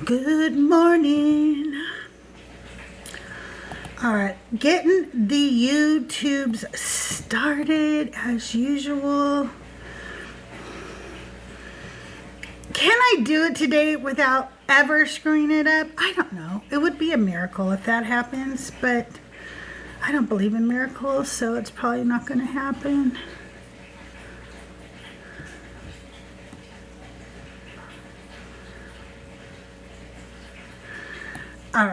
Good morning. All right, getting the YouTubes started as usual. Can I do it today without ever screwing it up? I don't know. It would be a miracle if that happens, but I don't believe in miracles, so it's probably not going to happen. All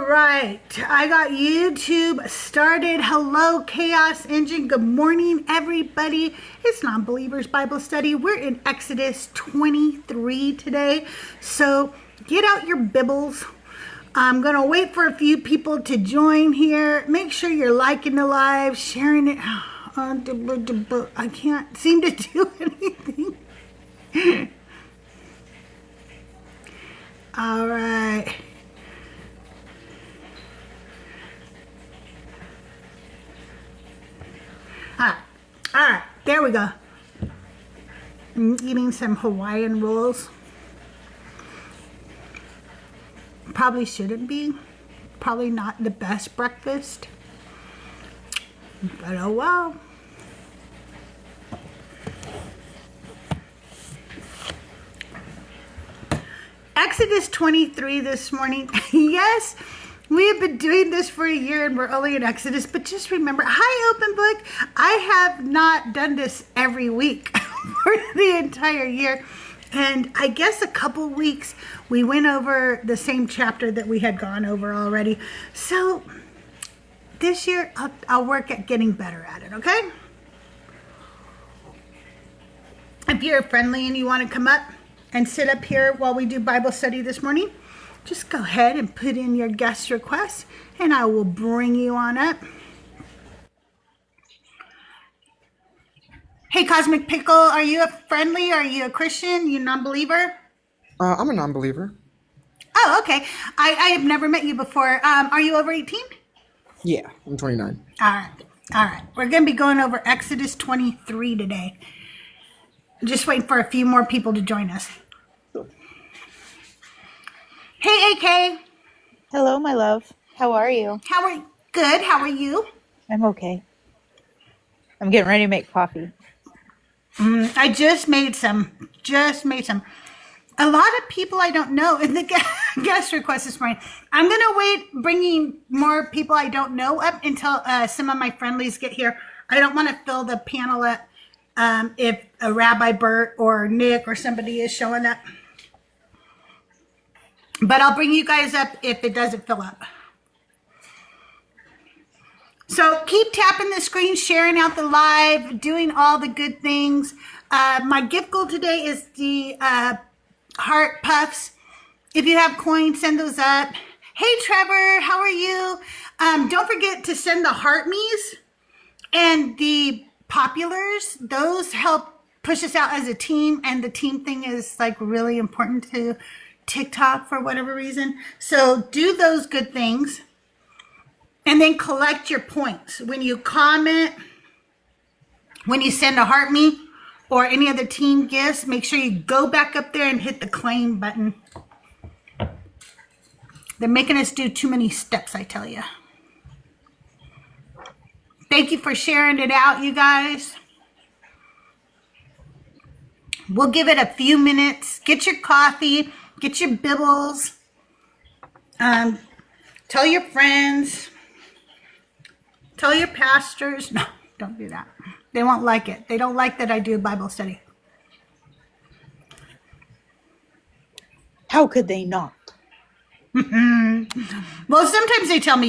right. I got YouTube started. Hello, Chaos Engine. Good morning, everybody. It's Non-Believers Bible Study. We're in Exodus 23 today. So get out your Bibles. I'm going to wait for a few people to join here. Make sure you're liking the live, sharing it. I can't seem to do anything. All right. All right, there we go. I'm eating some Hawaiian rolls. Probably shouldn't be. Probably not the best breakfast. But oh well. Exodus 23 this morning. Yes. We have been doing this for a year and we're only in Exodus, but just remember, hi Open Book, I have not done this every week for the entire year. And I guess a couple weeks we went over the same chapter that we had gone over already. So this year I'll work at getting better at it, okay? If you're friendly and you want to come up and sit up here while we do Bible study this morning, just go ahead and put in your guest request and I will bring you on up. Hey, Cosmic Pickle, are you a friendly? Are you a Christian? You a non-believer? I'm a non-believer. Oh, okay. I have never met you before. Are you over 18? Yeah, I'm 29. All right. We're going to be going over Exodus 23 today. Just waiting for a few more people to join us. Hey, AK. Hello, my love. How are you? Good. How are you? I'm okay. I'm getting ready to make coffee. I just made some. A lot of people I don't know in the guest request this morning. I'm going to wait bringing more people I don't know up until some of my friendlies get here. I don't want to fill the panel up if a Rabbi Bert or Nick or somebody is showing up. But I'll bring you guys up if it doesn't fill up. So keep tapping the screen, sharing out the live, doing all the good things. My gift goal today is the heart puffs. If you have coins, send those up. Hey, Trevor, how are you? Don't forget to send the heart me's and the populars. Those help push us out as a team, and the team thing is like really important to TikTok for whatever reason. So do those good things and then collect your points. When you comment, when you send a heart me or any other team gifts, make sure you go back up there and hit the claim button. They're making us do too many steps, I tell you. Thank you for sharing it out, you guys. We'll give it a few minutes. Get your coffee. Get your Bibbles. Tell your friends. Tell your pastors. No, don't do that. They won't like it. They don't like that I do Bible study. How could they not? Well, sometimes they tell me,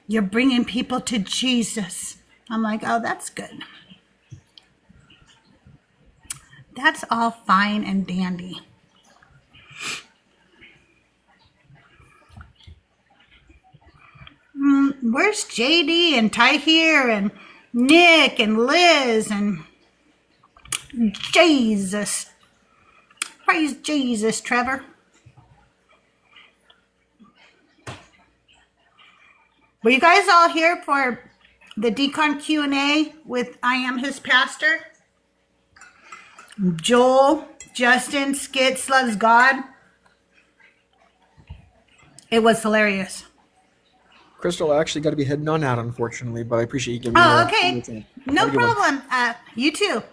you're bringing people to Jesus. I'm like, oh, that's good. That's all fine and dandy. Where's JD and Tahir and Nick and Liz and Jesus? Praise Jesus, Trevor. Were you guys all here for the Decon Q&A with I Am His Pastor. Joel, Justin, Skits Loves God. It was hilarious. Crystal, I actually got to be heading on out, unfortunately, but I appreciate you giving me Oh, the okay. time. No Have a good one. problem. You too.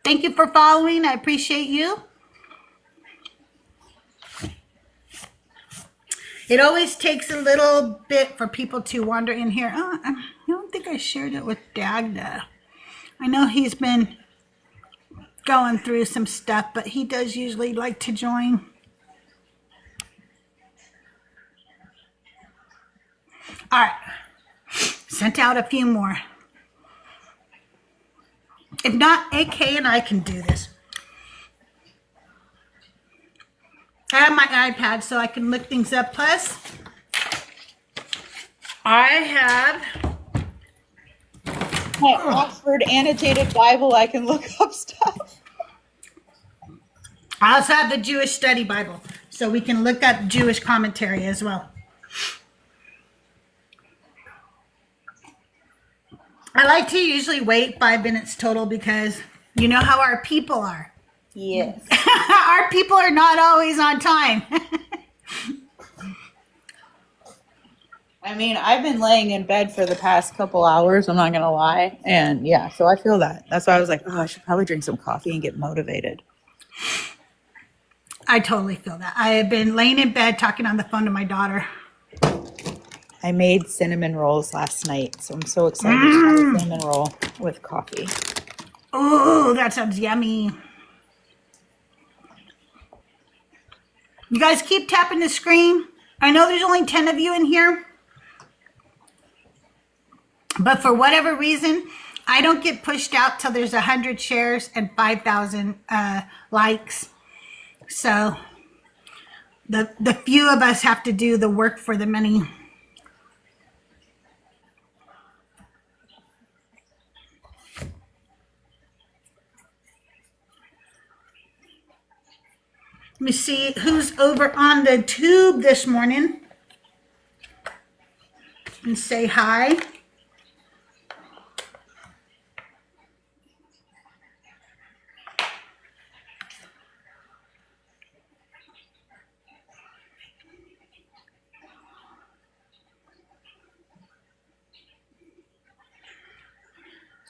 Thank you for following. I appreciate you. It always takes a little bit for people to wander in here. Oh, I don't think I shared it with Dagda. I know he's been going through some stuff, but he does usually like to join. All right. Sent out a few more. If not, AK and I can do this. I have my iPad so I can look things up. Plus, I have My Oxford annotated Bible, I can look up stuff. I also have the Jewish Study Bible, so we can look up Jewish commentary as well. I like to usually wait 5 minutes total because you know how our people are. Yes. Our people are not always on time. I mean, I've been laying in bed for the past couple hours, I'm not going to lie. And yeah, so I feel that. That's why I was like, oh, I should probably drink some coffee and get motivated. I totally feel that. I have been laying in bed talking on the phone to my daughter. I made cinnamon rolls last night, so I'm so excited to have a cinnamon roll with coffee. Oh, that sounds yummy. You guys keep tapping the screen. I know there's only 10 of you in here, but for whatever reason, I don't get pushed out till there's 100 shares and 5,000 likes. So the few of us have to do the work for the many. Let me see who's over on the tube this morning and say hi.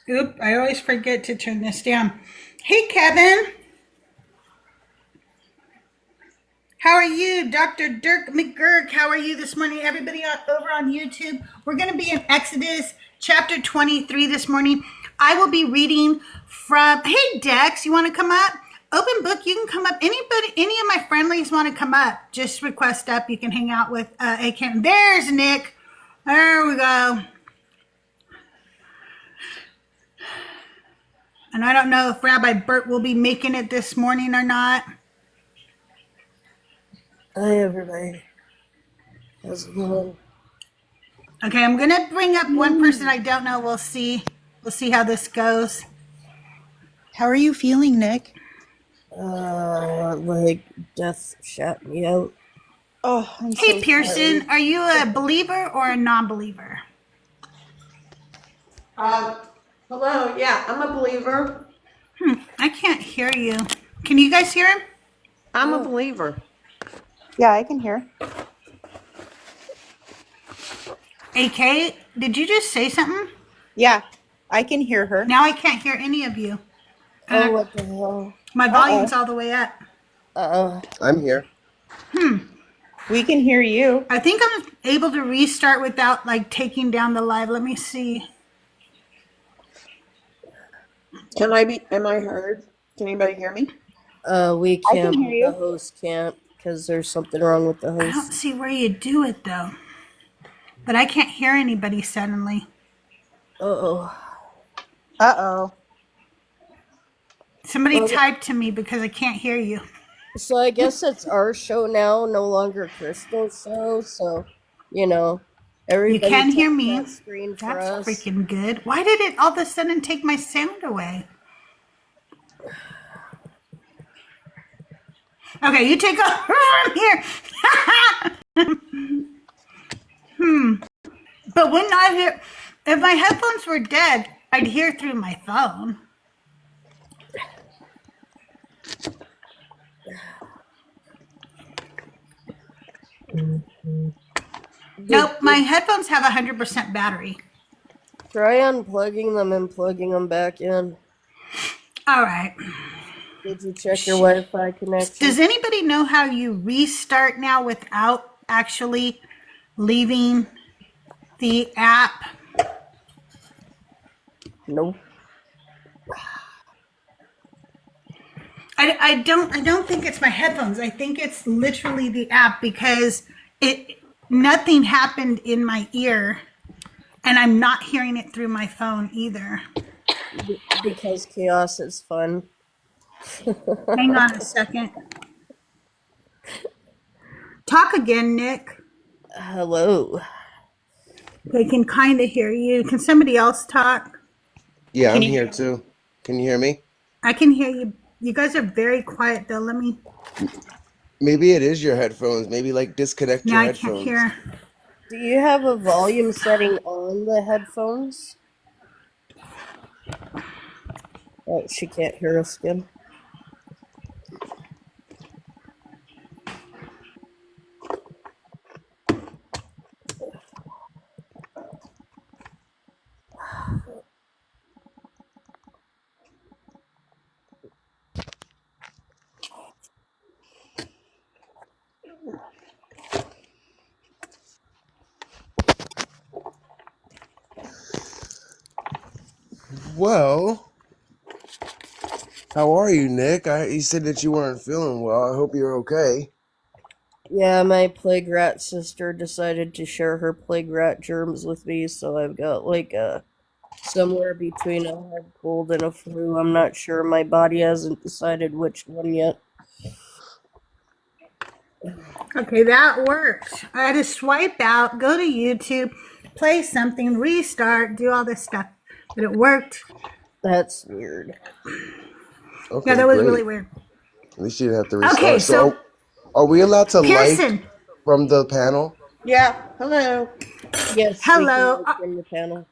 Oop, I always forget to turn this down. Hey, Kevin. How are you? Dr. Dirk McGurk, how are you this morning? Everybody over on YouTube. We're going to be in Exodus chapter 23 this morning. I will be reading from, hey, Dex, you want to come up? Open book, you can come up. Anybody, any of my friendlies want to come up, just request up. You can hang out with AK. There's Nick. There we go. And I don't know if Rabbi Bert will be making it this morning or not. Hi, everybody. How's it going? Okay, I'm going to bring up one person I don't know. We'll see. We'll see how this goes. How are you feeling, Nick? Like death shut me out. Oh, I'm Hey, so Pearson, sorry. are you a believer or a non-believer? Hello, yeah, I'm a believer. I can't hear you. Can you guys hear him? I'm a believer. Yeah, I can hear. AK, did you just say something? Yeah, I can hear her. Now I can't hear any of you. Oh, what the hell? My volume's all the way up. I'm here. We can hear you. I think I'm able to restart without like taking down the live. Let me see. Am I heard? Can anybody hear me? We I can can't, hear you. the host can't, because there's something wrong with the I don't host. see where you do it though. But I can't hear anybody suddenly. Uh-oh. Uh-oh. Somebody Okay. type to me because I can't hear you. So I guess it's our show now, no longer Crystal's show, so, you know, everybody can hear tap me. that screen for That's us. freaking good. Why did it all of a sudden take my sound away? Okay, you take over here. But wouldn't I hear, if my headphones were dead, I'd hear through my phone. Nope, my headphones have 100% battery. Try unplugging them and plugging them back in. All right. Did you check your Wi-Fi connection? Does anybody know how you restart now without actually leaving the app? Nope. I don't think it's my headphones. I think it's literally the app because nothing happened in my ear and I'm not hearing it through my phone either. Because chaos is fun. Hang on a second. Talk again, Nick. Hello. I can kind of hear you. Can somebody else talk? Yeah, I'm here too. Can you hear me? I can hear you. You guys are very quiet though. Let me. Maybe it is your headphones. Maybe like disconnect No, your I headphones. can't hear. Do you have a volume setting on the headphones? Oh, she can't hear us again. Well, how are you, Nick? You said that you weren't feeling well. I hope you're okay. Yeah, my plague rat sister decided to share her plague rat germs with me, so I've got like somewhere between a head cold and a flu. I'm not sure. My body hasn't decided which one yet. Okay, that works. I had to swipe out, go to YouTube, play something, restart, do all this stuff. But it worked. That's weird. Okay, Yeah, that was great. really weird. At least you didn't have to restart. Okay, so are we allowed to Pearson. like from the panel? Yeah. Hello. Yes, Hello. we can look in the panel.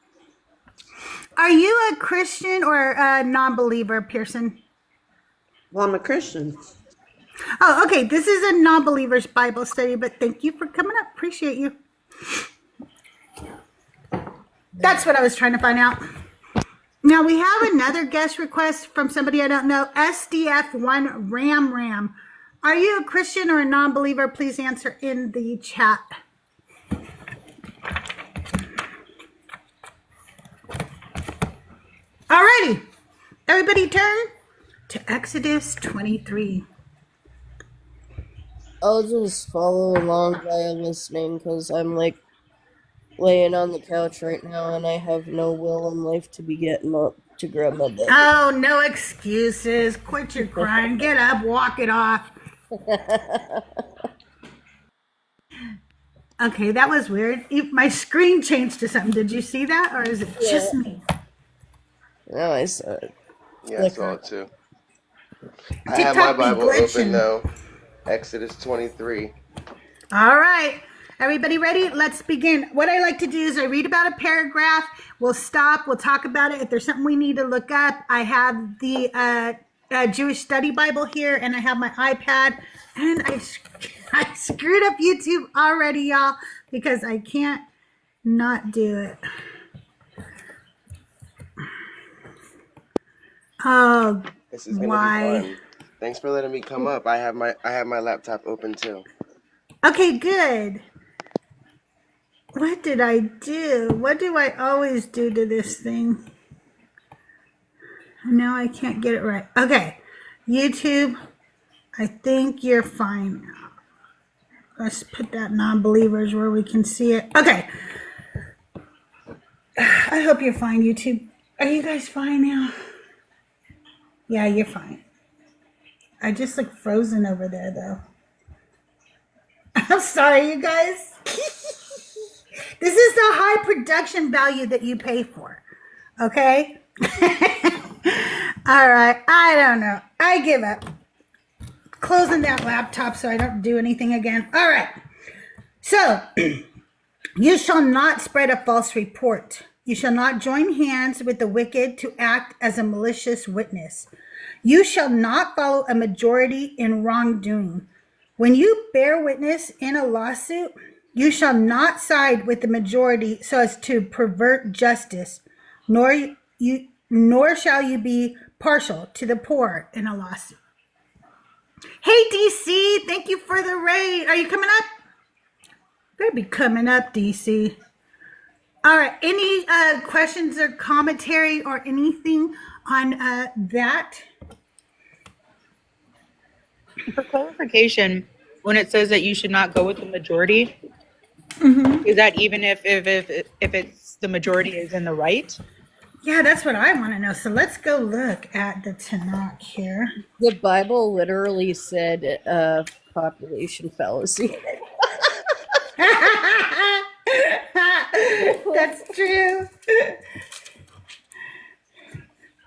Are you a Christian or a non-believer, Pearson? Well, I'm a Christian. Oh, okay. This is a non-believer's Bible study, but thank you for coming up. Appreciate you. That's what I was trying to find out. Now we have another guest request from somebody I don't know. SDF1 Ram. Are you a Christian or a non-believer? Please answer in the chat. Alrighty. Everybody turn to Exodus 23. I'll just follow along while listening because I'm like laying on the couch right now and I have no will in life to be getting up to grab my bed. Oh, no excuses. Quit your crying. Get up, walk it off. Okay, that was weird. My screen changed to something. Did you see that? Or is it just me? No, I saw it. Yeah, I saw it too. I have TikTok my be Bible glitching. open though. Exodus 23. All right. Everybody ready? Let's begin. What I like to do is I read about a paragraph. We'll stop. We'll talk about it. If there's something we need to look up, I have the Jewish Study Bible here, and I have my iPad. And I screwed up YouTube already, y'all, because I can't not do it. Oh, This is gonna why? be fun. Thanks for letting me come up. I have my laptop open too. Okay, good. What did I do? What do I always do to this thing? Now I can't get it right. Okay, YouTube, I think you're fine now. Let's put that non-believers where we can see it. Okay. I hope you're fine, YouTube. Are you guys fine now? Yeah, you're fine. I just look frozen over there, though. I'm sorry, you guys. This is the high production value that you pay for. Okay? All right. I don't know. I give up. closing that laptop so I don't do anything again. All right. So, you shall not spread a false report. You shall not join hands with the wicked to act as a malicious witness. You shall not follow a majority in wrongdoing. When you bear witness in a lawsuit, you shall not side with the majority so as to pervert justice, nor shall you be partial to the poor in a lawsuit. Hey, DC, thank you for the raid. Are you coming up? Better be coming up, DC. All right. Any questions or commentary or anything on that? For clarification, when it says that you should not go with the majority, is that even if it's the majority is in the right? Yeah, that's what I want to know. So let's go look at the Tanakh here. The Bible literally said population fallacy. That's true.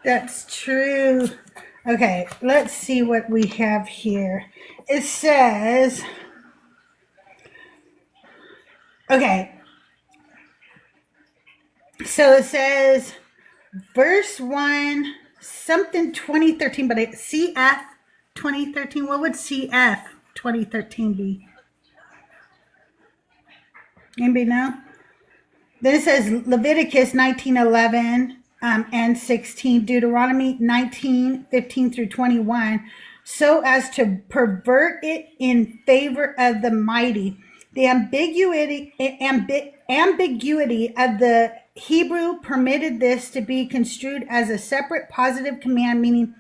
That's true. Okay, let's see what we have here. It says, okay, so it says, verse 1, something 2013, but it's CF 2013. What would CF 2013 be? Anybody know? Then it says Leviticus 19:11 and 16, Deuteronomy 19:15 through 21, so as to pervert it in favor of the mighty. The ambiguity of the Hebrew permitted this to be construed as a separate positive command, meaning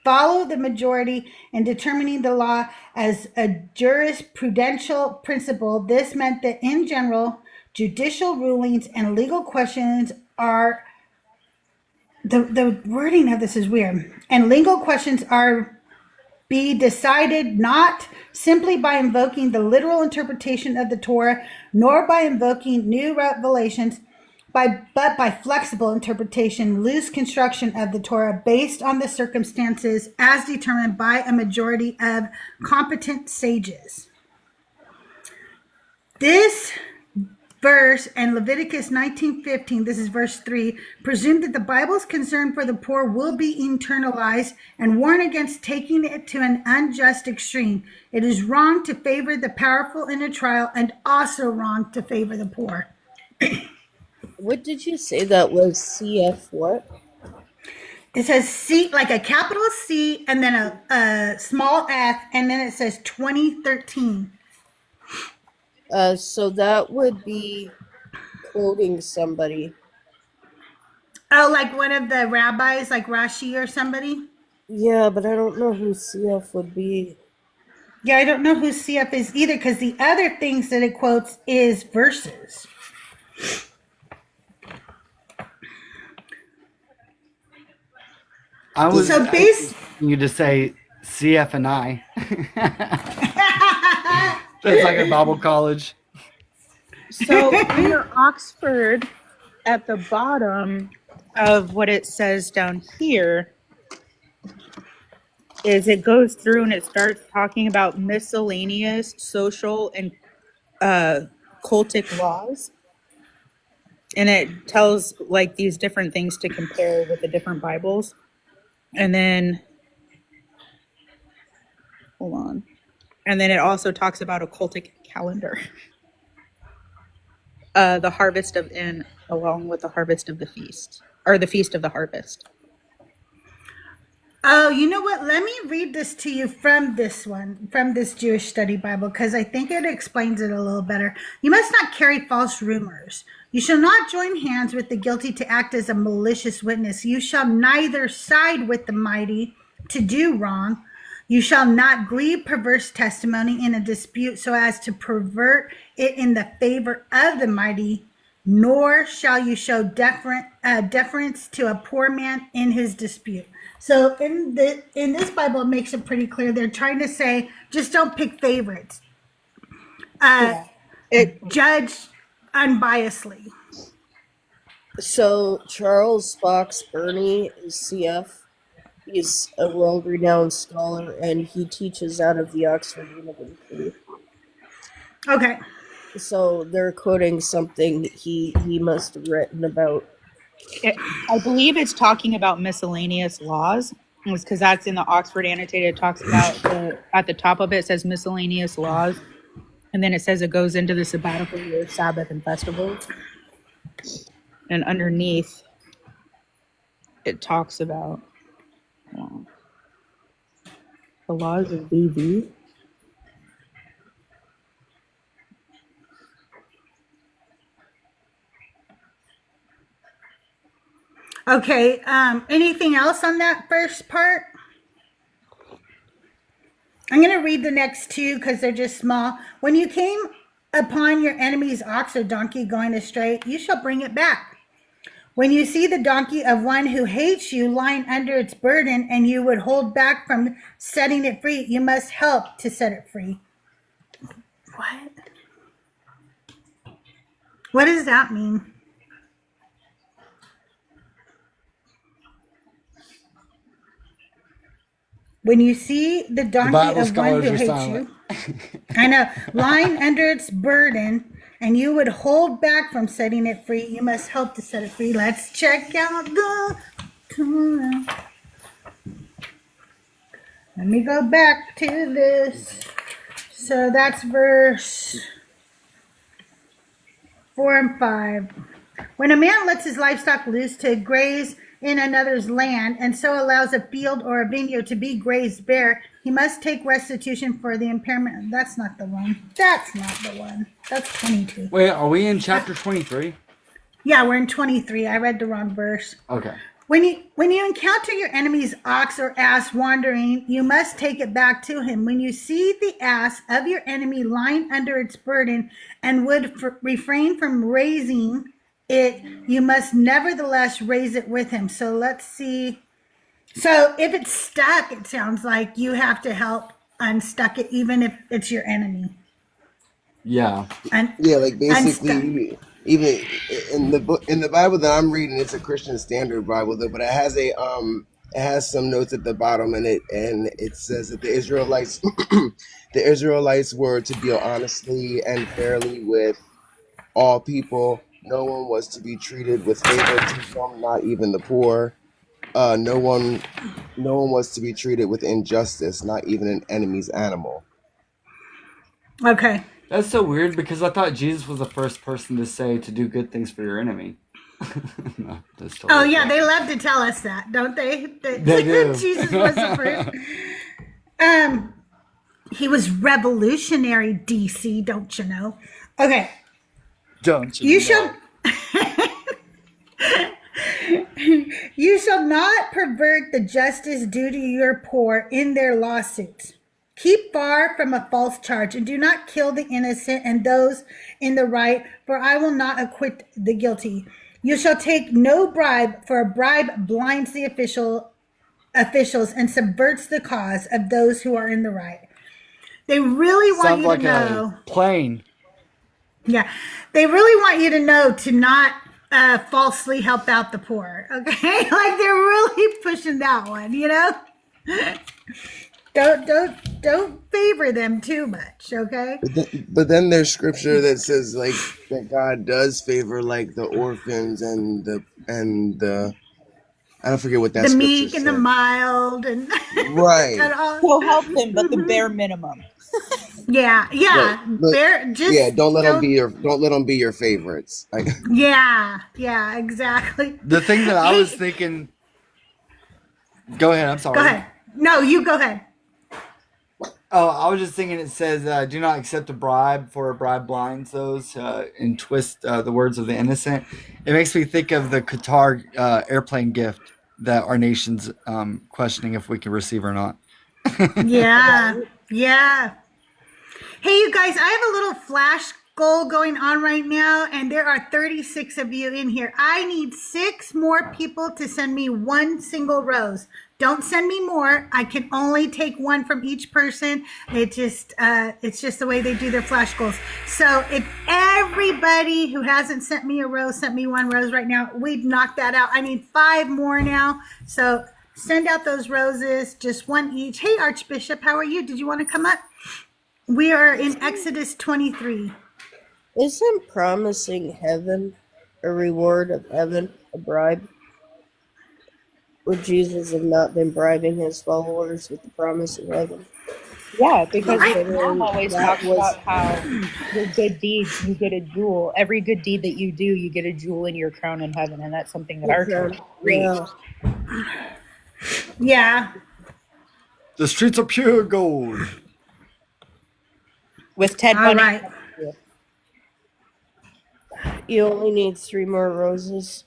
follow the majority in determining the law as a jurisprudential principle. This meant that in general, judicial rulings and legal questions are, the wording of this is weird, and legal questions are be decided not simply by invoking the literal interpretation of the Torah, nor by invoking new revelations, but by flexible interpretation, loose construction of the Torah based on the circumstances as determined by a majority of competent sages. This verse and Leviticus 19:15, this is verse 3, presume that the Bible's concern for the poor will be internalized and warn against taking it to an unjust extreme. It is wrong to favor the powerful in a trial and also wrong to favor the poor. What did you say that was? CF what? It says C, like a capital C and then a small f, and then it says 2013. So that would be quoting somebody. Oh, like one of the rabbis, like Rashi or somebody? Yeah, but I don't know who CF would be. Yeah, I don't know who CF is either, because the other things that it quotes is verses. I was So based, you to say CF and I. It's like a Bible college. So in Oxford, at the bottom of what it says down here, is it goes through and it starts talking about miscellaneous social and cultic laws. And it tells like these different things to compare with the different Bibles. And then, hold on. And then it also talks about a cultic calendar. The harvest of, and along with the harvest of the feast, or the feast of the harvest. oh, you know what? Let me read this to you from this one, from this Jewish study Bible, because I think it explains it a little better. You must not carry false rumors. You shall not join hands with the guilty to act as a malicious witness. You shall neither side with the mighty to do wrong. You shall not grieve perverse testimony in a dispute so as to pervert it in the favor of the mighty, nor shall you show deference to a poor man in his dispute. So in this Bible, it makes it pretty clear. They're trying to say, just don't pick favorites. Judge unbiasedly. So Charles Fox Burney is CF. He's a world-renowned scholar, and he teaches out of the Oxford University. Okay. So they're quoting something he must have written about. I believe it's talking about miscellaneous laws. It's because that's in the Oxford Annotated. It talks about at the top of it says miscellaneous laws, and then it says it goes into the sabbatical year, Sabbath, and festivals. And underneath, it talks about the laws of VV. Okay. Anything else on that first part? I'm going to read the next two because they're just small. When you came upon your enemy's ox or donkey going astray, you shall bring it back. When you see the donkey of one who hates you lying under its burden and you would hold back from setting it free, you must help to set it free. What? What does that mean? When you see the donkey Bible of one scholars who are hates silent. you, I know, lying under its burden, and you would hold back from setting it free, you must help to set it free. Let's check out the Torah. Let me go back to this. So that's verse 4 and 5. When a man lets his livestock loose to graze in another's land and so allows a field or a vineyard to be grazed bare, he must take restitution for the impairment. That's not the one. That's not the one. That's 22. Wait, are we in chapter 23? Yeah, we're in 23. I read the wrong verse. Okay. When you encounter your enemy's ox or ass wandering, you must take it back to him. When you see the ass of your enemy lying under its burden and would refrain from raising it, you must nevertheless raise it with him. So let's see. So if it's stuck, it sounds like you have to help unstuck it, even if it's your enemy. Yeah. And Yeah, like unstuck. basically, even in the book, in the Bible that I'm reading, it's a Christian Standard Bible, though, but it has some notes at the bottom, and it says that the Israelites, the Israelites were to deal honestly and fairly with all people. No one was to be treated with favoritism, not even the poor. No one was to be treated with injustice, not even an enemy's animal. Okay. That's so weird because I thought Jesus was the first person to say to do good things for your enemy. No, that's totally Oh yeah, wrong. they love to tell us that, don't they? That They do. Jesus was the first. He was revolutionary, DC, don't you know? Okay. Don't You know? shall you shall not pervert the justice due to your poor in their lawsuits. Keep far from a false charge, and do not kill the innocent and those in the right, for I will not acquit the guilty. You shall take no bribe, for a bribe blinds the officials and subverts the cause of those who are in the right. They really want Sounds you like to know. a plane. Yeah, they really want you to know to not falsely help out the poor. Okay, like they're really pushing that one. You know, don't favor them too much. Okay. But then there's scripture that says like that God does favor like the orphans and the I don't forget what that The scripture meek and the said. mild and Right. and all. He'll help them, but the bare minimum. Yeah, Right. But they're just yeah, don't let them be your favorites. Like, Yeah, exactly. The thing that I was thinking. Go ahead. I'm sorry. Go ahead. No, you go ahead. Oh, I was just thinking. It says, "Do not accept a bribe, for a bribe blinds those and twist the words of the innocent." It makes me think of the Qatar airplane gift that our nation's questioning if we can receive or not. Yeah. Hey, you guys, I have a little flash goal going on right now, and there are 36 of you in here. I need 6 more people to send me 1 single rose. Don't send me more. I can only take 1 from each person. It's just the way they do their flash goals. So if everybody who hasn't sent me a rose sent me 1 rose right now, we'd knock that out. I need 5 more now. So Send out those roses, just one each. Hey, Archbishop, how are you? Did you want to come up? We are in Exodus 23. Isn't promising heaven a reward of heaven, a bribe? Would Jesus have not been bribing his followers with the promise of heaven? Yeah, because I- the Mom always That talks was- about how your good deeds, you get a jewel. Every good deed that you do, you get a jewel in your crown in heaven, and that's something that our church preaches. Yeah. Yeah. The streets are pure gold. With Ted All Bundy. right. You only need 3 more roses.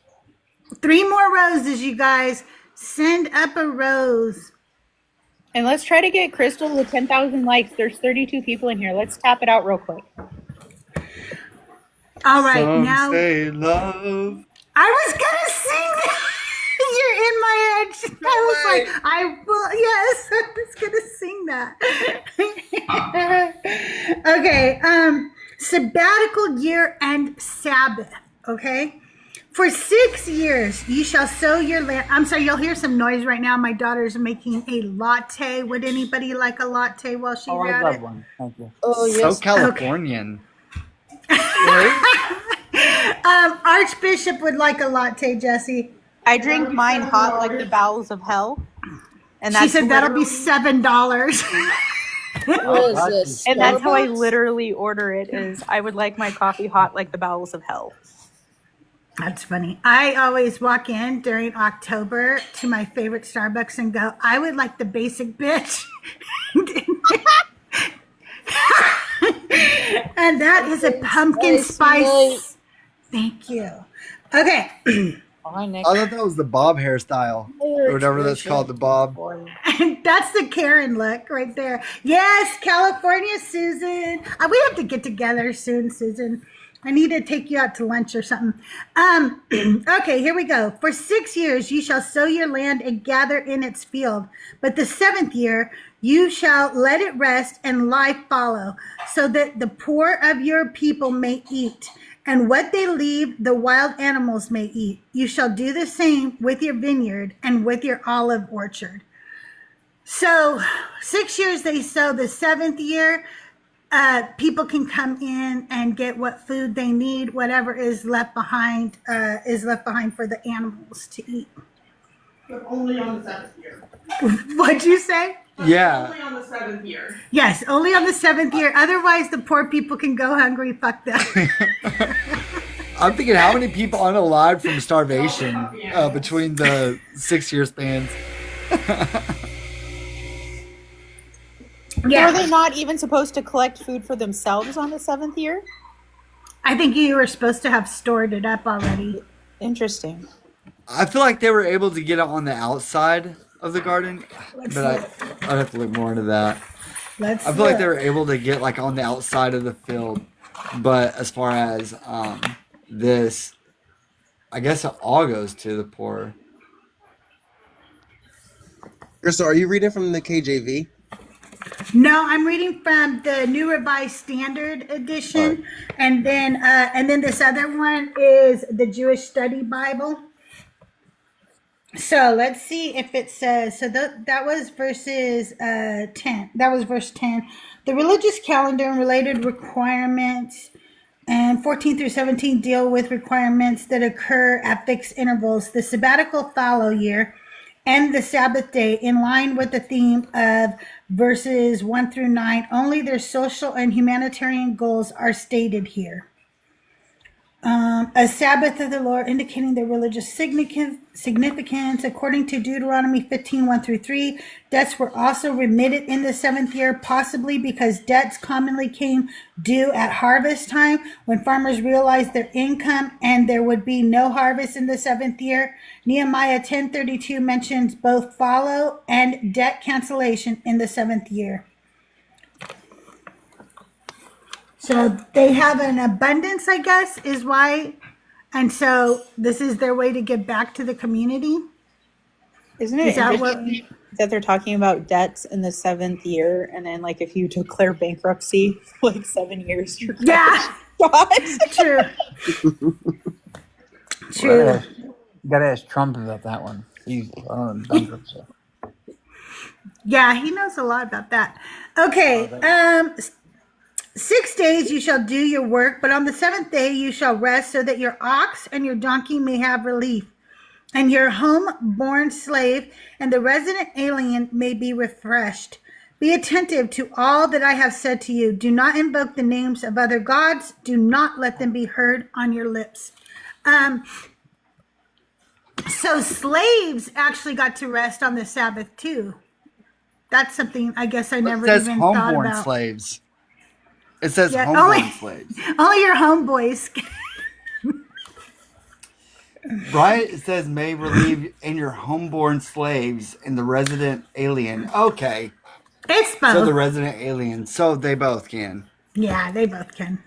3 more roses, you guys. Send up a rose. And let's try to get Crystal to 10,000 likes. There's 32 people in here. Let's tap it out real quick. All right, Some now say love. I was gonna sing that. You're in my head. I was like, I will. Yes, I was gonna sing that. Okay. Sabbatical year and Sabbath. Okay. For 6 years, you shall sow your land. I'm sorry, you'll hear some noise right now. My daughter's making a latte. Would anybody like a latte while she's at it? one. Thank you. Oh, So yes. Californian. Archbishop would like a latte, Jesse. I drink mine hot like the bowels of hell. And She that's said that'll be literally- $7. What is this? And that's how I Starbucks? literally order it is I would like my coffee hot like the bowels of hell. That's funny. I always walk in during October to my favorite Starbucks and go, I would like the basic bitch. And that is a pumpkin spice. Thank you. Okay. I thought that was the bob hairstyle. Or whatever that's called, the bob. That's the Karen look right there. Yes, California, Susan. We have to get together soon, Susan. I need to take you out to lunch or something. Okay, here we go. For 6 years you shall sow your land and gather in its field. But the 7th year you shall let it rest and life follow, so that the poor of your people may eat. And what they leave, the wild animals may eat. You shall do the same with your vineyard and with your olive orchard. So 6 years they sow. The 7th year, people can come in and get what food they need. Whatever is left behind for the animals to eat. But only on the 7th year. What'd you say? Yeah. Only on the 7th year. Yes, only on the 7th year. Otherwise, the poor people can go hungry. Fuck them. I'm thinking, how many people unalive from starvation between the 6 year spans? Are Yeah, they not even supposed to collect food for themselves on the 7th year? I think you were supposed to have stored it up already. Interesting. I feel like they were able to get it on the outside of the garden, Let's but I'd have to look more into that. Let's I feel like look. they were able to get like on the outside of the field, but as far as this, I guess it all goes to the poor. Crystal, are you reading from the KJV? No, I'm reading from the New Revised Standard Edition, and then this other one is the Jewish Study Bible. So let's see if it says. So that was verses 10. That was verse 10. The religious calendar and related requirements, and 14 through 17 deal with requirements that occur at fixed intervals. The sabbatical fallow year and the Sabbath day, in line with the theme of verses 1 through 9. Only their social and humanitarian goals are stated here. A Sabbath of the Lord, indicating their religious significance. According to Deuteronomy 15, 1 through 3, debts were also remitted in the 7th year, possibly because debts commonly came due at harvest time, when farmers realized their income and there would be no harvest in the 7th year. Nehemiah 10:32 mentions both fallow and debt cancellation in the 7th year. So they have an abundance, I guess, is why. And so this is their way to give back to the community. Isn't it Is that interesting that they're talking about debts in the 7th year, and then like if you declare bankruptcy for like 7 years, you're Yeah, gosh. true. True. Gotta ask Trump about that one. He's bankruptcy. Yeah, he knows a lot about that. Okay. 6 days you shall do your work, but on the seventh day you shall rest, so that your ox and your donkey may have relief, and your home-born slave and the resident alien may be refreshed. Be attentive to all that I have said to you. Do not invoke the names of other gods. Do not let them be heard on your lips. So slaves actually got to rest on the Sabbath too. That's something I guess I never It says even thought homeborn about. slaves. It says Yeah, homeborn slaves. Only your homeboys. Right? It says may relieve in your homeborn slaves and the resident alien. Okay. It's both. So the resident alien. So they both can. Yeah, they both can.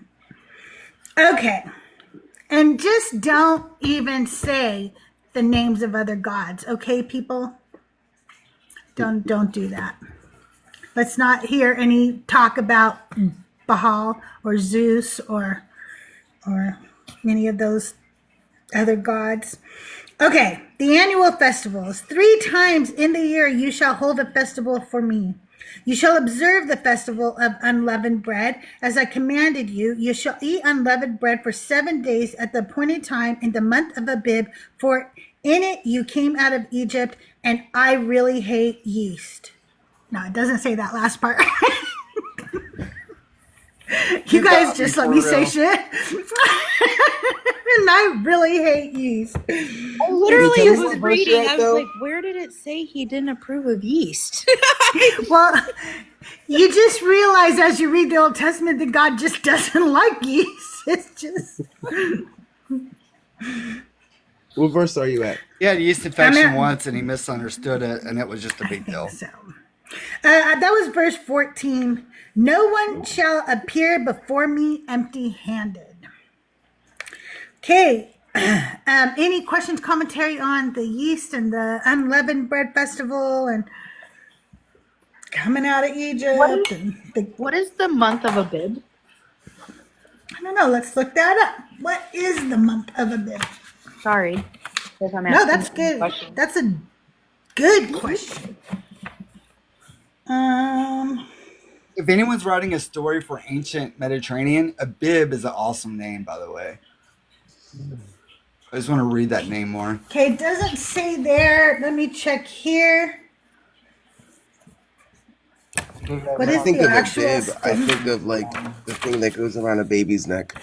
Okay. And just don't even say the names of other gods, okay, people? Don't do that. Let's not hear any talk about Baal or Zeus or any of those other gods. Okay, the annual festivals. 3 times in the year you shall hold a festival for me. You shall observe the festival of unleavened bread. As I commanded you, you shall eat unleavened bread for 7 days at the appointed time in the month of Abib, for in it you came out of Egypt, and I really hate yeast. No, it doesn't say that last part. You guys just let me say shit. And I really hate yeast. I literally Can you tell was me what verse reading. you're at, I was though? like, where did it say he didn't approve of yeast? Well, you just realize as you read the Old Testament that God just doesn't like yeast. It's just... What verse are you at? He had yeast infection I'm at- once and he misunderstood it, and it was just a big deal. So, that was verse 14. No one shall appear before me empty-handed. Okay. Any questions, commentary on the yeast and the unleavened bread festival and coming out of Egypt? What is the month of Abib? I don't know. Let's look that up. What is the month of Abib? Sorry. If I'm No, asking that's a good. question. That's a good question. If anyone's writing a story for ancient Mediterranean, Abib is an awesome name, by the way. I just want to read that name more. Okay, it doesn't say there. Let me check here. What When I is think the of a actual bib, I stem? think of like the thing that goes around a baby's neck.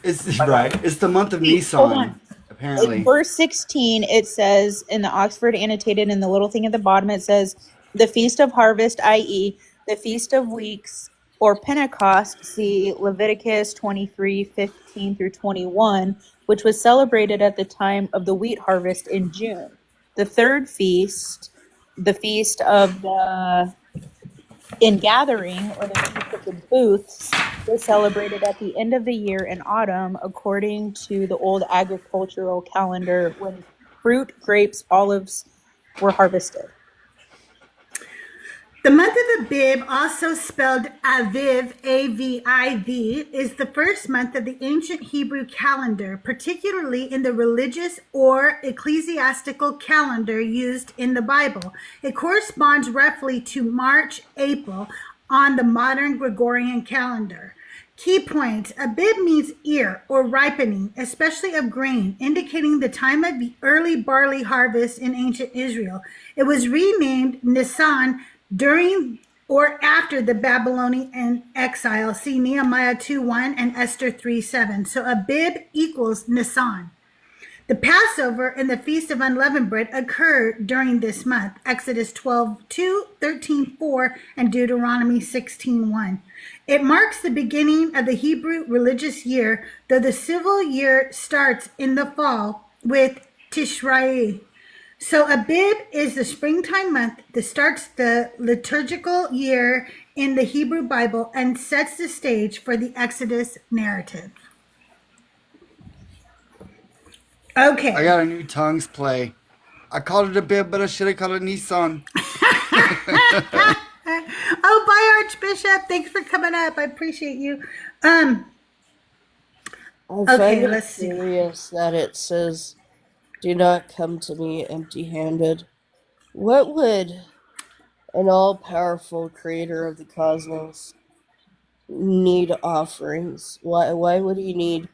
It's right. It's the month of Hold Nisan, on. apparently. Verse 16, it says in the Oxford Annotated, in the little thing at the bottom, it says, the Feast of Harvest, i.e., the Feast of Weeks, or Pentecost, see Leviticus 23:15 through 21, which was celebrated at the time of the wheat harvest in June. The third feast, the Feast of the Ingathering, or the Feast of the Booths, was celebrated at the end of the year in autumn, according to the old agricultural calendar, when fruit, grapes, olives were harvested. The month of Abib, also spelled Aviv, A-V-I-V, is the first month of the ancient Hebrew calendar, particularly in the religious or ecclesiastical calendar used in the Bible. It corresponds roughly to March, April on the modern Gregorian calendar. Key points. Abib means ear or ripening, especially of grain, indicating the time of the early barley harvest in ancient Israel. It was renamed Nisan during or after the Babylonian exile. See Nehemiah 2:1 and Esther 3:7. So Abib equals Nisan. The Passover and the Feast of Unleavened Bread occur during this month. Exodus 12:2, 13:4, and Deuteronomy 16:1. It marks the beginning of the Hebrew religious year, though the civil year starts in the fall with Tishrei. So Abib is the springtime month that starts the liturgical year in the Hebrew Bible and sets the stage for the Exodus narrative. Okay. I got a new tongues play. I called it Abib, but I should have called it Nisan. Oh, bye, Archbishop. Thanks for coming up. I appreciate you. I Okay, find it let's see. curious that it says Do not come to me empty-handed. What would an all-powerful creator of the cosmos need offerings? Why would he need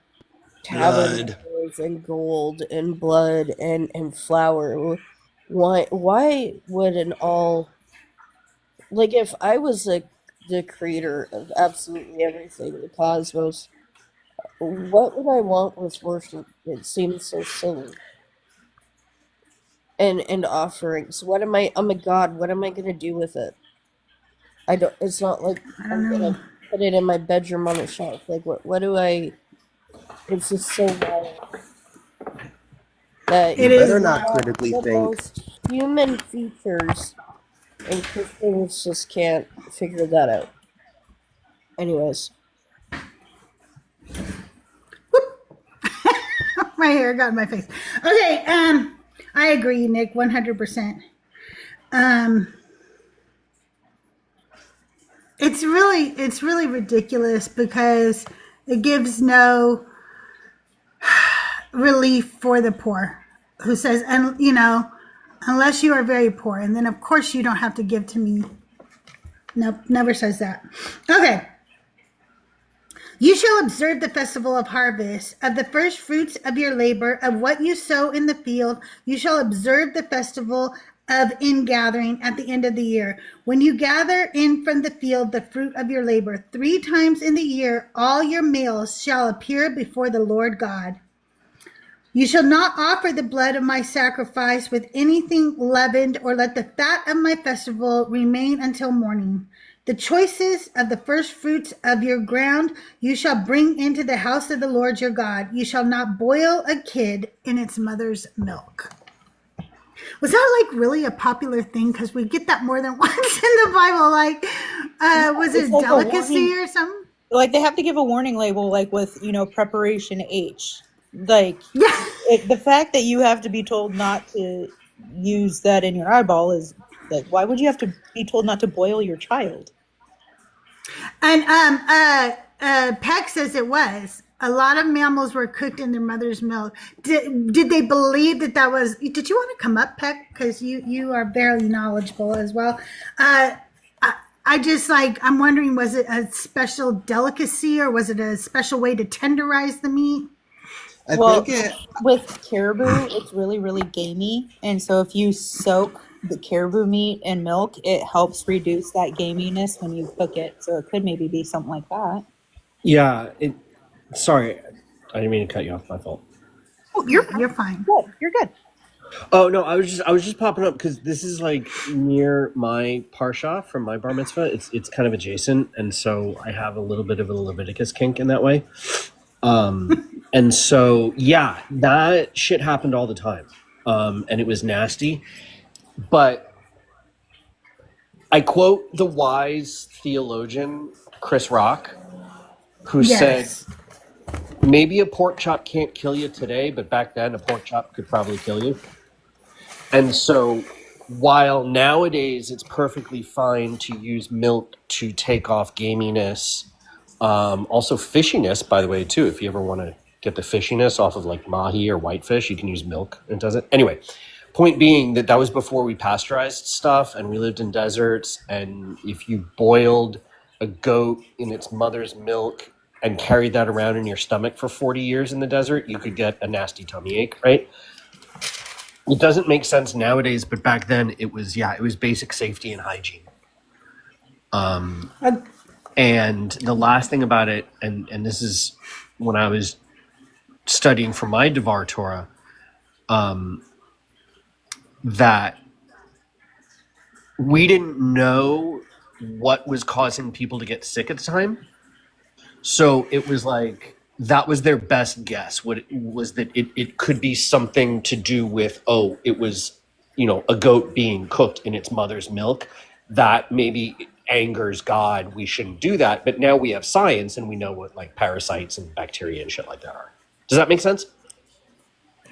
Blood. tabernacles and gold and blood and flour? Why would an all, like, if I was the creator of absolutely everything, the cosmos, what would I want with worship? It seems so silly. And offerings. What am I'm a god. What am I gonna do with it? I don't. It's not like I I'm don't know. gonna put it in my bedroom on a shelf. Like what do I? It's just so wild that It You is better it's not wild. critically the think. most human features, and Christians just can't figure that out. Anyways, My hair got in my face. Okay, I agree, Nick, 100%. It's really ridiculous because it gives no relief for the poor, who says, and unless you are very poor, and then of course you don't have to give to me. Nope, never says that. Okay. You shall observe the festival of harvest, of the first fruits of your labor, of what you sow in the field. You shall observe the festival of ingathering at the end of the year. When you gather in from the field the fruit of your labor, 3 times in the year, all your males shall appear before the Lord God. You shall not offer the blood of my sacrifice with anything leavened, or let the fat of my festival remain until morning. The choicest of the first fruits of your ground you shall bring into the house of the Lord your God. You shall not boil a kid in its mother's milk. Was that like really a popular thing? Because we get that more than once in the Bible. Like, was it It's like a delicacy warning. or something? Like they have to give a warning label, like with preparation H. Like Yeah. the fact that you have to be told not to use that in your eyeball is like, why would you have to be told not to boil your child? And Peck says it was. A lot of mammals were cooked in their mother's milk. Did they believe that was? Did you want to come up, Peck? Because you are very knowledgeable as well. I just I'm wondering, was it a special delicacy or was it a special way to tenderize the meat? I Well, think it. with caribou, it's really, really gamey. And so if you soak the caribou meat in milk, it helps reduce that gaminess when you cook it. So it could maybe be something like that. Yeah. Sorry, I didn't mean to cut you off. My fault. Oh, You're fine. good. You're good. Oh no, I was just popping up because this is like near my parsha from my bar mitzvah. It's kind of adjacent, and so I have a little bit of a Leviticus kink in that way. And so yeah, that shit happened all the time, and it was nasty. But I quote the wise theologian Chris Rock, who said, Yes. maybe a pork chop can't kill you today, but back then a pork chop could probably kill you. And so while nowadays it's perfectly fine to use milk to take off gaminess, also fishiness, by the way, too, if you ever want to get the fishiness off of like mahi or whitefish, you can use milk and it does it. Anyway, point being that was before we pasteurized stuff and we lived in deserts. And if you boiled a goat in its mother's milk and carried that around in your stomach for 40 years in the desert, you could get a nasty tummy ache, right? It doesn't make sense nowadays, but back then it was basic safety and hygiene. And the last thing about it, and this is when I was studying for my Devar Torah, that we didn't know what was causing people to get sick at the time. So it was like, that was their best guess. What it was that it could be something to do with, it was, a goat being cooked in its mother's milk. That maybe angers God. We shouldn't do that. But now we have science and we know what like parasites and bacteria and shit like that are. Does that make sense?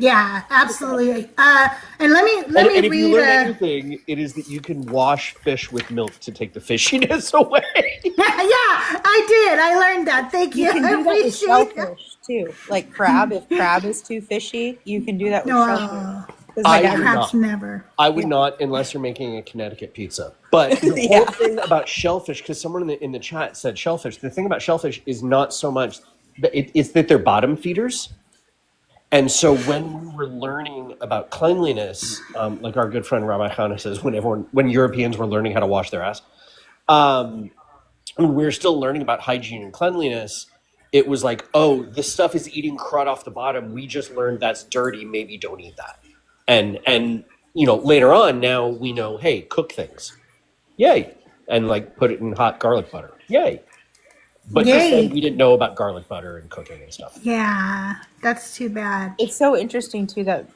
Yeah, absolutely. And let me And if you read. learn anything, it is that you can wash fish with milk to take the fishiness away. Yeah, I did. I learned that. Thank you. You can I do that with appreciate it. shellfish too. Like crab, if crab is too fishy, you can do that with No, shellfish. Because my I dad would perhaps not. never. I would not unless you're making a Connecticut pizza. But the Yeah. whole thing about shellfish, because someone in the chat said shellfish, the thing about shellfish is not so much that it's that they're bottom feeders. And so when we were learning about cleanliness, like our good friend Rabbi Hanna says, when Europeans were learning how to wash their ass, when we were still learning about hygiene and cleanliness, it was like, oh, this stuff is eating crud off the bottom. We just learned that's dirty. Maybe don't eat that. And later on, now we know, hey, cook things. Yay. And like put it in hot garlic butter. Yay. But just Yay. then we didn't know about garlic butter and cooking and stuff. Yeah, that's too bad. It's so interesting too that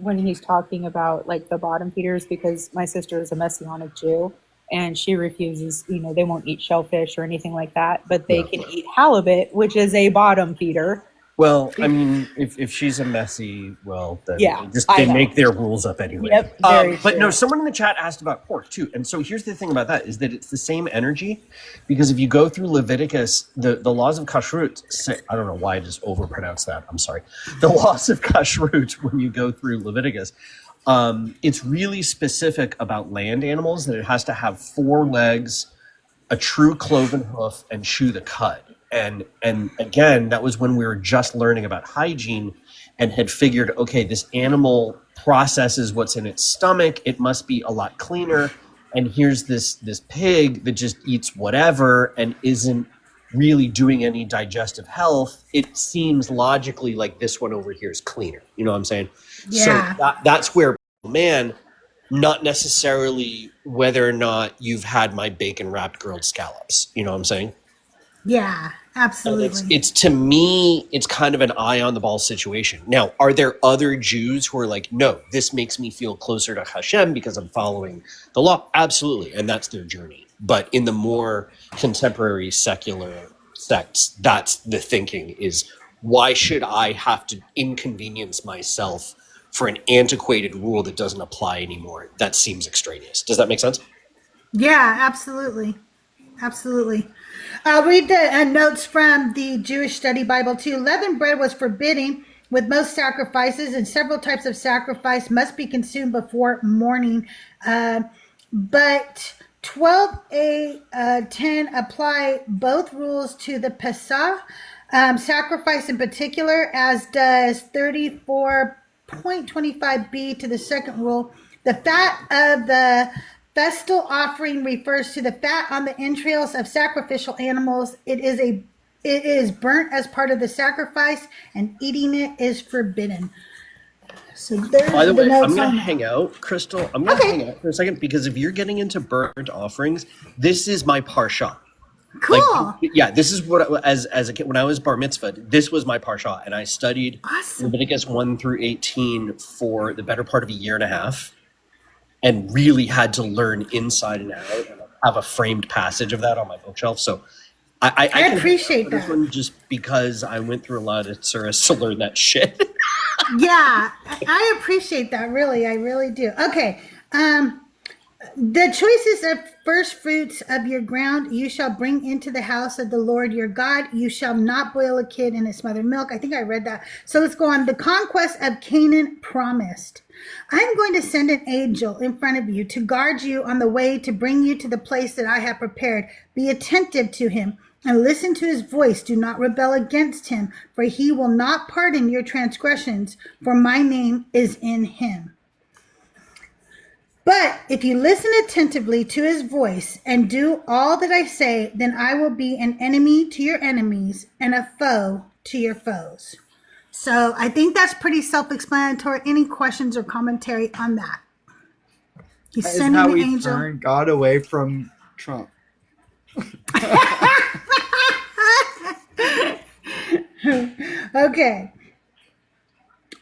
when he's talking about like the bottom feeders, because my sister is a Messianic Jew and she refuses, they won't eat shellfish or anything like that, but they can eat halibut, which is a bottom feeder. Well, I mean, if she's a messy, well, then Yeah, they make their rules up anyway. Yep, very but true. no, someone in the chat asked about pork too. And so here's the thing about that is that it's the same energy, because if you go through Leviticus, the laws of kashrut say, I don't know why I just overpronounced that. I'm sorry. The laws of kashrut, when you go through Leviticus, it's really specific about land animals, that it has to have 4 legs, a true cloven hoof, and chew the cud. And again, that was when we were just learning about hygiene and had figured, okay, this animal processes what's in its stomach. It must be a lot cleaner. And here's this pig that just eats whatever and isn't really doing any digestive health. It seems logically like this one over here is cleaner. You know what I'm saying? Yeah. So that's where, man, not necessarily whether or not you've had my bacon wrapped grilled scallops. You know what I'm saying? Yeah, absolutely. It's to me, it's kind of an eye on the ball situation. Now, are there other Jews who are like, no, this makes me feel closer to Hashem because I'm following the law? Absolutely. And that's their journey. But in the more contemporary secular sects, that's the thinking is, why should I have to inconvenience myself for an antiquated rule that doesn't apply anymore? That seems extraneous. Does that make sense? Yeah, absolutely. Absolutely. I'll read the notes from the Jewish Study Bible too. Leavened bread was forbidden with most sacrifices, and several types of sacrifice must be consumed before morning. But 12a10 apply both rules to the Pesach sacrifice in particular, as does 34.25b to the second rule. The fat of the festal offering refers to the fat on the entrails of sacrificial animals. It is burnt as part of the sacrifice, and eating it is forbidden. So there's By the way, notes I'm going on to that. hang out, Crystal. I'm going to hang out for a second, because if you're getting into burnt offerings, this is my parsha. Cool. This is what, as a kid, when I was bar mitzvahed, this was my parsha, and I studied Awesome. Leviticus 1 through 18 for the better part of a year and a half, and really had to learn inside and out, and have a framed passage of that on my bookshelf. So I can appreciate this that. one just because I went through a lot of tsuras to learn that shit. Yeah, I appreciate that. Really, I really do. Okay. The choices of first fruits of your ground you shall bring into the house of the Lord your God. You shall not boil a kid in its mother milk. I think I read that. So let's go on. The conquest of Canaan promised. I am going to send an angel in front of you to guard you on the way to bring you to the place that I have prepared. Be attentive to him and listen to his voice. Do not rebel against him, for he will not pardon your transgressions, for my name is in him. But if you listen attentively to his voice and do all that I say, then I will be an enemy to your enemies and a foe to your foes. So I think that's pretty self-explanatory. Any questions or commentary on that? He's That is sending how the we angel. turn God away from Trump. Okay.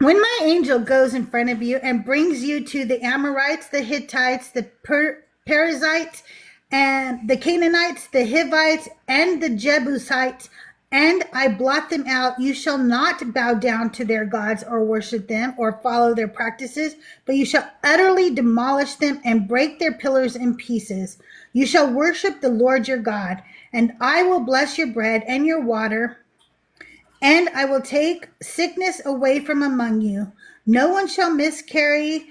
When my angel goes in front of you and brings you to the Amorites, the Hittites, the Perizzites, and the Canaanites, the Hivites, and the Jebusites, and I blot them out. You shall not bow down to their gods or worship them or follow their practices, but you shall utterly demolish them and break their pillars in pieces. You shall worship the Lord your God, and I will bless your bread and your water, and I will take sickness away from among you. No one shall miscarry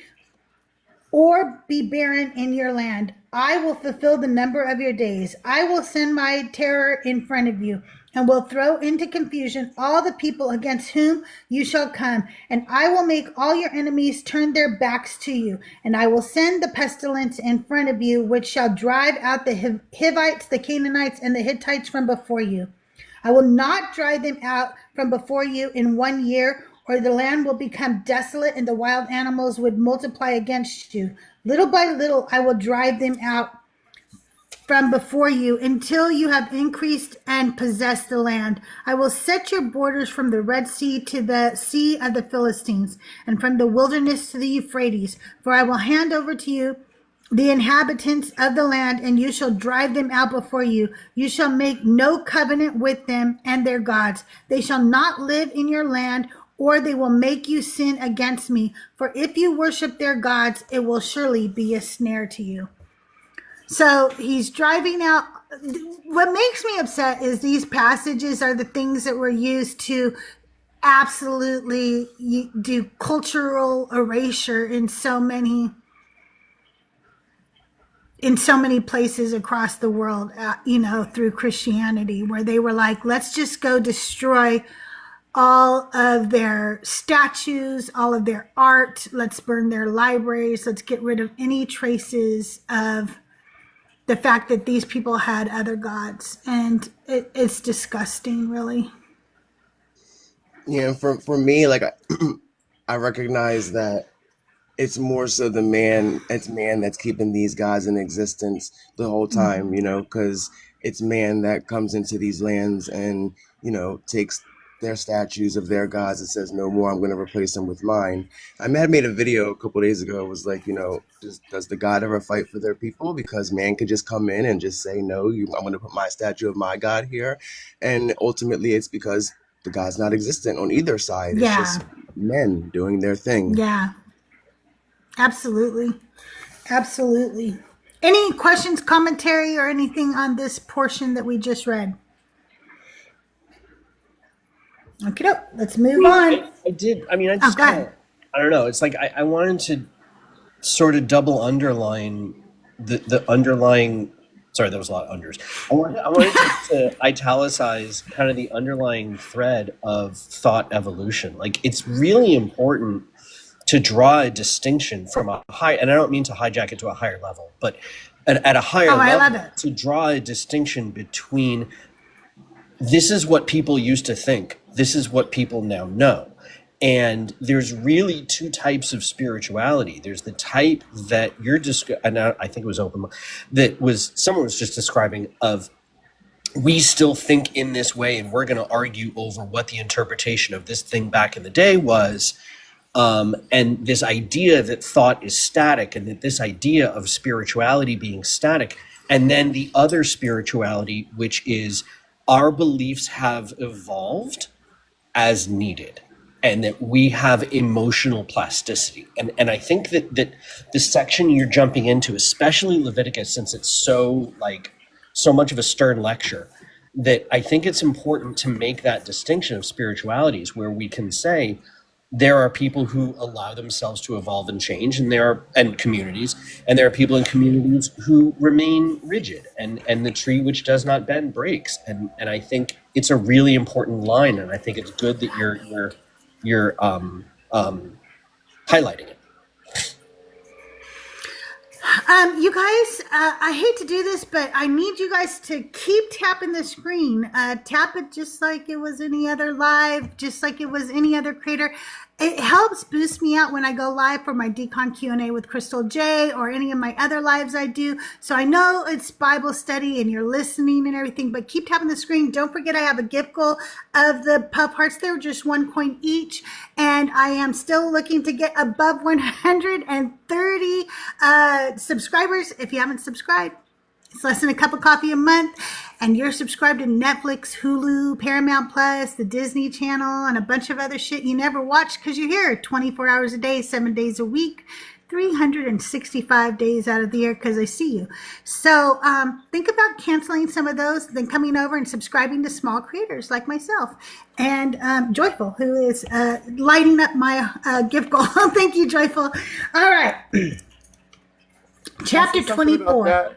or be barren in your land. I will fulfill the number of your days. I will send my terror in front of you and will throw into confusion all the people against whom you shall come. And I will make all your enemies turn their backs to you. And I will send the pestilence in front of you, which shall drive out the Hivites, the Canaanites, and the Hittites from before you. I will not drive them out from before you in 1 year, or the land will become desolate and the wild animals would multiply against you. Little by little, I will drive them out from before you until you have increased and possessed the land. I will set your borders from the Red Sea to the Sea of the Philistines and from the wilderness to the Euphrates, for I will hand over to you the inhabitants of the land, and you shall drive them out before you. You shall make no covenant with them and their gods. They shall not live in your land, or they will make you sin against me. For if you worship their gods, it will surely be a snare to you. So he's driving out. What makes me upset is these passages are the things that were used to absolutely do cultural erasure in so many places across the world, through Christianity, where they were like, let's just go destroy all of their statues, all of their art. Let's burn their libraries. Let's get rid of any traces of the fact that these people had other gods. And it's disgusting, really. Yeah, for me, like I recognize that it's more so it's man that's keeping these gods in existence the whole time, because it's man that comes into these lands and, takes their statues of their gods and says, no more, I'm going to replace them with mine. I had made a video a couple of days ago. It was like, does the God ever fight for their people? Because man could just come in and just say, no, I'm going to put my statue of my God here. And ultimately it's because the God's not existent on either side. It's just men doing their thing. Yeah. Absolutely. Absolutely. Any questions, commentary, or anything on this portion that we just read? Okay, let's move on. I did. I mean, I just go ahead. I don't know. It's like I wanted to sort of double underline the underlying. Sorry, there was a lot of unders. I wanted to italicize kind of the underlying thread of thought evolution. Like, it's really important to draw a distinction from a high, and I don't mean to hijack it to a higher level, but at a higher level, to draw a distinction between this is what people used to think, this is what people now know. And there's really two types of spirituality. There's the type that you're and I think it was open, someone was just describing of, we still think in this way and we're going to argue over what the interpretation of this thing back in the day was. And this idea that thought is static, and that this idea of spirituality being static, and then the other spirituality, which is our beliefs have evolved as needed, and that we have emotional plasticity. And I think that the section you're jumping into, especially Leviticus, since it's so much of a stern lecture, that I think it's important to make that distinction of spiritualities, where we can say there are people who allow themselves to evolve and change, and communities, and there are people in communities who remain rigid, and the tree which does not bend breaks. And I think it's a really important line, and I think it's good that you're highlighting it. You guys, I hate to do this, but I need you guys to keep tapping the screen. Tap it just like it was any other live, just like it was any other creator. It helps boost me out when I go live for my Decon Q&A with CrystalJae or any of my other lives I do. So I know it's Bible study and you're listening and everything, but keep tapping the screen. Don't forget I have a gift goal of the Puff Hearts. They're just 1 coin each. And I am still looking to get above 130 subscribers. If you haven't subscribed, It's less than a cup of coffee a month, and you're subscribed to Netflix, Hulu, Paramount Plus, the Disney Channel, and a bunch of other shit you never watch because you're here 24 hours a day, 7 days a week, 365 days out of the year because I see you. So think about canceling some of those, then coming over and subscribing to small creators like myself. And Joyful, who is lighting up my gift goal. Thank you, Joyful. All right. Chapter 24.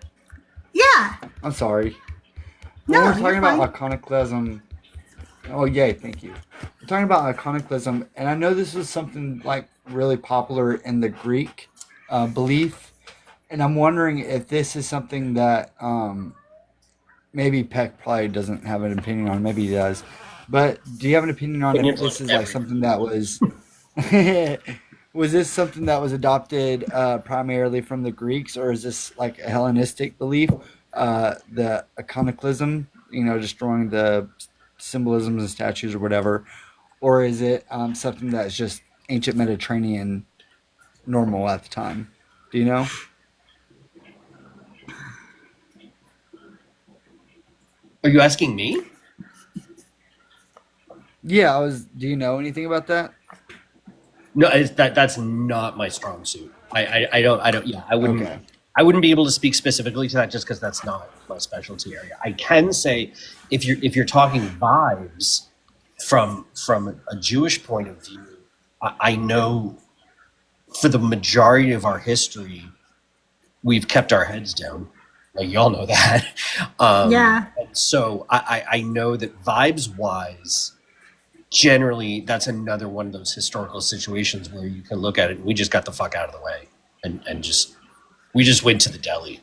Yeah. I'm sorry. No, When we're talking you're about fine. iconoclasm. Oh, yay, thank you. We're talking about iconoclasm, and I know this was something like really popular in the Greek belief, and I'm wondering if this is something that maybe Peck probably doesn't have an opinion on. Maybe he does. But do you have an opinion on if this is like something that was... Was this something that was adopted primarily from the Greeks, or is this like a Hellenistic belief, the iconoclasm, destroying the symbolisms and statues or whatever, or is it something that's just ancient Mediterranean normal at the time? Do you know? Are you asking me? Yeah, do you know anything about that? No, that's not my strong suit. I don't. Yeah, I wouldn't. Okay. I wouldn't be able to speak specifically to that just because that's not my specialty area. I can say if you're talking vibes from a Jewish point of view, I know for the majority of our history, we've kept our heads down. Like y'all know that. Yeah. And so I know that vibes wise, generally that's another one of those historical situations where you can look at it and we just got the fuck out of the way and we just went to the deli.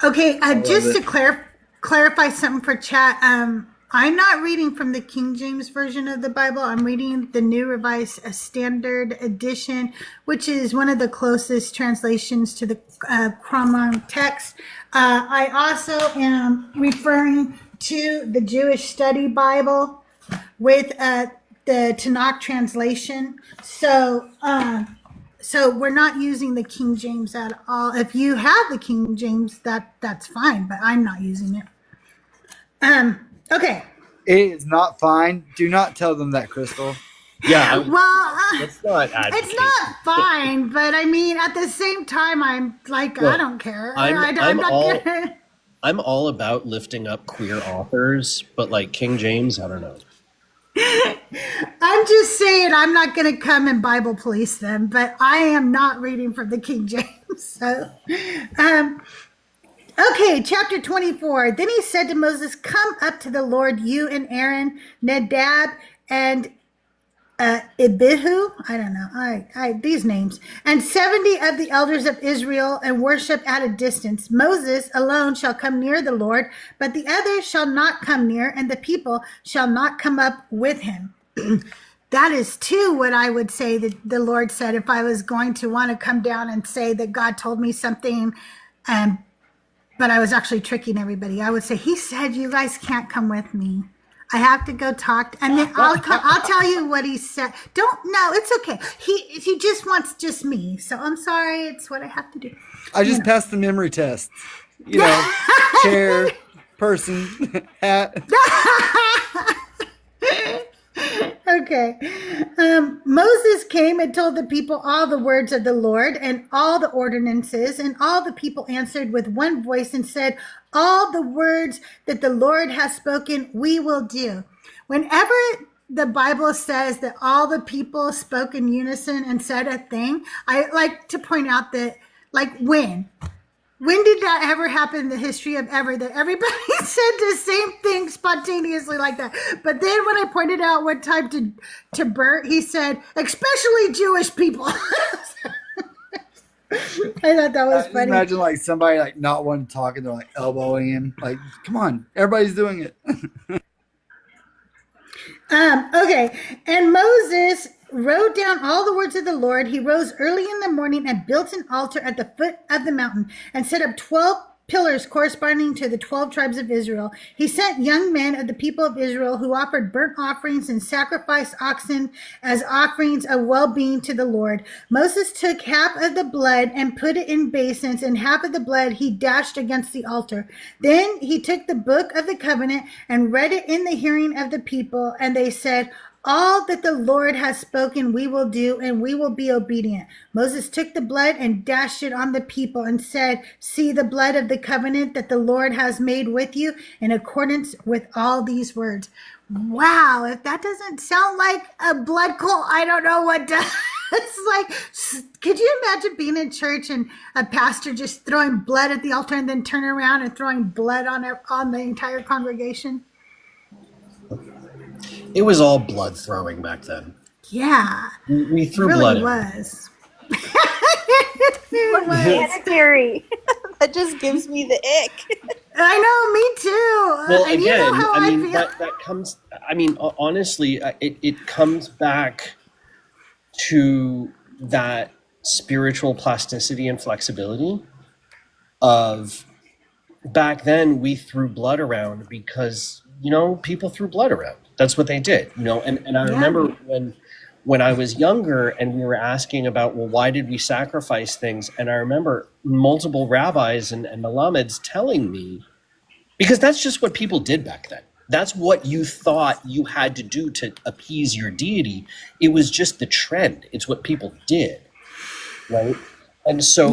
Okay, just to clarify something for chat, I'm not reading from the King James Version of the Bible. I'm reading the New Revised Standard Edition, which is one of the closest translations to the Qumran text. I also am referring to the Jewish Study Bible with the Tanakh translation. So we're not using the King James at all. If you have the King James, that's fine, but I'm not using it. Okay. It is not fine. Do not tell them that, Crystal. Yeah. Well, Let's not advocate. it's not fine, but I mean, at the same time, I'm like, I don't care. I'm not gonna... I'm all about lifting up queer authors, but like King James, I don't know. I'm just saying I'm not going to come and Bible police them, but I am not reading from the King James. So, okay, chapter 24. Then he said to Moses, "Come up to the Lord, you and Aaron, Nadab, and Abihu." I don't know. I these names. "And 70 of the elders of Israel, and worship at a distance. Moses alone shall come near the Lord, but the others shall not come near, and the people shall not come up with him." That is too what I would say that the Lord said if I was going to want to come down and say that God told me something, but I was actually tricking everybody. I would say, he said you guys can't come with me. I have to go talk, and then I'll tell you what he said. It's okay. He just wants just me. So I'm sorry. It's what I have to do. I just passed the memory test. Chair, person, hat. Okay. Moses came and told the people all the words of the Lord and all the ordinances, and all the people answered with one voice and said, "All the words that the Lord has spoken, we will do." Whenever the Bible says that all the people spoke in unison and said a thing, I like to point out that, like, when did that ever happen in the history of ever, that everybody said the same thing spontaneously like that? But then when I pointed out what time to Bert, he said, "Especially Jewish people." I thought that was funny. Imagine like somebody like not wanting to talk and they're like elbowing him. Like, come on, everybody's doing it. Okay. And Moses wrote down all the words of the Lord. He rose early in the morning and built an altar at the foot of the mountain and set up 12 pillars corresponding to the 12 tribes of Israel. He sent young men of the people of Israel who offered burnt offerings and sacrificed oxen as offerings of well-being to the Lord. Moses took half of the blood and put it in basins, and half of the blood he dashed against the altar. Then he took the book of the covenant and read it in the hearing of the people, and they said, all that the Lord has spoken we will do, and we will be obedient. Moses took the blood and dashed it on the people and said, see the blood of the covenant that the Lord has made with you in accordance with all these words. Wow, if that doesn't sound like a blood cult, I don't know what does. It's like, could you imagine being in church and a pastor just throwing blood at the altar and then turning around and throwing blood on the entire congregation? It was all blood throwing back then. Yeah. We threw it really blood in. was. Sanitary. That just gives me the ick. I know, me too. Well, And again, you know how I mean, feel. that comes, I mean, honestly, it comes back to that spiritual plasticity and flexibility of back then we threw blood around because, you know, people threw blood around. That's what they did, you know, and I remember when I was younger and we were asking about, well, why did we sacrifice things? And I remember multiple rabbis and Melammeds telling me, because that's just what people did back then. That's what you thought you had to do to appease your deity. It was just the trend. It's what people did, right? And so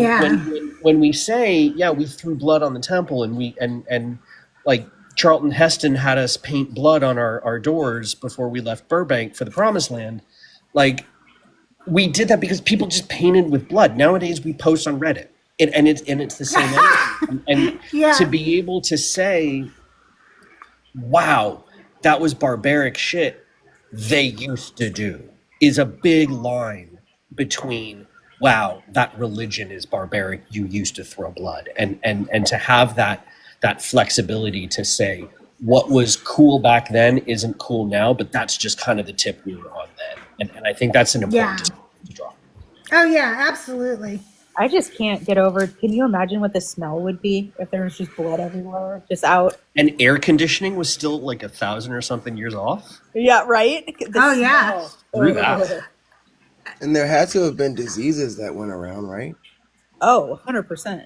when we say, yeah, we threw blood on the temple and we and like Charlton Heston had us paint blood on our doors before we left Burbank for the Promised Land. Like, we did that because people just painted with blood. Nowadays, we post on Reddit, and it's the same energy. And to be able to say, wow, that was barbaric shit they used to do, is a big line between, wow, that religion is barbaric, you used to throw blood. And to have that flexibility to say what was cool back then isn't cool now, but that's just kind of the tip we were on then. And I think that's an important distinction to draw. Oh, yeah, absolutely. I just can't get over. Can you imagine what the smell would be if there was just blood everywhere, just out? And air conditioning was still like 1,000 or something years off. Yeah, right? Yeah. And there had to have been diseases that went around, right? Oh, 100%.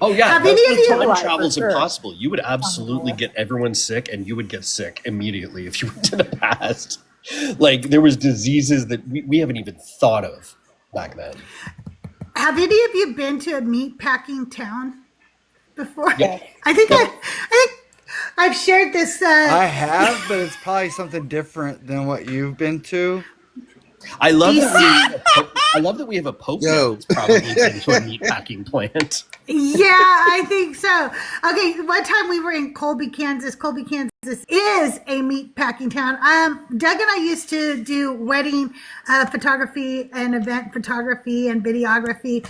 Oh yeah, Have any of you- time travel's impossible. You would absolutely get everyone sick, and you would get sick immediately if you went to the past. Like, there was diseases that we haven't even thought of back then. Have any of you been to a meat packing town before? Yeah. I think I've shared this. I have, but it's probably something different than what you've been to. I love that we have a pope that's probably been to a meat packing plant. Yeah, I think so. Okay, one time we were in Colby, Kansas. Colby, Kansas is a meat packing town. Doug and I used to do wedding photography and event photography and videography.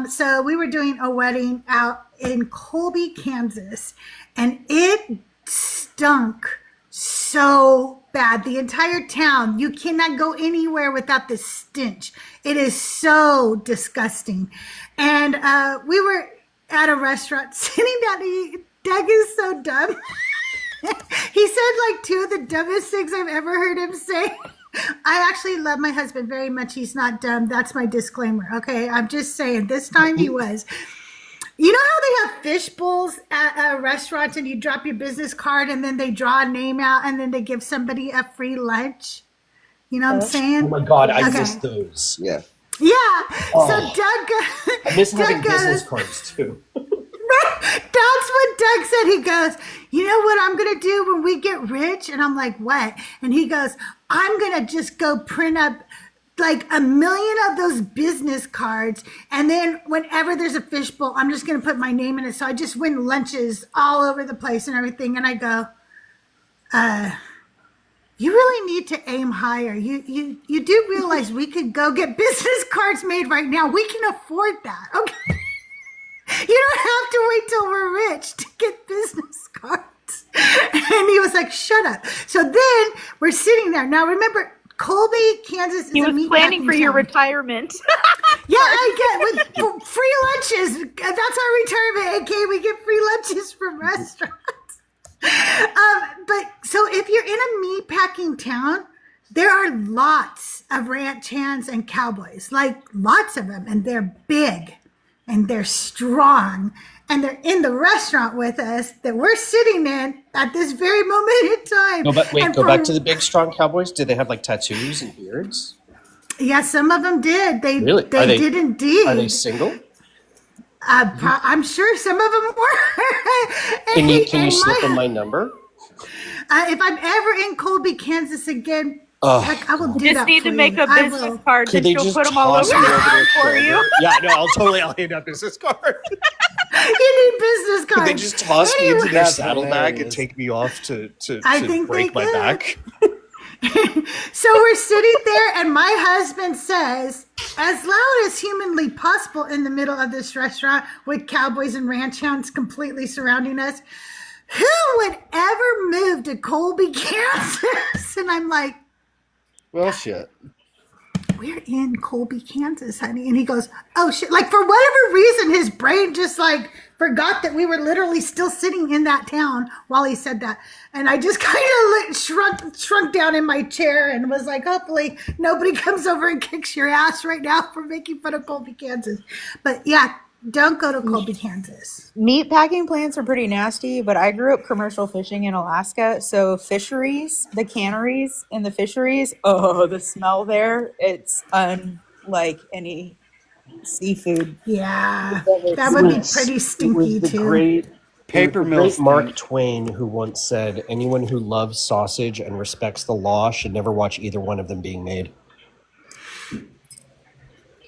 So we were doing a wedding out in Colby, Kansas, and it stunk so bad. The entire town, you cannot go anywhere without the stench. It is so disgusting. And we were at a restaurant sitting down to eat. Doug is so dumb. He said like two of the dumbest things I've ever heard him say. I actually love my husband very much. He's not dumb. That's my disclaimer. Okay, I'm just saying this time he was. You know how they have fish bowls at restaurants and you drop your business card and then they draw a name out and then they give somebody a free lunch? You know what I'm saying? Oh my God, I miss those. Yeah. Yeah. Oh. So Doug, I miss having Doug business goes, cards too. that's what Doug said. He goes, you know what I'm going to do when we get rich? And I'm like, what? And he goes, I'm going to just go print up like 1 million of those business cards. And then whenever there's a fishbowl, I'm just going to put my name in it. So I just win lunches all over the place and everything. And I go, you really need to aim higher. You do realize we could go get business cards made right now. We can afford that. Okay. You don't have to wait till we're rich to get business cards. And he was like, shut up. So then we're sitting there. Now remember, Colby, Kansas is He was planning for your retirement. Yeah, I get with free lunches. That's our retirement. Okay, we get free lunches from restaurants. But so if you're in a meat packing town, there are lots of ranch hands and cowboys, like lots of them, and they're big and they're strong, and they're in the restaurant with us that we're sitting in at this very moment in time. No, but wait, And go for- back to the big, strong cowboys. Did they have like tattoos and beards? Yeah, some of them did. They Really? they did indeed. Are they single? I'm sure some of them were. Can you And slip them my number? if I'm ever in Colby, Kansas again, Oh, heck, I will do Just that need for to make you. a I business will. card Could and they she'll just put them all over toss the me over car their for you. shoulder? Yeah, no, I'll hand out business card. You need business cards. Could they just toss me into their That's saddlebag and hilarious. take me off to I think break they my could. back? So we're sitting there, and my husband says, as loud as humanly possible in the middle of this restaurant with cowboys and ranch hounds completely surrounding us, who would ever move to Colby, Kansas? And I'm like, Well, shit. we're in Colby, Kansas, honey. And he goes, oh shit. Like, for whatever reason, his brain just like forgot that we were literally still sitting in that town while he said that. And I just kind of shrunk down in my chair and was like, hopefully nobody comes over and kicks your ass right now for making fun of Colby, Kansas. But yeah, don't go to Colby, Kansas. Meat packing plants are pretty nasty, but I grew up commercial fishing in Alaska. So fisheries, the canneries and the fisheries, oh, the smell there, it's unlike any seafood. Yeah, that would be pretty stinky the too. great Paper the mill great Mark stink. Twain, who once said, "Anyone who loves sausage and respects the law should never watch either one of them being made."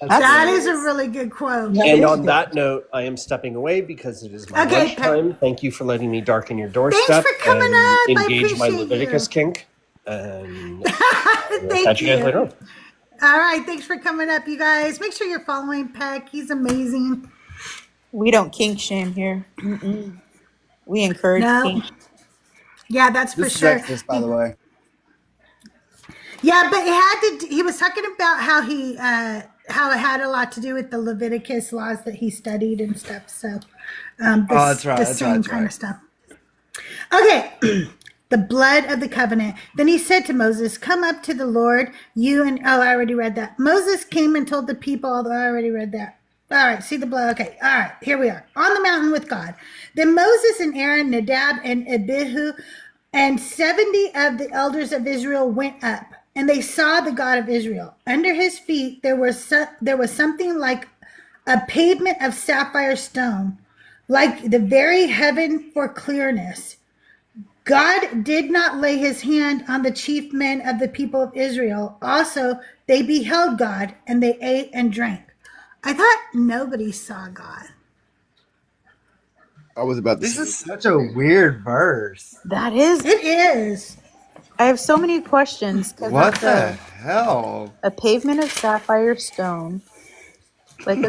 That is a really good quote. And on that note, I am stepping away because it is my Okay, lunchtime. Thank you for letting me darken your doorstep for coming and up. I engage my appreciate Leviticus you. kink. And we'll Thank catch you guys later on. All right, thanks for coming up, you guys. Make sure you're following Peck. He's amazing. We don't kink shame here. Mm-mm. We encourage No. kink. Yeah, that's for This is sure. sexist, by the way. Yeah, but he was talking about how how it had a lot to do with the Leviticus laws that he studied and stuff. So, That's right, the that's same right, kind that's of stuff. Okay. The blood of the covenant. Then he said to Moses, come up to the Lord, you and, oh, I already read that. Moses came and told the people, although I already read that. All right, see the blood. Okay, all right, here we are. On the mountain with God. Then Moses and Aaron, Nadab and Abihu, and 70 of the elders of Israel went up, and they saw the God of Israel. Under his feet there was something like a pavement of sapphire stone, like the very heaven for clearness. God did not lay his hand on the chief men of the people of Israel. Also, they beheld God, and they ate and drank. I thought nobody saw God. I was about to This say. is such a weird verse. That is. It is. I have so many questions. 'Cause What of the hell? A pavement of sapphire stone, like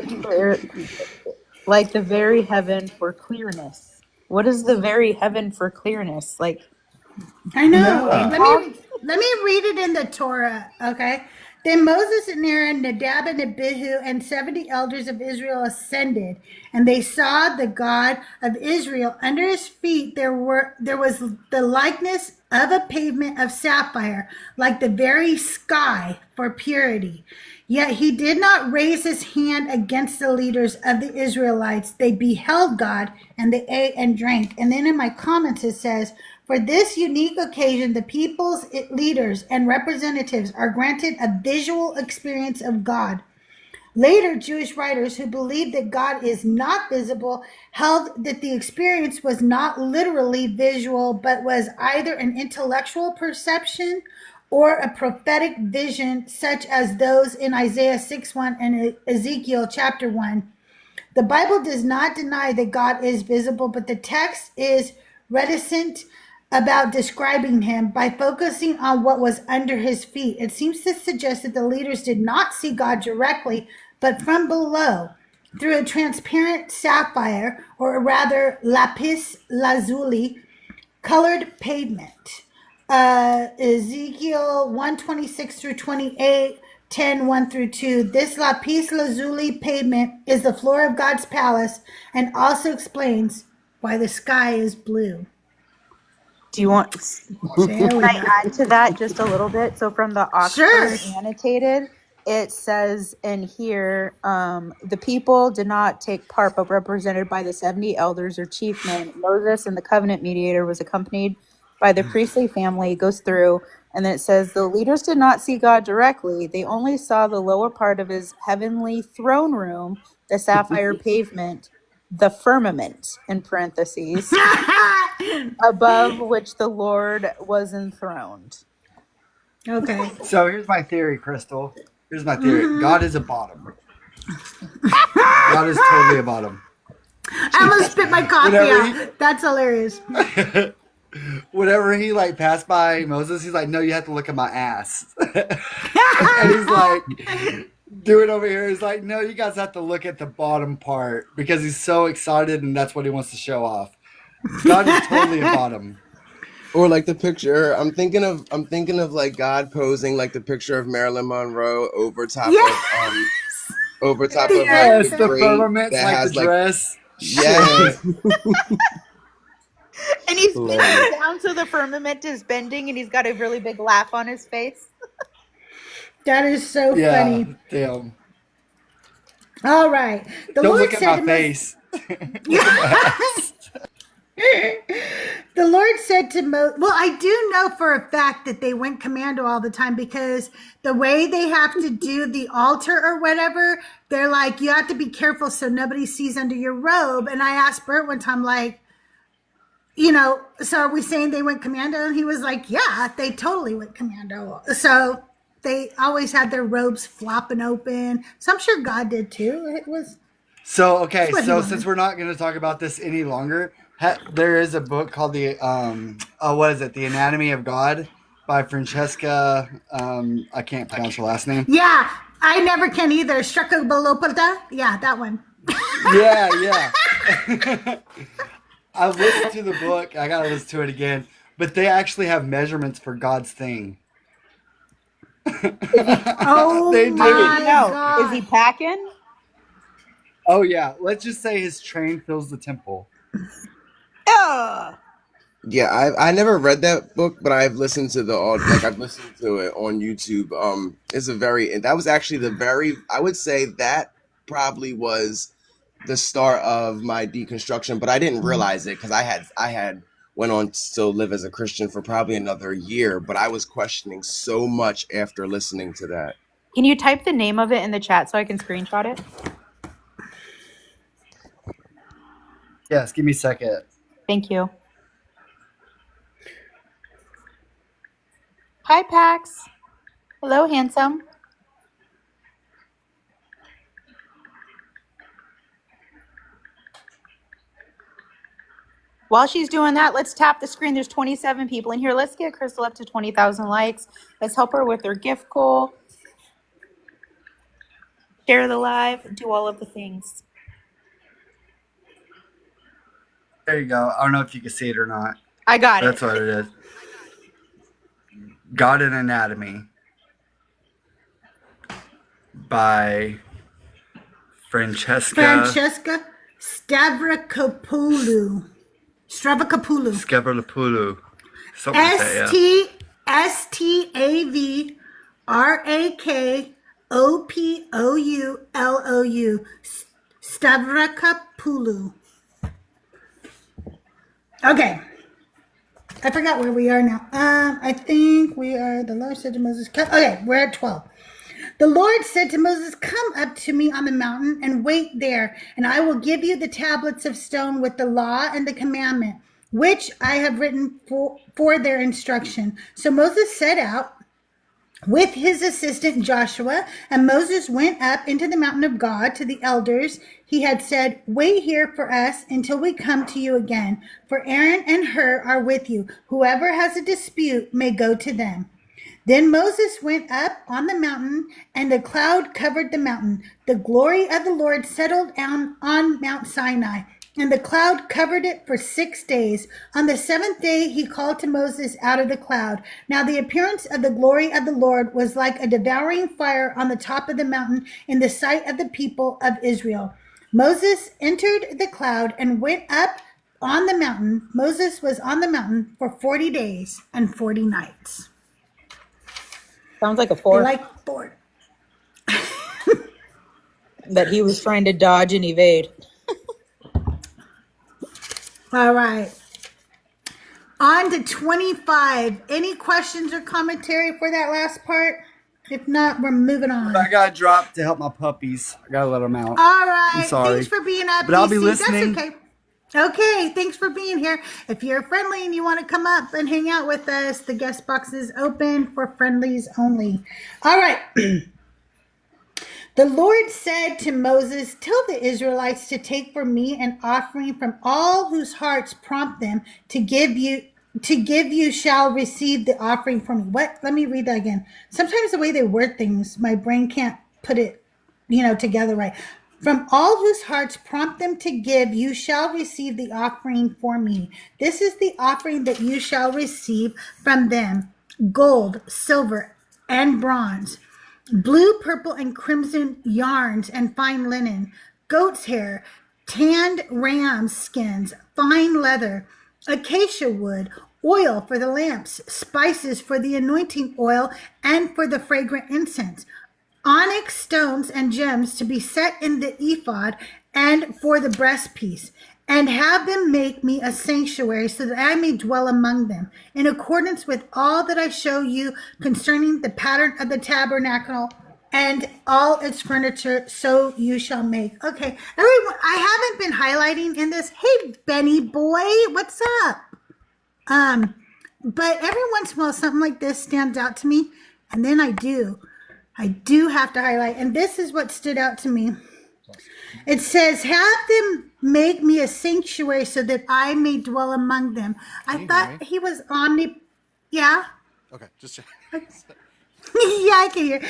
like the very heaven for clearness. What is the very heaven for clearness? Like, I know. Yeah. Let me read it in the Torah, okay? Then Moses and Aaron, Nadab and Abihu, and 70 elders of Israel ascended, and they saw the God of Israel. Under his feet there was the likeness of a pavement of sapphire, like the very sky for purity. Yet he did not raise his hand against the leaders of the Israelites. They beheld God, and they ate and drank. And then in my comments it says, for this unique occasion, the people's leaders and representatives are granted a visual experience of God. Later, Jewish writers who believed that God is not visible held that the experience was not literally visual, but was either an intellectual perception or a prophetic vision, such as those in Isaiah 6:1 and Ezekiel chapter 1. The Bible does not deny that God is visible, but the text is reticent about describing him by focusing on what was under his feet. It seems to suggest that the leaders did not see God directly, but from below, through a transparent sapphire, or rather lapis lazuli, colored pavement. Ezekiel 1:26 through 28, 10, 1 through 2. This lapis lazuli pavement is the floor of God's palace and also explains why the sky is blue. Do you want? There we Can I go. add to that just a little bit? So from the Oxford Sure. Annotated, it says in here, the people did not take part, but represented by the 70 elders or chief men. Moses and the covenant mediator was accompanied by the priestly family. It goes through, and then it says the leaders did not see God directly. They only saw the lower part of his heavenly throne room, the sapphire pavement, the firmament, in parentheses, above which the Lord was enthroned. Okay. So here's my theory, Crystal. Here's my theory. God is a bottom. God is totally a bottom. I almost spit my coffee out. That's hilarious. Whenever he like passed by Moses, he's like, "No, you have to look at my ass." And he's like, "Do it over here." He's like, "No, you guys have to look at the bottom part," because he's so excited and that's what he wants to show off. God is totally a bottom. Or like the picture, I'm thinking of like God posing like the picture of Marilyn Monroe over top of Yes, like, the grate firmament's that like has the dress. Yeah. And he's bending down, so the firmament is bending, and he's got a really big laugh on his face. That is so Yeah, funny. damn. All right. The Don't Lord look at said my to face. The Lord said to Moses, well, I do know for a fact that they went commando all the time because the way they have to do the altar or whatever, they're like, you have to be careful so nobody sees under your robe. And I asked Bert one time, like, you know, so are we saying they went commando? And he was like, yeah, they totally went commando. So they always had their robes flopping open. So I'm sure God did too. It was. So, okay, That's what he so wanted. since we're not going to talk about this any longer, there is a book called The Anatomy of God by Francesca, I can't pronounce her last name. Yeah, I never can either. Strakabalopata. Yeah, that one. Yeah. I've listened to the book. I got to listen to it again. But they actually have measurements for God's thing. Oh They do. my No, God. is he packing? Oh, yeah. Let's just say his train fills the temple. Ugh. Yeah, I never read that book, but I've listened to I've listened to it on YouTube. That was actually I would say that probably was the start of my deconstruction, but I didn't realize it because I had went on to still live as a Christian for probably another year, but I was questioning so much after listening to that. Can you type the name of it in the chat so I can screenshot it? Yes, give me a second. Thank you. Hi, Pax. Hello, handsome. While she's doing that, let's tap the screen. There's 27 people in here. Let's get Crystal up to 20,000 likes. Let's help her with her gift goal. Share the live. Do all of the things. There you go. I don't know if you can see it or not. I got That's it. what it is. God and Anatomy by Francesca Stavrakopoulou. Stavrakopoulou. Something like that, yeah. Stavrakopoulou. Stavrakopoulou. Okay. I forgot where we are now. I think we are, the Lord said to Moses, okay, we're at 12. The Lord said to Moses, come up to me on the mountain and wait there, and I will give you the tablets of stone with the law and the commandment, which I have written for their instruction. So Moses set out with his assistant Joshua, and Moses went up into the mountain of God to the elders. He had said, wait here for us until we come to you again, for Aaron and Hur are with you. Whoever has a dispute may go to them. Then Moses went up on the mountain, and the cloud covered the mountain. The glory of the Lord settled down on Mount Sinai, and the cloud covered it for 6 days. On the seventh day, he called to Moses out of the cloud. Now the appearance of the glory of the Lord was like a devouring fire on the top of the mountain in the sight of the people of Israel. Moses entered the cloud and went up on the mountain. Moses was on the mountain for 40 days and 40 nights. Sounds like a They four like bored. that he was trying to dodge and evade. All right. On to 25. Any questions or commentary for that last part? If not, we're moving on. I got dropped to help my puppies. I gotta let them out. All right. I'm sorry. Thanks for being up. But I'll be PC. listening. That's okay. Okay, thanks for being here. If you're friendly and you want to come up and hang out with us, the guest box is open for friendlies only. All right. The Lord said to Moses, tell the Israelites to take for me an offering from all whose hearts prompt them to give you shall receive the offering from me. What? Let me read that again. Sometimes the way they word things, my brain can't put it, together right. From all whose hearts prompt them to give, you shall receive the offering for me. This is the offering that you shall receive from them: gold, silver, and bronze, blue, purple, and crimson yarns and fine linen, goat's hair, tanned ram skins, fine leather, acacia wood, oil for the lamps, spices for the anointing oil and for the fragrant incense, onyx stones and gems to be set in the ephod and for the breastpiece, and have them make me a sanctuary so that I may dwell among them, in accordance with all that I show you concerning the pattern of the tabernacle and all its furniture, so you shall make. Okay, everyone, I haven't been highlighting in this. Hey, Benny boy, what's up? But every once in a while, something like this stands out to me, and then I do have to highlight, and this is what stood out to me. It says, have them make me a sanctuary so that I may dwell among them. I thought he was yeah? Okay, just check. Yeah, I can hear.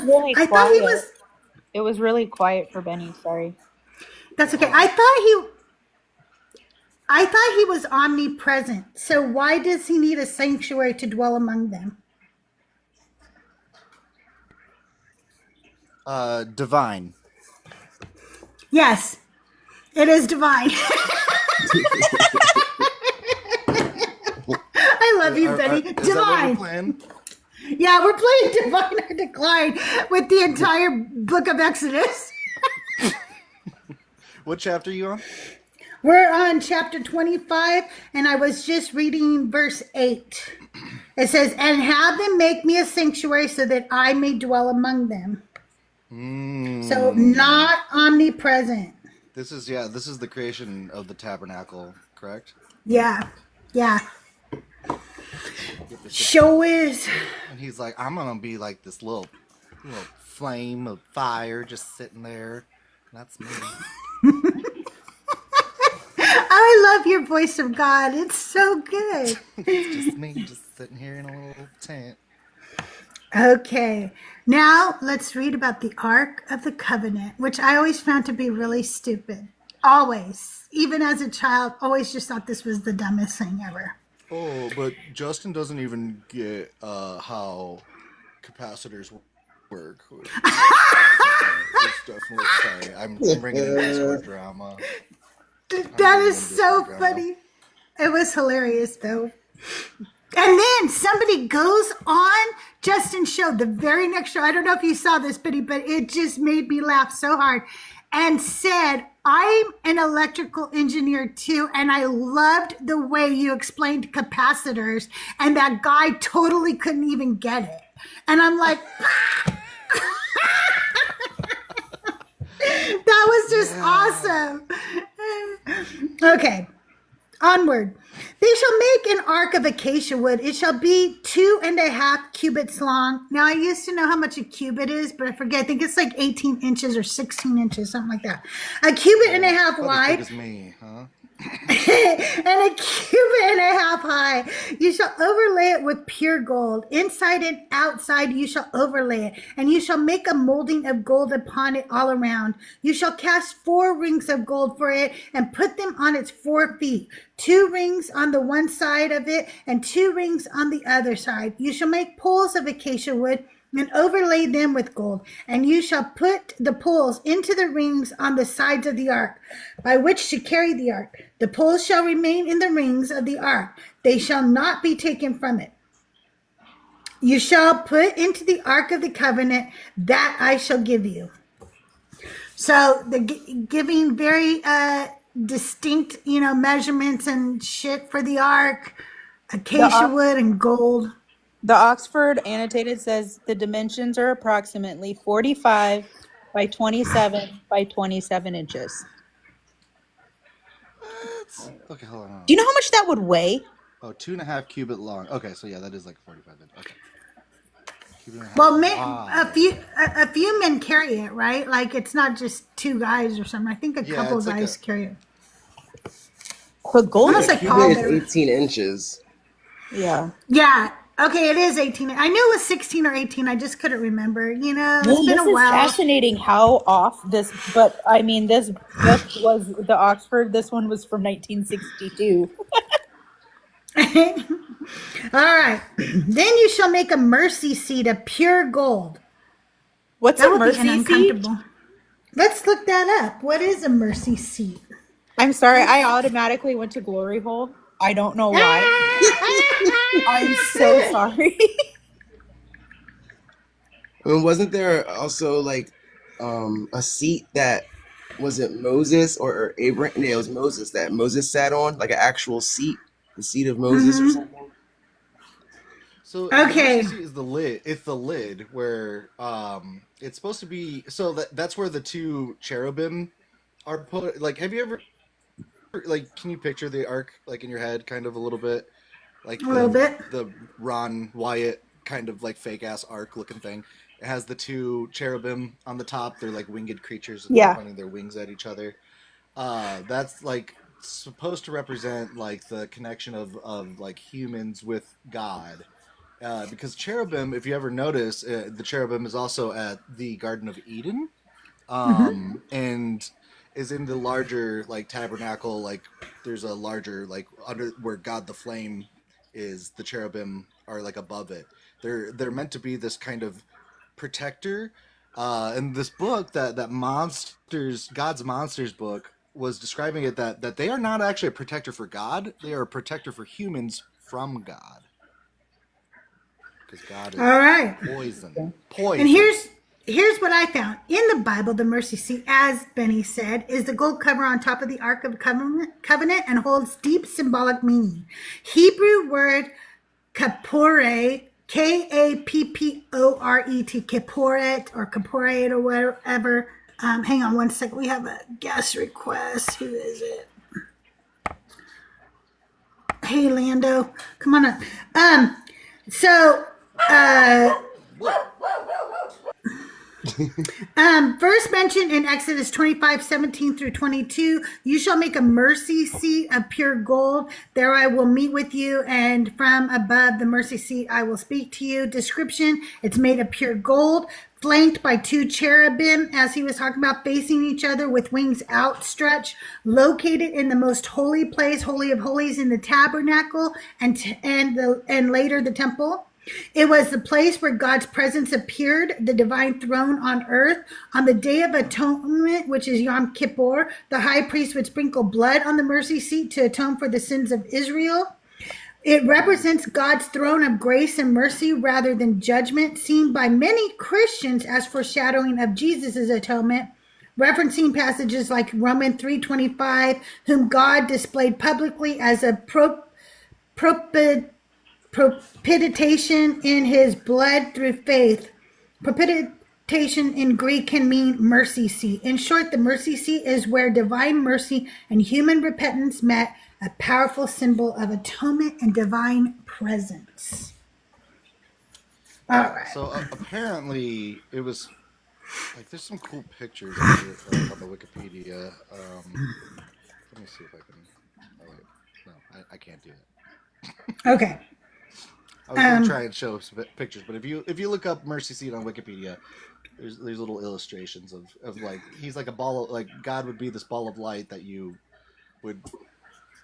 Really I thought he quiet. was, It was really quiet for Benny. Sorry. that's okay. I thought he was omnipresent. So why does he need a sanctuary to dwell among them? Divine. Yes, it is divine. I love you, Benny. Is that what Divine. we're playing? Yeah, we're playing Divine or Decline with the entire book of Exodus. What chapter are you on? We're on chapter 25, and I was just reading verse 8. It says, and have them make me a sanctuary so that I may dwell among them. So not omnipresent. This is the creation of the tabernacle, correct? Yeah. Show is. And he's like, I'm gonna be like this little flame of fire just sitting there. That's me. I love your voice of God. It's so good. It's just me, just sitting here in a little tent. Okay. Now let's read about the Ark of the Covenant, which I always found to be really stupid. Always. Even as a child, always just thought this was the dumbest thing ever. Oh, but Justin doesn't even get how capacitors work. It's definitely sorry. I'm bringing in Discord drama. That is so funny. It was hilarious, though. And then somebody goes on Justin's show, the very next show. I don't know if you saw this, Betty, but it just made me laugh so hard. And said, I'm an electrical engineer too, and I loved the way you explained capacitors, and that guy totally couldn't even get it. And I'm like, that was just awesome. Okay, onward. They shall make an ark of acacia wood. It shall be 2.5 cubits long. Now, I used to know how much a cubit is, but I forget. I think it's like 18 inches or 16 inches, something like that. A cubit and a half About as wide. big as me, huh? and a cubit and a half high. You shall overlay it with pure gold. Inside and outside you shall overlay it. And you shall make a molding of gold upon it all around. You shall cast 4 rings of gold for it and put them on its 4 feet. 2 rings on the one side of it and 2 rings on the other side. You shall make poles of acacia wood and overlay them with gold. And you shall put the poles into the rings on the sides of the ark, by which to carry the ark. The poles shall remain in the rings of the ark. They shall not be taken from it. You shall put into the ark of the covenant that I shall give you. So the giving very distinct, measurements and shit for the ark, acacia wood and gold. The Oxford Annotated says the dimensions are approximately 45 by 27 by 27 inches. Okay, hold on. Do you know how much that would weigh? Oh, 2.5 cubit long. Okay, so yeah, that is like 45 inch. Okay. Well, a few men carry it, right? Like it's not just 2 guys or something. I think a couple of guys carry it. But gold Almost Yeah, like cubit Paul. is 18 inches. Yeah. Yeah. Okay, it is 18. I knew it was 16 or 18. I just couldn't remember. It's Well, been this a is while. fascinating how off this, but I mean, this book was the Oxford. This one was from 1962. All right. Then you shall make a mercy seat of pure gold. What's That a would be an mercy seat? uncomfortable. Let's look that up. What is a mercy seat? I'm sorry, I automatically went to glory hole. I don't know why. I'm so sorry. I mean, wasn't there also like a seat that wasn't Moses or Abraham? Yeah, it was Moses that Moses sat on, like an actual seat, the seat of Moses or something. So Okay. the mercy seat is the lid. It's the lid where it's supposed to be. So that's where the 2 cherubim are put. Like, have you ever can you picture the ark like in your head, kind of a little bit, like A little bit. the Ron Wyatt kind of like fake ass ark looking thing. It has the 2 cherubim on the top. They're like winged creatures, and Yeah. they're pointing their wings at each other. That's like supposed to represent like the connection of like humans with God. Because cherubim, if you ever notice, the cherubim is also at the Garden of Eden, and is in the larger like tabernacle. Like there's a larger like under where God the Flame is. The cherubim are like above it. They're meant to be this kind of protector. And this book that God's Monsters book was describing it that they are not actually a protector for God. They are a protector for humans from God. Because God is All right. poison. And here's what I found. In the Bible, the mercy seat, as Benny said, is the gold cover on top of the Ark of Covenant and holds deep symbolic meaning. Hebrew word kapore, K-A-P-P-O-R-E-T, kaporet or kaporet or whatever. Hang on one second. We have a guest request. Who is it? Hey, Lando. Come on up. First mentioned in Exodus 25:17 through 22, you shall make a mercy seat of pure gold. There I will meet with you, and from above the mercy seat I will speak to you. Description, it's made of pure gold, flanked by 2 cherubim, as he was talking about, facing each other with wings outstretched, located in the most holy place, Holy of Holies, in the tabernacle and later the temple. It was the place where God's presence appeared, the divine throne on earth. On the Day of Atonement, which is Yom Kippur, the high priest would sprinkle blood on the mercy seat to atone for the sins of Israel. It represents God's throne of grace and mercy rather than judgment, seen by many Christians as foreshadowing of Jesus' atonement, referencing passages like Romans 3:25, whom God displayed publicly as a propitiation in his blood through faith. Propitiation in Greek can mean mercy seat. In short, the mercy seat is where divine mercy and human repentance met, a powerful symbol of atonement and divine presence. All right. So apparently it was like there's some cool pictures of it, on the Wikipedia. Let me see if I can I can't do it. Okay. I was gonna try and show some pictures, but if you look up mercy seat on Wikipedia, there's little illustrations of like he's like a ball of, like God would be this ball of light that you would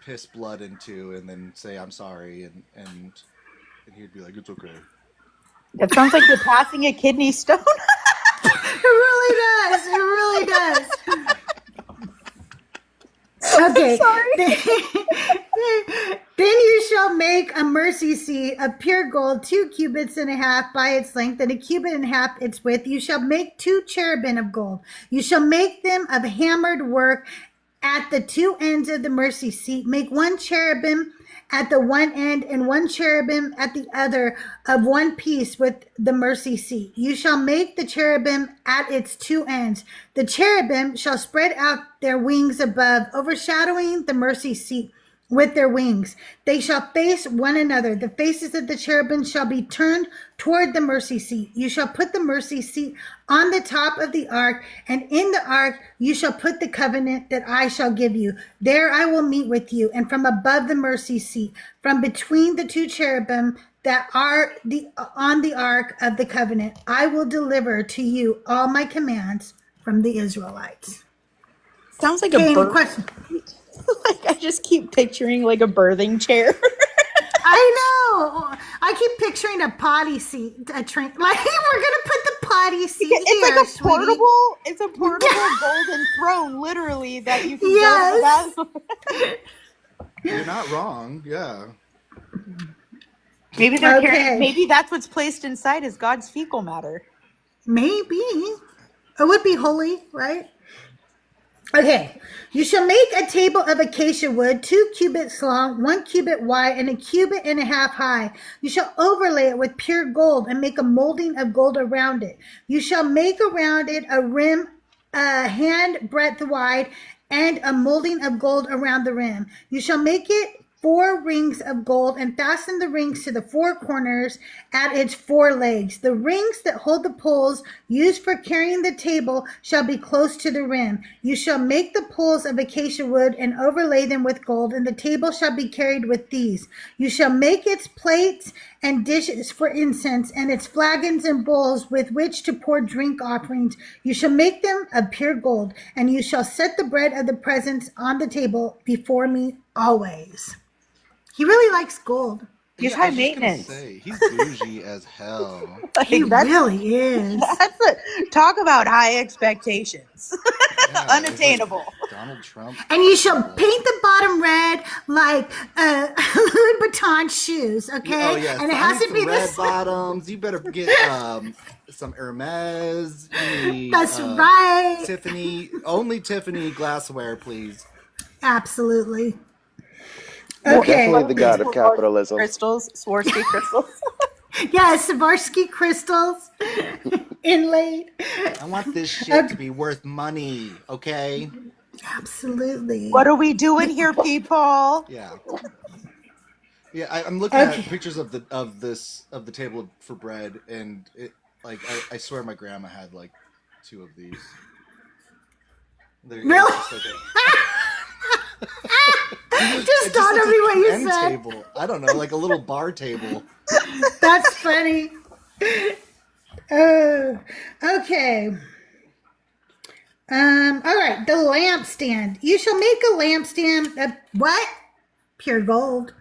piss blood into and then say I'm sorry and he'd be like it's okay. That sounds like you're passing a kidney stone. It really does. It really does. Okay. Then you shall make a mercy seat of pure gold, 2 cubits and a half by its length, and 1.5 cubits its width. You shall make 2 cherubim of gold. You shall make them of hammered work at the 2 ends of the mercy seat. Make 1 cherubim at the one end and 1 cherubim at the other of one piece with the mercy seat. You shall make the cherubim at its 2 ends. The cherubim shall spread out their wings above, overshadowing the mercy seat with their wings. They shall face one another. The faces of the cherubim shall be turned toward the mercy seat. You shall put the mercy seat on the top of the ark, and in the ark you shall put the covenant that I shall give you. There I will meet with you, and from above the mercy seat, from between the 2 cherubim that are on the ark of the covenant, I will deliver to you all my commands from the Israelites. Sounds like Okay, a any birth. question? Like I just keep picturing like a birthing chair. I know. I keep picturing a potty seat, a train. Like we're gonna put the potty seat It's here, like a sweetie. portable. It's a portable golden throne, literally, that you can Yes. go to the bathroom. You're not wrong. Yeah. Maybe they're Okay. carrying. Maybe that's what's placed inside is God's fecal matter. Maybe. It would be holy, right? Okay. You shall make a table of acacia wood, 2 cubits long, 1 cubit wide, and 1.5 cubits high. You shall overlay it with pure gold and make a molding of gold around it. You shall make around it a rim a hand breadth wide and a molding of gold around the rim. You shall make it 4 rings of gold and fasten the rings to the 4 corners at its 4 legs. The rings that hold the poles used for carrying the table shall be close to the rim. You shall make the poles of acacia wood and overlay them with gold, and the table shall be carried with these. You shall make its plates and dishes for incense, and its flagons and bowls with which to pour drink offerings. You shall make them of pure gold, and you shall set the bread of the presence on the table before me always. He really likes gold. He's Yeah, high I was just gonna maintenance. say, he's bougie as hell. He That's- really is. That's talk about high expectations. Yeah, Unattainable. it's like Donald Trump. And you shall paint the bottom red like Louis Vuitton shoes, okay? Oh yeah, and it I has need to be some red this. bottoms. You better get some Hermes. You need, That's right. Tiffany, only Tiffany glassware, please. Absolutely. Definitely Okay. the god of capitalism. Crystals, Swarovski crystals. Yeah, Swarovski crystals inlaid. I want this shit to be worth money, okay? Absolutely. What are we doing here, people? Yeah. Yeah, I'm looking at pictures of the table for bread, and it like I swear my grandma had like 2 of these. Really? Just dawned on me what you end said. table. I don't know, like a little bar table. That's funny. Oh, okay. All right. The lampstand. You shall make a lampstand of what? Pure gold.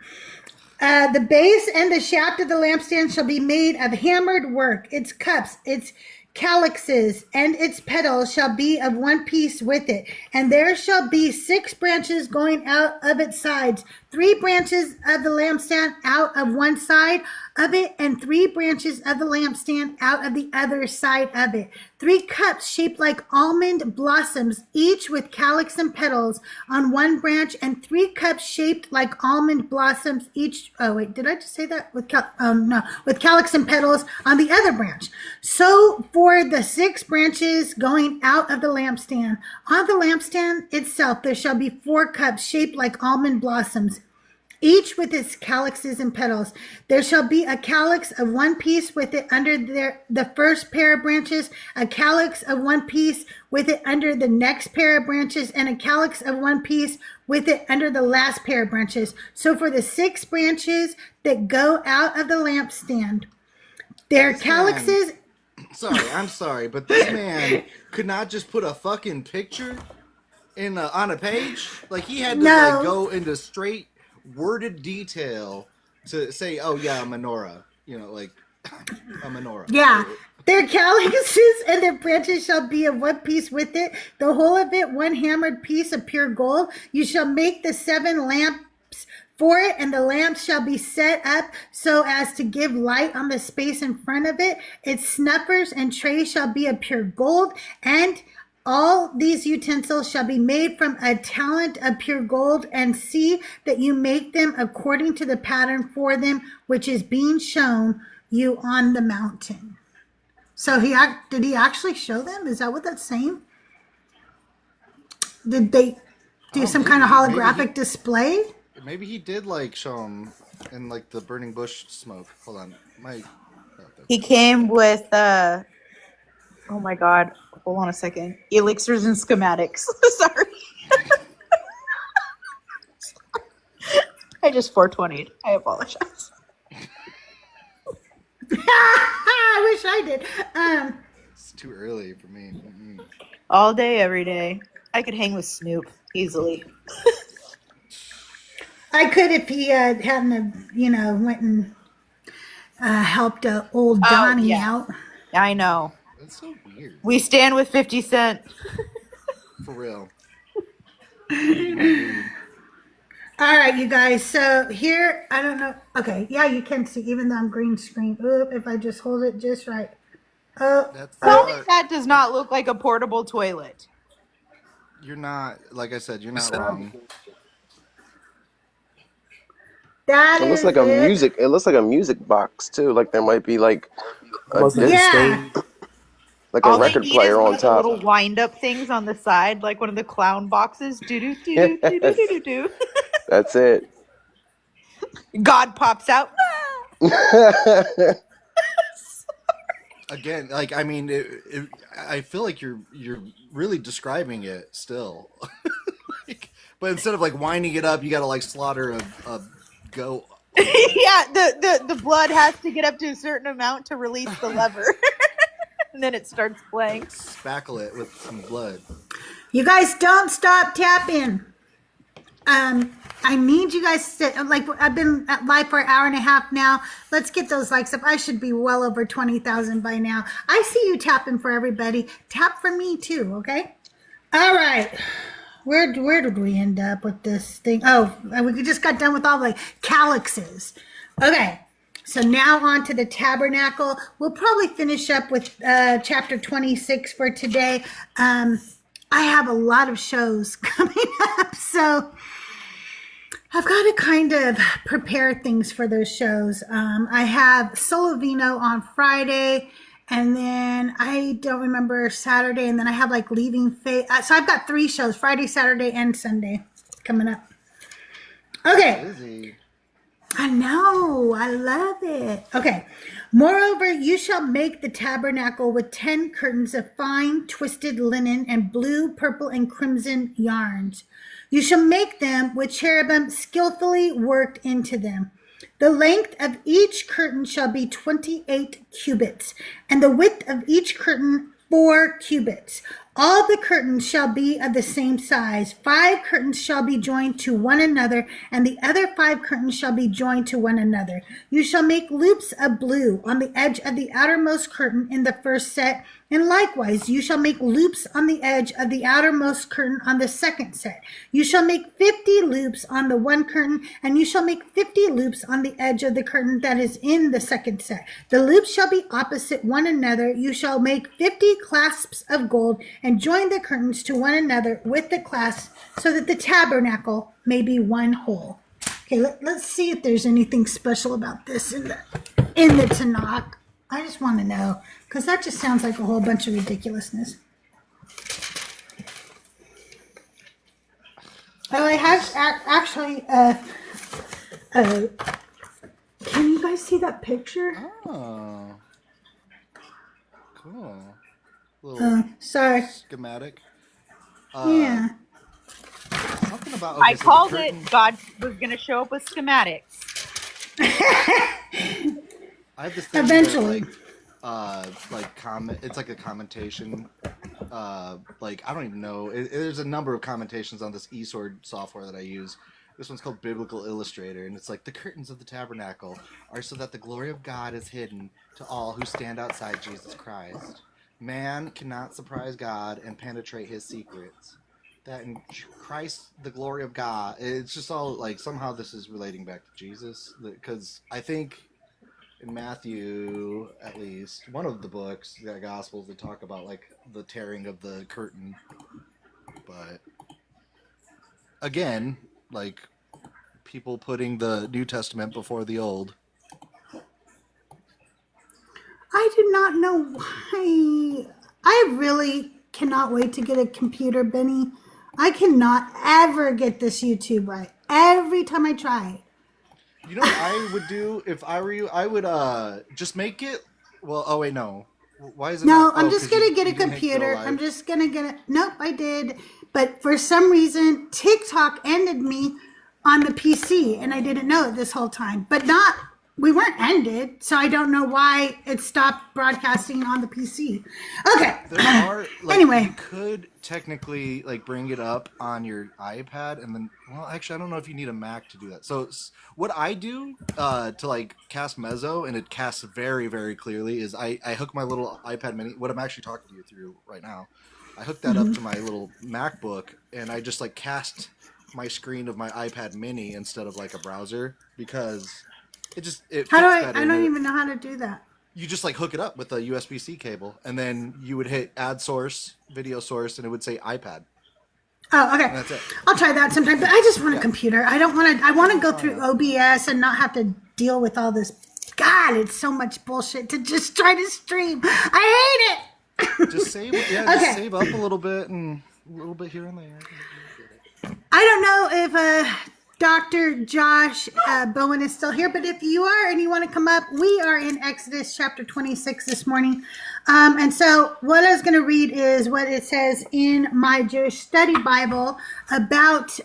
The base and the shaft of the lampstand shall be made of hammered work. Its cups, its calyxes, and its petals shall be of one piece with it. And there shall be 6 branches going out of its sides, 3 branches of the lampstand out of one side of it, and 3 branches of the lampstand out of the other side of it. 3 cups shaped like almond blossoms, each with calyx and petals on one branch, and 3 cups shaped like almond blossoms, each. Oh wait, did I just say that? With calyx and petals on the other branch. So for the 6 branches going out of the lampstand, on the lampstand itself there shall be 4 cups shaped like almond blossoms. each with its calyxes and petals. There shall be a calyx of one piece with it under the first pair of branches, a calyx of one piece with it under the next pair of branches, and a calyx of one piece with it under the last pair of branches. So for the 6 branches that go out of the lampstand, their calyxes... I'm sorry, but this man could not just put a fucking picture on a page. Like, he had to like go into straight worded detail to say, "Oh yeah, a menorah." You know, like a menorah. Yeah. Their calyxes and their branches shall be of one piece with it, the whole of it one hammered piece of pure gold. You shall make the 7 lamps for it, and the lamps shall be set up so as to give light on the space in front of it. Its snuffers and trays shall be of pure gold, and all these utensils shall be made from a talent of pure gold, and see that you make them according to the pattern for them, which is being shown you on the mountain. So did he actually show them? Is that what that's saying? Did they do some kind of holographic display? Maybe he did like show him in like the burning bush smoke. Hold on, He came with oh my god, hold on a second. Elixirs and schematics. Sorry. I just 420'd. I apologize. I wish I did. It's too early for me. Mm-mm. All day, every day. I could hang with Snoop easily. I could if he hadn't, went and helped old Donnie out. I know. That's so weird. We stand with 50 Cent. For real. All right, you guys. So here, I don't know. Okay, yeah, you can see, even though I'm green screen. Oop, if I just hold it just right. That does not look like a portable toilet. You're not, like I said, you're not wrong. That it looks like a music. It looks like a music box too. Like there might be like a like a record player on top. Little wind-up things on the side, like one of the clown boxes. Do do do do do do do. That's it. God pops out. Again, like I mean, I feel like you're really describing it still. But instead of like winding it up, you got to like slaughter a goat. Yeah, the blood has to get up to a certain amount to release the lever. And then it starts playing. Spackle it with some blood. You guys don't stop tapping. I need you guys to, like, I've been at live for an hour and a half now. Let's get those likes up. I should be well over 20,000 by now. I see you tapping for everybody. Tap for me too, okay? All right. Where did we end up with this thing? Oh, we just got done with all the calyxes. Okay. So now on to the tabernacle. We'll probably finish up with chapter 26 for today. I have a lot of shows coming up, so I've got to kind of prepare things for those shows. I have Solo Vino on Friday, and then I don't remember Saturday, and then I have like Leaving Faith. So I've got 3 shows, Friday, Saturday, and Sunday coming up. Okay. Busy. I know. I love it. Okay. Moreover, you shall make the tabernacle with 10 curtains of fine twisted linen and blue, purple, and crimson yarns. You shall make them with cherubim skillfully worked into them. The length of each curtain shall be 28 cubits, and the width of each curtain 4 cubits. All the curtains shall be of the same size. 5 curtains shall be joined to one another, and the other 5 curtains shall be joined to one another. You shall make loops of blue on the edge of the outermost curtain in the first set, and likewise you shall make loops on the edge of the outermost curtain on the second set. You shall make 50 loops on the one curtain, and you shall make 50 loops on the edge of the curtain that is in the second set. The loops shall be opposite one another. You shall make 50 clasps of gold, and join the curtains to one another with the clasps, so that the tabernacle may be one whole. Okay, let's see if there's anything special about this in the Tanakh. I just want to know, because that just sounds like a whole bunch of ridiculousness. Oh, I have actually Uh, can you guys see that picture? Oh, cool. Little Sorry. schematic. Yeah. Something about I so the called curtain- it. God was going to show up with schematics. I have this thing Eventually. like comment. It's like a commentation. Like I don't even know. There's a number of commentations on this eSword software that I use. This one's called Biblical Illustrator, and it's like the curtains of the tabernacle are so that the glory of God is hidden to all who stand outside Jesus Christ. Man cannot surprise God and penetrate his secrets. That in Christ, the glory of God, it's just all like somehow this is relating back to Jesus. Because I think in Matthew, at least, one of the books, the Gospels, they talk about like the tearing of the curtain. But again, like people putting the New Testament before the Old. I do not know why. I really cannot wait to get a computer, Benny. I cannot ever get this YouTube right. Every time I try. You know what I would do if I were you? I would just make it. Well, oh wait, no. Why is it? No, not? I'm Oh, just 'cause going to get a you didn't hit go computer. live. I'm just going to get it. Nope, I did. But for some reason, TikTok ended me on the PC, and I didn't know it this whole time. But we weren't ended, so I don't know why it stopped broadcasting on the PC. Okay. There are Anyway. you could technically like bring it up on your iPad, and then actually I don't know if you need a Mac to do that. So what I do to like cast Mezzo, and it casts very very clearly, is I hook my little iPad Mini, what I'm actually talking to you through right now. I hook that up to my little MacBook, and I just like cast my screen of my iPad Mini instead of like a browser, because it fits How do I? better. I don't even know how to do that. You just like hook it up with a USB-C cable, and then you would hit add source, video source, and it would say iPad. Oh, okay. And that's it. I'll try that sometime. But I just want a computer. I don't want to. I want to go through OBS and not have to deal with all this. God, it's so much bullshit to just try to stream. I hate it. Just save, Okay. just save up a little bit and a little bit here and there. I don't know if Dr. Josh Bowen is still here, but if you are and you want to come up, we are in Exodus chapter 26 this morning. And so what I was going to read is what it says in my Jewish study Bible about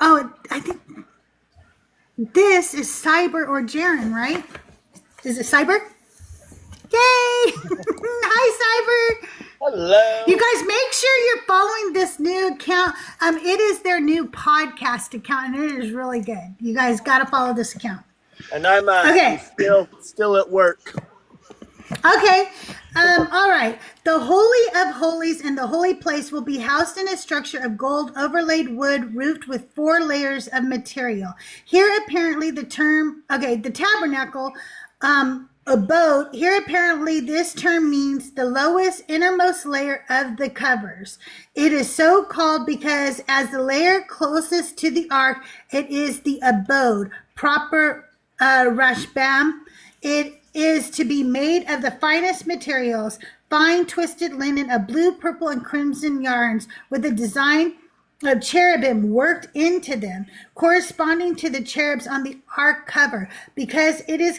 I think this is Cyber or Jaren, right? Is it Cyber? Yay! Hi, Cyber. Hello. You guys, make sure you're following this new account. It is their new podcast account, and it is really good. You guys got to follow this account. And I'm Okay. still at work. Okay. All right. The Holy of Holies and the holy place will be housed in a structure of gold overlaid wood roofed with 4 layers of material. Here, apparently, the tabernacle, abode. Here, apparently, this term means the lowest, innermost layer of the covers. It is so called because as the layer closest to the ark, it is the abode, proper Rashbam. It is to be made of the finest materials, fine twisted linen of blue, purple, and crimson yarns, with a design of cherubim worked into them, corresponding to the cherubs on the ark cover, because it is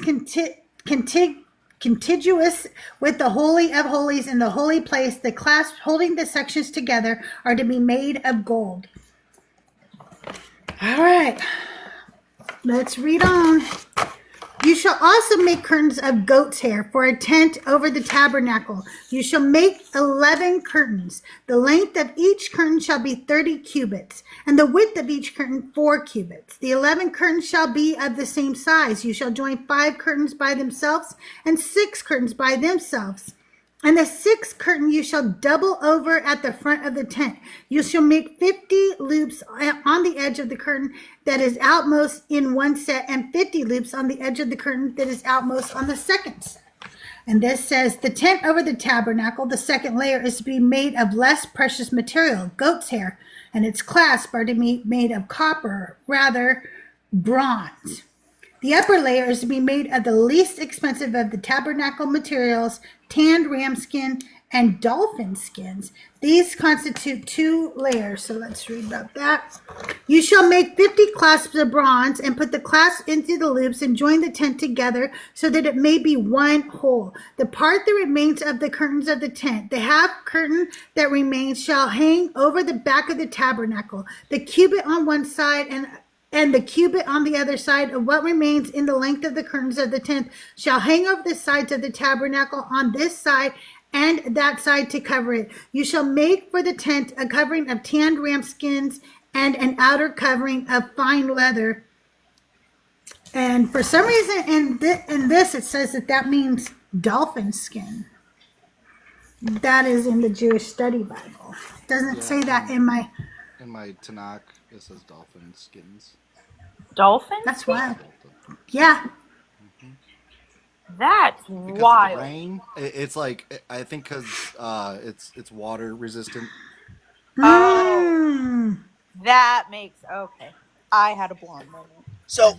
contiguous with the Holy of Holies and the holy place. The clasps holding the sections together are to be made of gold. All right, let's read on. You shall also make curtains of goat's hair for a tent over the tabernacle. You shall make 11 curtains. The length of each curtain shall be 30 cubits, and the width of each curtain 4 cubits. The 11 curtains shall be of the same size. You shall join 5 curtains by themselves and 6 curtains by themselves. And the 6th curtain you shall double over at the front of the tent. You shall make 50 loops on the edge of the curtain that is outmost in one set, and 50 loops on the edge of the curtain that is outmost on the second set. And this says, the tent over the tabernacle, the second layer, is to be made of less precious material, goat's hair, and its clasps are to be made of copper, rather bronze. The upper layer is to be made of the least expensive of the tabernacle materials, tanned ram skin, and dolphin skins. These constitute 2 layers. So let's read about that. You shall make 50 clasps of bronze and put the clasps into the loops and join the tent together so that it may be one whole. The part that remains of the curtains of the tent, the half curtain that remains, shall hang over the back of the tabernacle. The cubit on one side and the cubit on the other side of what remains in the length of the curtains of the tent shall hang over the sides of the tabernacle on this side and that side to cover it. You shall make for the tent a covering of tanned ram skins and an outer covering of fine leather. And for some reason in this it says that means dolphin skin. That is in the Jewish Study Bible. It doesn't say that in my Tanakh. It says dolphin skins. Dolphins? That's wild. Yeah. That's Because wild. of the rain, it's like I think because it's water resistant. Oh, that makes okay. I had a blonde moment. So,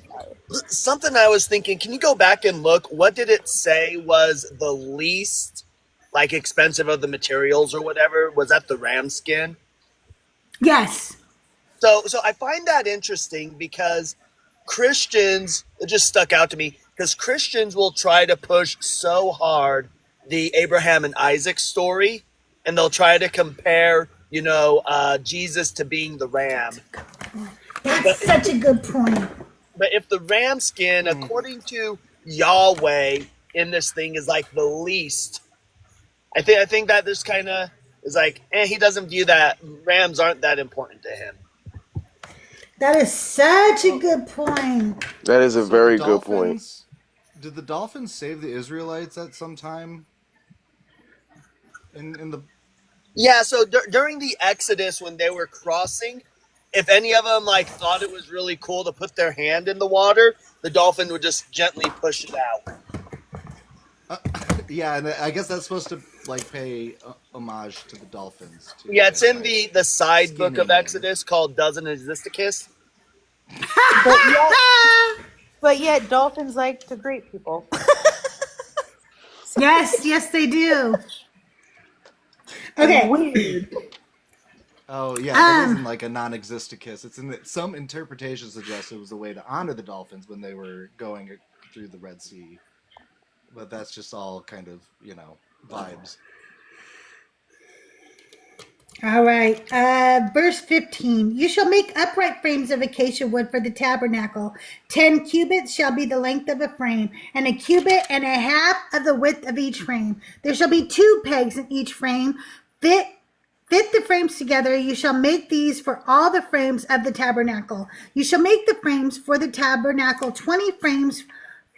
something I was thinking, can you go back and look? What did it say was the least, like, expensive of the materials or whatever? Was that the ram skin? Yes. So I find that interesting because Christians, it just stuck out to me, because Christians will try to push so hard the Abraham and Isaac story, and they'll try to compare, Jesus to being the ram. That's such a good point. But if the ram skin, according to Yahweh in this thing, is like the least, I think that this kind of is like, he doesn't view that rams aren't that important to him. That is such a good point. That is a So very the good point. dolphins- Did the dolphins save the Israelites at some time? In the Yeah, so during the Exodus when they were crossing, if any of them thought it was really cool to put their hand in the water, the dolphin would just gently push it out. yeah, and I guess that's supposed to pay homage to the dolphins too. Yeah, it's in the side book of Skinny. Exodus called Doesn't Exist a Kiss. But yet dolphins like to greet people. Yes, they do. Okay. Weird. Oh yeah, that isn't like a non-existent kiss. It's in some interpretations suggest it was a way to honor the dolphins when they were going through the Red Sea, but that's just all kind of vibes. All right. Verse 15. You shall make upright frames of acacia wood for the tabernacle. 10 cubits shall be the length of a frame, and a cubit and a half of the width of each frame. There shall be 2 pegs in each frame. Fit the frames together. You shall make these for all the frames of the tabernacle. You shall make the frames for the tabernacle 20 frames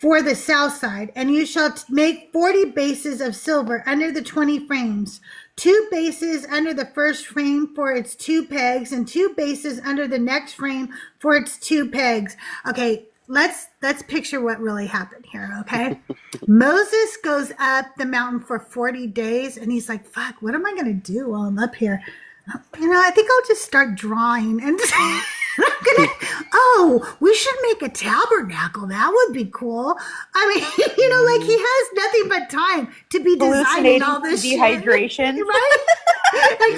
for the south side, and you shall make 40 bases of silver under the 20 frames. 2 bases under the first frame for its 2 pegs, and 2 bases under the next frame for its 2 pegs. Okay, let's picture what really happened here, okay? Moses goes up the mountain for 40 days, and he's like, fuck, what am I going to do while I'm up here? I think I'll just start drawing and we should make a tabernacle. That would be cool. I mean, he has nothing but time to be designing all this dehydration. Shit. Right?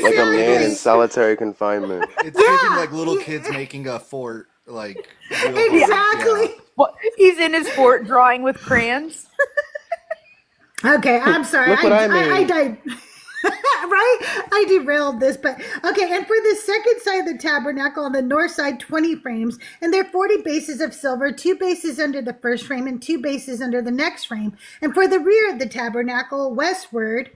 Like a man in solitary confinement. It's taking little kids making a fort, real Exactly. Yeah. What? He's in his fort drawing with crayons. Okay, I'm sorry. Look what I made. I died. Right? I derailed this, but okay. And for the second side of the tabernacle on the north side, 20 frames, and there are 40 bases of silver, 2 bases under the first frame and 2 bases under the next frame. And for the rear of the tabernacle, westward,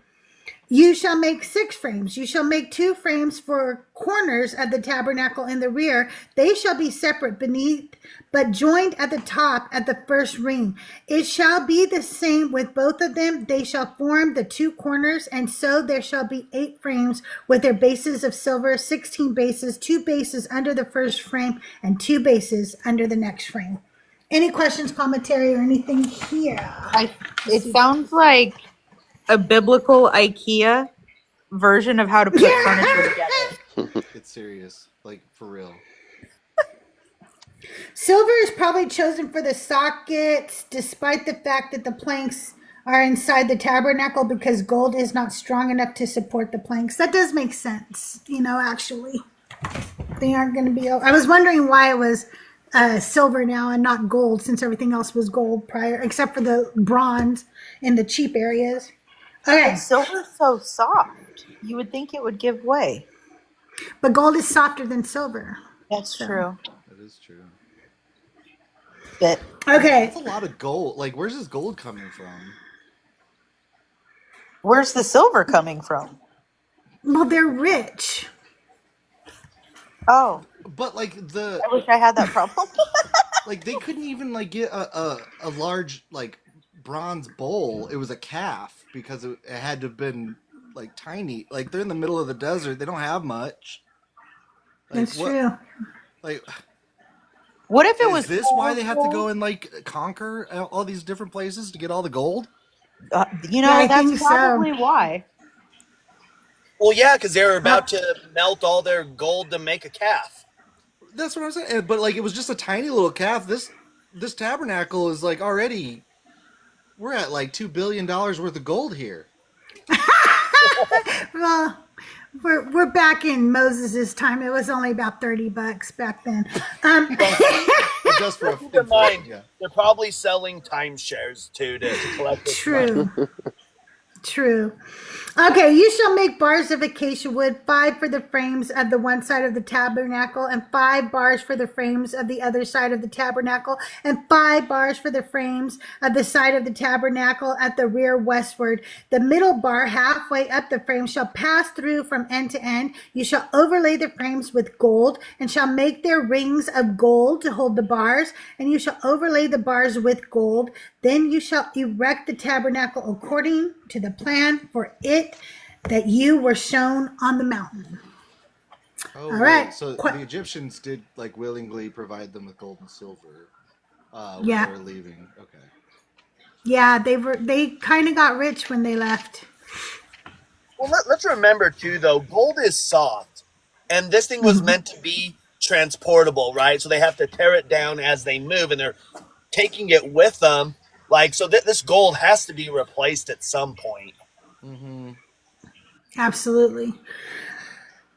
you shall make 6 frames. You shall make 2 frames for corners of the tabernacle in the rear. They shall be separate beneath, but joined at the top at the first ring. It shall be the same with both of them. They shall form the 2 corners, and so there shall be 8 frames with their bases of silver, 16 bases, 2 bases under the first frame, and 2 bases under the next frame. Any questions, commentary, or anything here? It sounds like a biblical IKEA version of how to put furniture together. It's serious, for real. Silver is probably chosen for the sockets, despite the fact that the planks are inside the tabernacle because gold is not strong enough to support the planks. That does make sense, actually. They aren't going to be. I was wondering why it was silver now and not gold, since everything else was gold prior, except for the bronze in the cheap areas. Okay. But silver's so soft. You would think it would give way. But gold is softer than silver. That's true. That is true. But okay. That's a lot of gold. Like, where's this gold coming from? Where's the silver coming from? Well, they're rich. Oh. But like I wish I had that problem. like they couldn't even like get a large like bronze bowl. It was a calf because it had to have been like tiny. Like they're in the middle of the desert. They don't have much. Like, That's true. Like, what if it was? Is this why they have to go and like conquer all these different places to get all the gold? That's probably why. Well, yeah, because they were about to melt all their gold to make a calf. That's what I'm saying. But like, it was just a tiny little calf. This tabernacle is like already. We're at like $2 billion worth of gold here. Well, we're back in Moses's time. It was only about $30 back then. Just for Keep in mind, they're probably selling timeshares too to collect this True. money. True. Okay, you shall make bars of acacia wood, 5 for the frames of the one side of the tabernacle, and 5 bars for the frames of the other side of the tabernacle, and 5 bars for the frames of the side of the tabernacle at the rear westward. The middle bar halfway up the frame shall pass through from end to end. You shall overlay the frames with gold, and shall make their rings of gold to hold the bars, and you shall overlay the bars with gold. Then you shall erect the tabernacle according to the plan for it that you were shown on the mountain. Oh, all right. So the Egyptians did like willingly provide them with gold and silver when Yeah. they were leaving. Okay. Yeah, they kind of got rich when they left. Well, let's remember too, though, gold is soft, and this thing was meant to be transportable, right? So they have to tear it down as they move, and they're taking it with them. Like, so this gold has to be replaced at some point. Mm-hmm. Absolutely.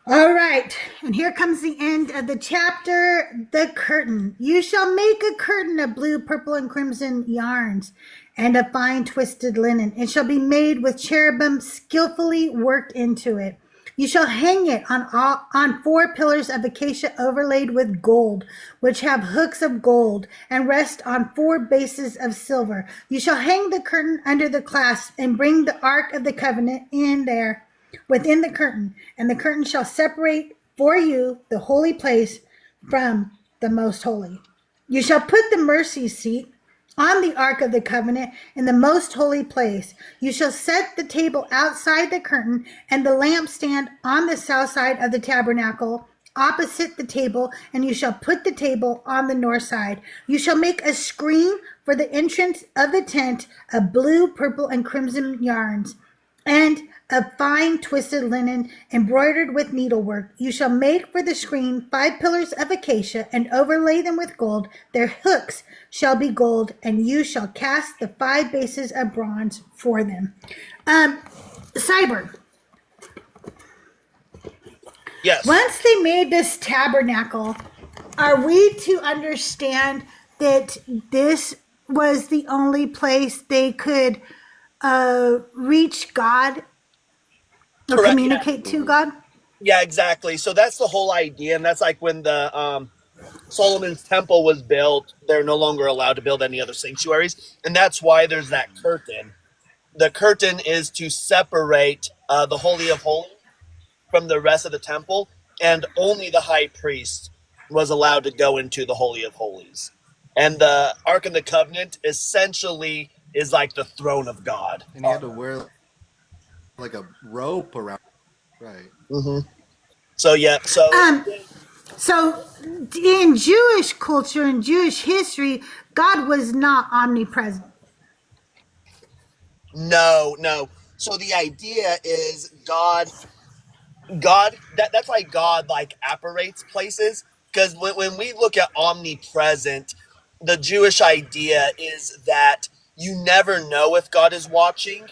All right. And here comes the end of the chapter, the curtain. You shall make a curtain of blue, purple, and crimson yarns and of fine twisted linen. It shall be made with cherubim skillfully worked into it. You shall hang it on 4 pillars of acacia overlaid with gold, which have hooks of gold, and rest on 4 bases of silver. You shall hang the curtain under the clasp, and bring the ark of the covenant in there within the curtain, and the curtain shall separate for you the holy place from the most holy. You shall put the mercy seat on the ark of the covenant in the most holy place. You shall set the table outside the curtain and the lampstand on the south side of the tabernacle opposite the table, and you shall put the table on the north side. You shall make a screen for the entrance of the tent of blue, purple, and crimson yarns, and of fine twisted linen embroidered with needlework. You shall make for the screen 5 pillars of acacia and overlay them with gold. Their hooks shall be gold, and you shall cast the 5 bases of bronze for them. Cyber. Yes. Once they made this tabernacle, are we to understand that this was the only place they could reach God or Correct, communicate to God? Yeah, exactly. So that's the whole idea, and that's like when the Solomon's temple was built, they're no longer allowed to build any other sanctuaries, and that's why there's that curtain. The curtain is to separate the Holy of Holies from the rest of the temple, and only the high priest was allowed to go into the Holy of Holies. And the Ark of the Covenant essentially is like the throne of God. And he had to wear like a rope around. Right. Mm-hmm. So yeah. So in Jewish culture and Jewish history, God was not omnipresent. No. So the idea is God. That's why God like apparates places, because when we look at omnipresent, the Jewish idea is that you never know if God is watching,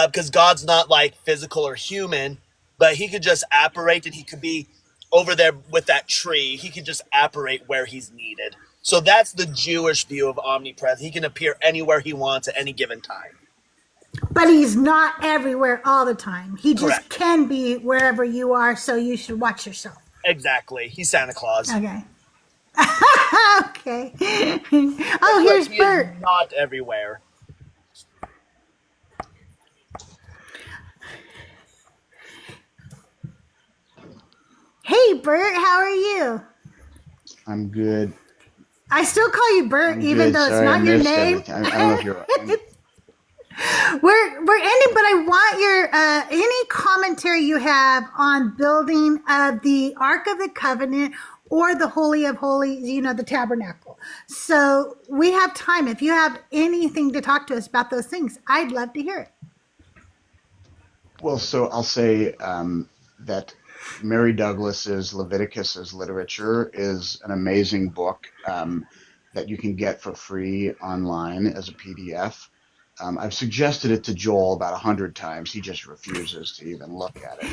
because God's not like physical or human, but he could just apparate, and he could be over there with that tree. He could just apparate where he's needed. So that's the Jewish view of omnipresence. He can appear anywhere he wants at any given time. But he's not everywhere all the time. He just Correct. can be wherever you are, so you should watch yourself. Exactly. He's Santa Claus. Okay. Okay. That's Oh, right, here's he Bert. is not everywhere. Hey, Bert, how are you? I'm good. I still call you Bert, I'm even good. though Sorry, it's I not your missed name. everything. I don't know if you're. We're ending, but I want your any commentary you have on building the Ark of the Covenant or the Holy of Holies, the tabernacle. So we have time. If you have anything to talk to us about those things, I'd love to hear it. Well, so I'll say that Mary Douglas's Leviticus's literature is an amazing book that you can get for free online as a PDF. I've suggested it to Joel about 100 times. He just refuses to even look at it.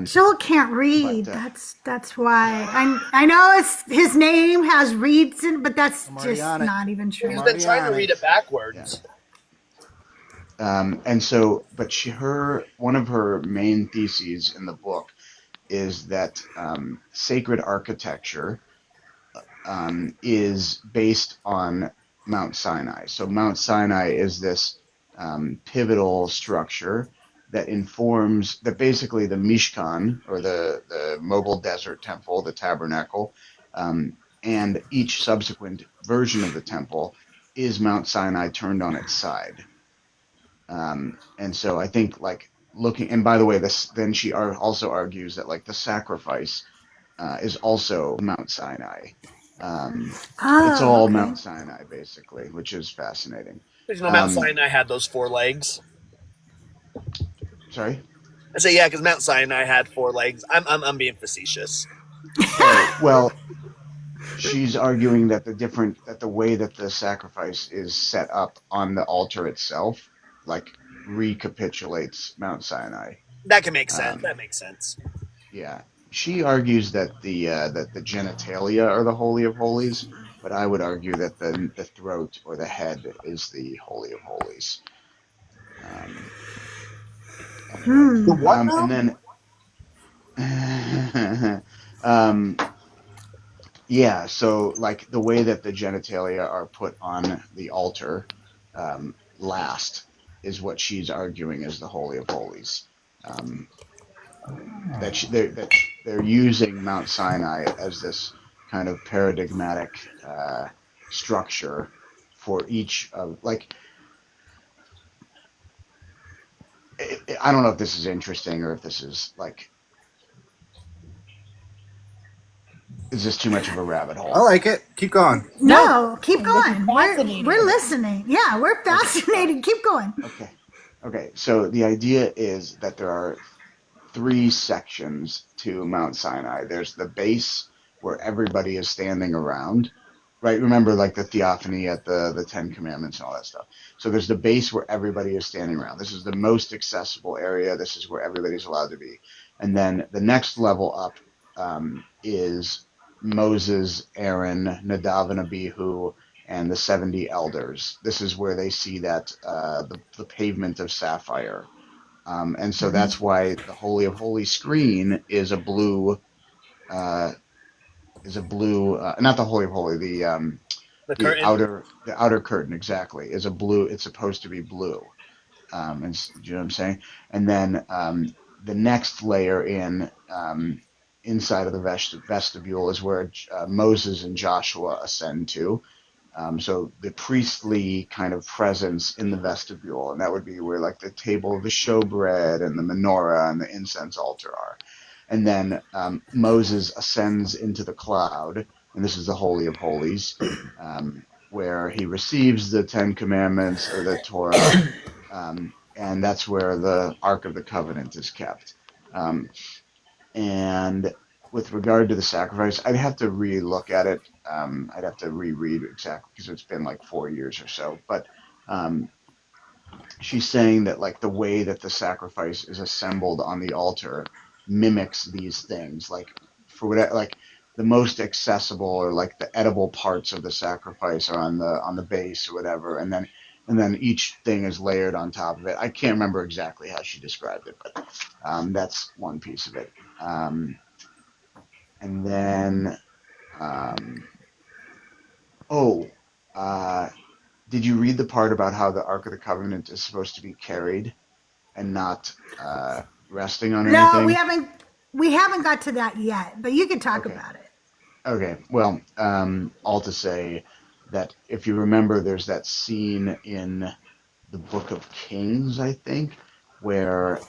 Joel can't read. That's why. I know his name has reads in, but that's just not even true. He's been trying to read it backwards. And so, but one of her main theses in the book is that sacred architecture is based on Mount Sinai. So Mount Sinai is this pivotal structure that informs that basically the Mishkan, or the mobile desert temple, the tabernacle, and each subsequent version of the temple is Mount Sinai turned on its side. And so I think and by the way, then she also argues that the sacrifice is also Mount Sinai. It's all okay. Mount Sinai basically, which is fascinating. Because Mount Sinai had those 4 legs. Sorry? I say yeah, because Mount Sinai had 4 legs. I'm being facetious. Well, she's arguing that the way that the sacrifice is set up on the altar itself, recapitulates Mount Sinai. That can make sense. That makes sense. Yeah. She argues that the genitalia are the Holy of Holies, but I would argue that the throat or the head is the Holy of Holies. And then, yeah, so the way that the genitalia are put on the altar last is what she's arguing is the Holy of Holies. That they're using Mount Sinai as this kind of paradigmatic structure for each of I don't know if this is interesting or if this is is this too much of a rabbit hole? I like it. Keep going. No, keep going. fascinating. We're listening. Yeah, we're fascinated. Keep going. Okay. So the idea is that there are 3 sections to Mount Sinai. There's the base where everybody is standing around, right? Remember the theophany at the 10 Commandments and all that stuff. So there's the base where everybody is standing around. This is the most accessible area. This is where everybody's allowed to be. And then the next level up is Moses, Aaron, Nadav and Abihu, and the 70 elders. This is where they see that the pavement of sapphire. And so that's why the Holy of Holies screen is a blue, not the Holy of Holies, the outer curtain, exactly, is a blue. It's supposed to be blue. And do you know what I'm saying? And then the next layer inside of the vestibule is where Moses and Joshua ascend to. So the priestly kind of presence in the vestibule, and that would be where the table of the showbread and the menorah and the incense altar are. And then Moses ascends into the cloud, and this is the Holy of Holies, where he receives the 10 Commandments or the Torah, and that's where the Ark of the Covenant is kept. And with regard to the sacrifice, I'd have to re-look at it. I'd have to reread exactly because it's been 4 years or so. But Um, she's saying that like the way that the sacrifice is assembled on the altar mimics these things, like for whatever, like the most accessible or like the edible parts of the sacrifice are on the base or whatever, and then each thing is layered on top of it. I can't remember exactly how she described it, but that's one piece of it. And then um, oh, did you read the part about how the Ark of the Covenant is supposed to be carried and not resting on No, anything? we haven't got to that yet, but you can talk Okay. about it. Okay. Well, all to say that if you remember, there's that scene in the Book of Kings, I think, where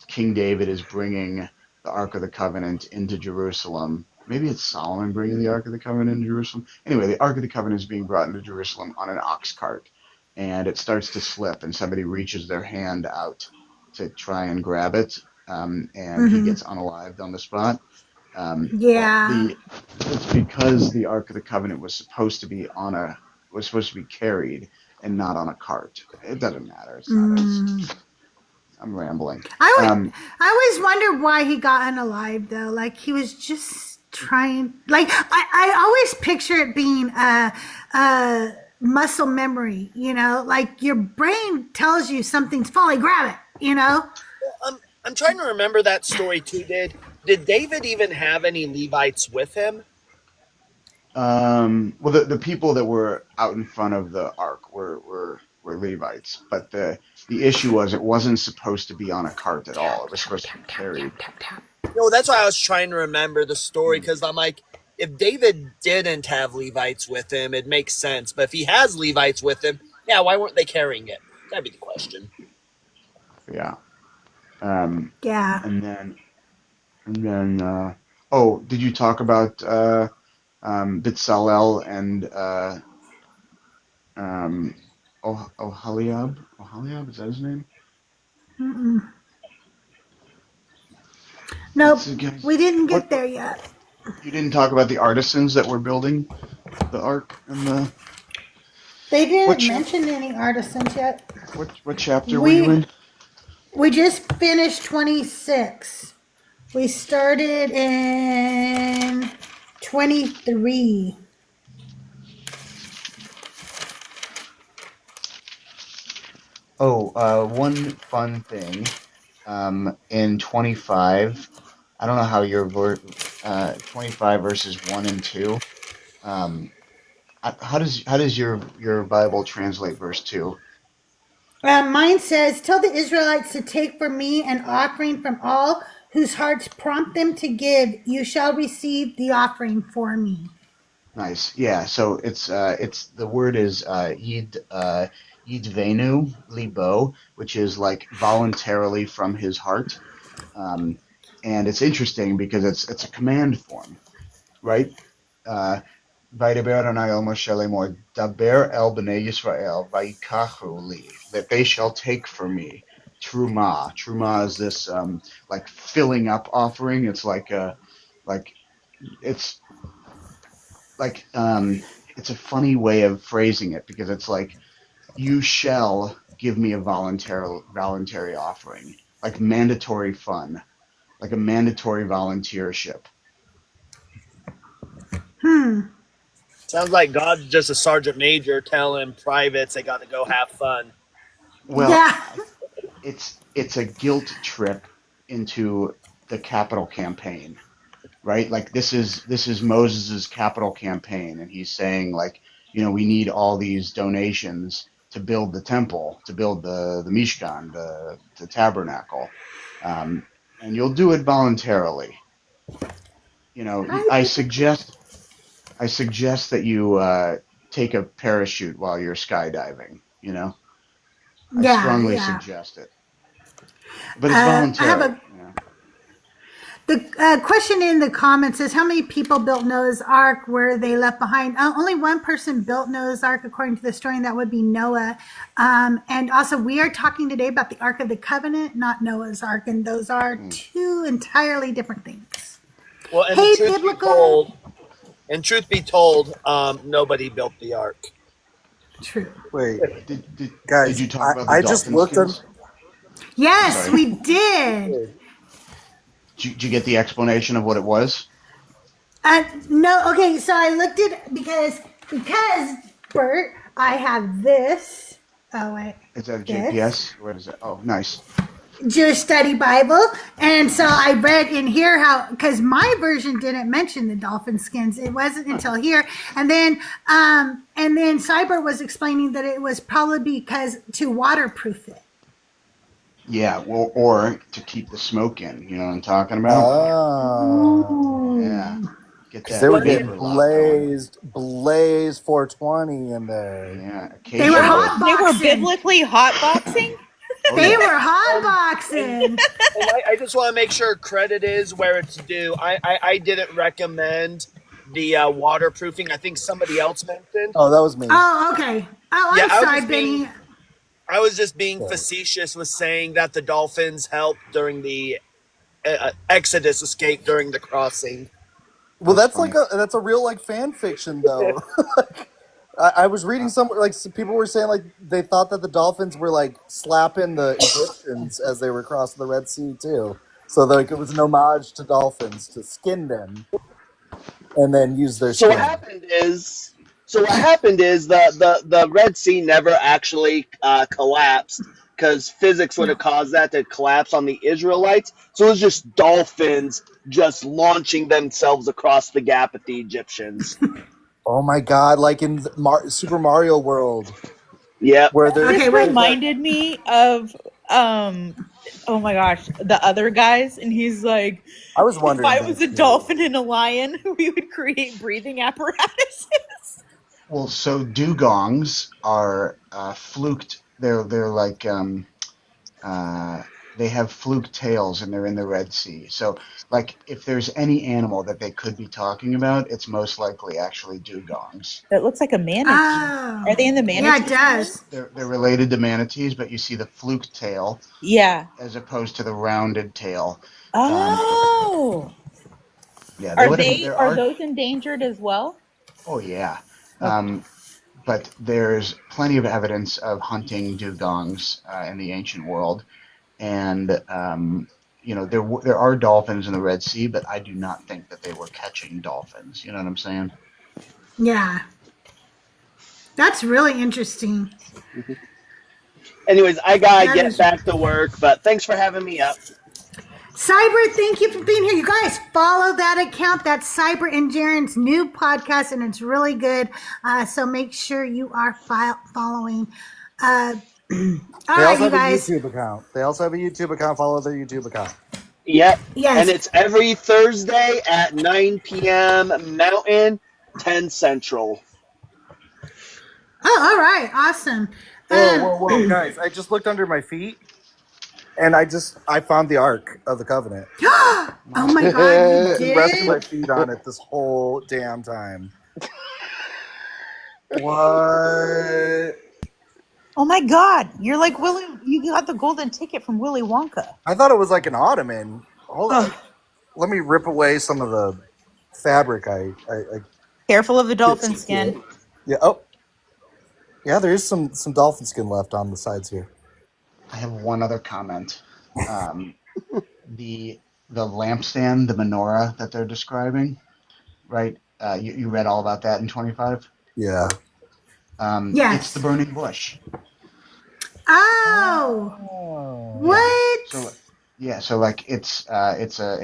King David is bringing the Ark of the Covenant into Jerusalem. Maybe it's Solomon bringing the Ark of the Covenant into Jerusalem. Anyway, the Ark of the Covenant is being brought into Jerusalem on an ox cart, and it starts to slip, and somebody reaches their hand out to try and grab it, and he gets unalived on the spot. Well, Yeah. it's because the Ark of the Covenant was supposed to be carried and not on a cart. It doesn't matter. It's not as I'm rambling. Um, I always wondered why he got unalive though. Like he was just trying. Like I always picture it being a muscle memory. You know, like your brain tells you something's falling, grab it. You know. I'm trying to remember that story too. Did David even have any Levites with him? well, the people that were out in front of the ark were Levites, but the issue was it wasn't supposed to be on a cart at all. It was supposed to be carried. No, that's why I was trying to remember the story because I'm like, if David didn't have Levites with him, it makes sense. But if he has Levites with him, yeah, why weren't they carrying it? That'd be the question. Yeah. Um, Yeah. and then oh, did you talk about Bitzalel and um, Oholiab? Oholiab, is that his name? Mm-mm. Nope. Again, We didn't what get there yet. you didn't talk about the artisans that were building the ark and the They what didn't chap mention any artisans yet. what chapter were you We in? we just finished 26. We started in 23. Oh, one fun thing. In 25, I don't know how 25 verses 1 and 2. Um, how does your Bible translate verse 2? Mine says, "Tell the Israelites to take for me an offering from all whose hearts prompt them to give. You shall receive the offering for me." Nice. Yeah, so it's the word is yidvenu libo, which is like voluntarily from his heart. Um, and it's interesting because it's a command form, right? Uh, Vaydaber Adonai el Moshe lemor, daber el bnei Yisrael, vayikachu li, that they shall take for me truma. Truma is this like filling up offering. Like it's like it's a funny way of phrasing it because it's like you shall give me a voluntary offering, like mandatory fun, like a mandatory volunteership. Sounds like God's just a sergeant major telling privates they got to go have fun. Well, Yeah. it's a guilt trip into the capital campaign, right? Like this is Moses's capital campaign, and he's saying like, we need all these donations to build the temple, to build the Mishkan, the tabernacle, and you'll do it voluntarily. I suggest that you take a parachute while you're skydiving. I Yeah, strongly yeah. suggest it, but it's I have voluntary. the question in the comments is, how many people built Noah's Ark? Were they left behind? Only one person built Noah's Ark, according to the story, and that would be Noah. And also, we are talking today about the Ark of the Covenant, not Noah's Ark, and those are two entirely different things. Well, and Hey, truth be told, nobody built the ark. True. Wait, Did guys, you talk about the I just dolphin looked skins? Yes, Sorry. we did. Did you get the explanation of what it was? No, okay, so I looked at because Bert, I have this. Oh wait, Is that a this JPS? What is it? Oh, nice. Jewish Study Bible, and so I read in here how because my version didn't mention the dolphin skins. It wasn't until here, and then Cyber was explaining that it was probably because to waterproof it. Yeah, well, or to keep the smoke in. You know what I'm talking about? Oh. Yeah. Get Because that they were vapor getting lock going. blazed 420 in there. Yeah, They were occasionally. They were hotboxing. biblically hotboxing? Oh, They yeah. were hotboxing. And I just want to make sure credit is where it's due. I didn't recommend the waterproofing. I think somebody else mentioned. Oh, that was me. Oh, okay. Oh, Yeah, I'm sorry, Benny. I was just being facetious with saying that the dolphins helped during the Exodus escape during the crossing. Well, that's a real like fan fiction though. I was reading somewhere like some people were saying like they thought that the dolphins were like slapping the Egyptians as they were crossing the Red Sea too. So like it was an homage to dolphins to skin them and then use their So skin. what happened is the Red Sea never actually collapsed because physics would have caused that to collapse on the Israelites. So it was just dolphins just launching themselves across the gap at the Egyptians. Oh my god, like in Super Mario World. Yeah. Where there's This reminded me of oh my gosh, the other guys, and he's like, I was wondering if I was a dolphin and a lion, we would create breathing apparatuses. Well, so dugongs are fluked. They're like they have fluke tails and they're in the Red Sea. So, like, if there's any animal that they could be talking about, it's most likely actually dugongs. It looks like a manatee. Oh. Are they in the manatee? Yeah, it does. They're related to manatees, but you see the fluke tail. Yeah. As opposed to the rounded tail. Oh. Yeah. Are those endangered as well? Oh yeah. But there's plenty of evidence of hunting dugongs in the ancient world, and there are dolphins in the Red Sea, but I do not think that they were catching dolphins. You know what I'm saying? Yeah. That's really interesting. Anyways, I gotta get back to work, but thanks for having me up. Cyber, thank you for being here. You guys follow that account. That's Cyber and Jaren's new podcast, and it's really good. So make sure you are following. All right, you guys. They also have a YouTube account. Follow their YouTube account. Yep. Yes. And it's every Thursday at 9 p.m. Mountain, 10 Central. Oh, all right. Awesome. Whoa, guys. I just looked under my feet. And I found the Ark of the Covenant. Oh my God, you did? Rested my feet on it this whole damn time. What? Oh my God! You're like Willy. You got the golden ticket from Willy Wonka. I thought it was like an ottoman. Hold on. Let me rip away some of the fabric. I Careful of the dolphin skin. Yeah. Oh. Yeah, there is some dolphin skin left on the sides here. I have one other comment. The lampstand, the menorah that they're describing, right? You read all about that in 25? Yeah. Yes. It's the burning bush. Oh. What? So like it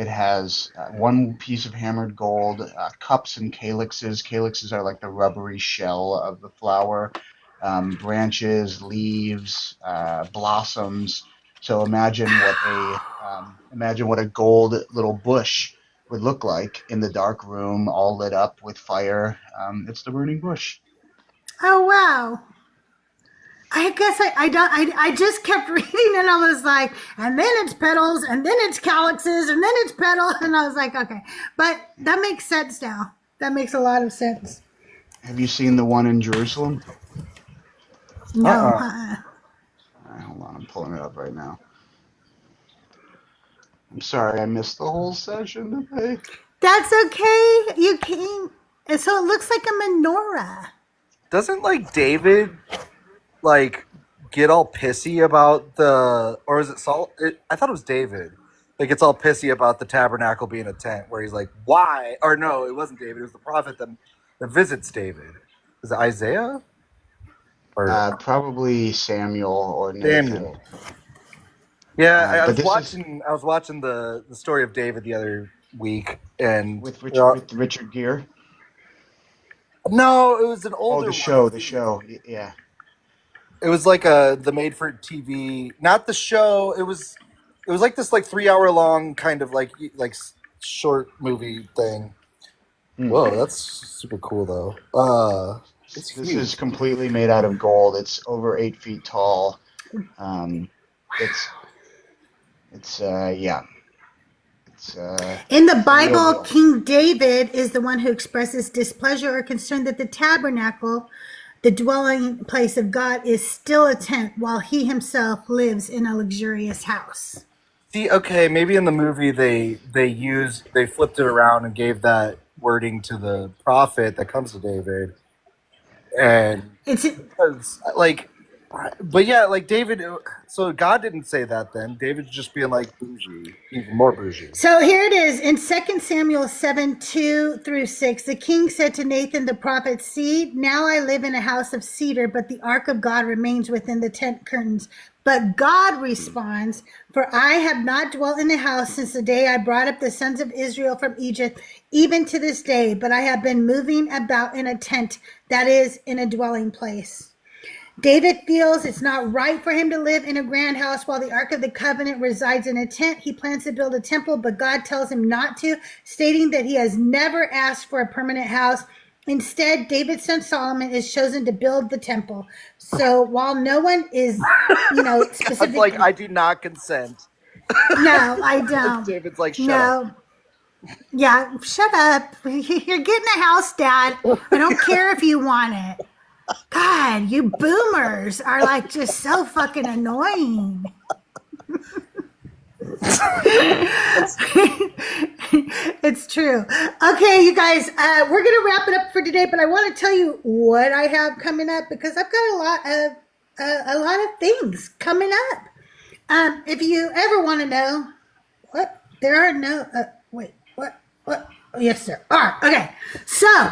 has one piece of hammered gold, cups and calyxes. Calyxes are like the rubbery shell of the flower. Branches, leaves, blossoms. So imagine what a gold little bush would look like in the dark room, all lit up with fire. It's the burning bush. Oh wow. I guess I just kept reading and I was like, and then it's petals, and then it's calyxes, and then it's petals, and I was like, okay. But that makes sense now. That makes a lot of sense. Have you seen the one in Jerusalem? No. All right, hold on, I'm pulling it up right now. I'm sorry, I missed the whole session today. That's okay. You came. So it looks like a menorah. doesn't like David like get all pissy about or is it Saul? I thought it was David. Like gets all pissy about the tabernacle being a tent, where he's like, "Why?" Or no, it wasn't David. It was the prophet that visits David. Is it Isaiah? Or Probably Samuel or Nathan. Samuel. Yeah, But I was watching the story of David the other week, and with Richard Gere. No, it was an older. Oh, the show. Yeah. It was like the made for TV, not the show. It was like this 3-hour long kind of like short movie thing. Whoa, that's super cool though. This is completely made out of gold. It's over 8 feet tall. In the Bible, King David is the one who expresses displeasure or concern that the tabernacle, the dwelling place of God, is still a tent while he himself lives in a luxurious house. See, okay, maybe in the movie they flipped it around and gave that wording to the prophet that comes to David, and it's but yeah, like David. So God didn't say that then. David's just being like bougie, even more bougie. So here it is in 2 Samuel 7:2-6. The king said to Nathan the prophet, "See, now I live in a house of cedar, but the ark of God remains within the tent curtains." But God responds, "For I have not dwelt in a house since the day I brought up the sons of Israel from Egypt, even to this day, but I have been moving about in a tent, that is, in a dwelling place." David feels it's not right for him to live in a grand house while the Ark of the Covenant resides in a tent. He plans to build a temple, but God tells him not to, stating that he has never asked for a permanent house. Instead, David's son Solomon is chosen to build the temple. So while no one is, specific, like, I do not consent. No, I don't. David's like, shut up. Yeah, shut up. You're getting a house, Dad. I don't care if you want it. God, you boomers are like just so fucking annoying. It's true. Okay, you guys, we're gonna wrap it up for today, but I want to tell you what I have coming up because I've got a lot of things coming up. If you ever want to know what there are no what yes sir. All right, okay. So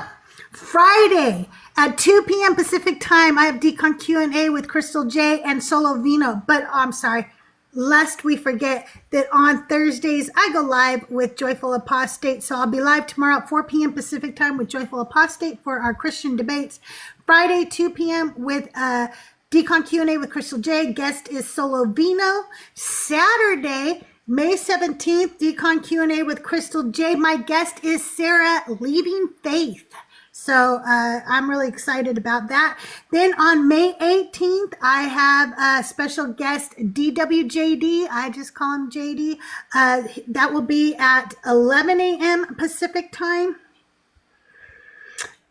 Friday at 2 p.m. Pacific time, I have Decon Q&A with CrystalJae and Solo Vino. But I'm sorry, lest we forget that on Thursdays, I go live with Joyful Apostate. So I'll be live tomorrow at 4 p.m. Pacific time with Joyful Apostate for our Christian debates. Friday, 2 p.m. with Decon Q&A with CrystalJae. Guest is Solo Vino. Saturday, May 17th, Decon Q&A with CrystalJae. My guest is Sarah Leaving Faith. So I'm really excited about that. Then on May 18th, I have a special guest, DWJD. I just call him JD. That will be at 11 a.m. Pacific time.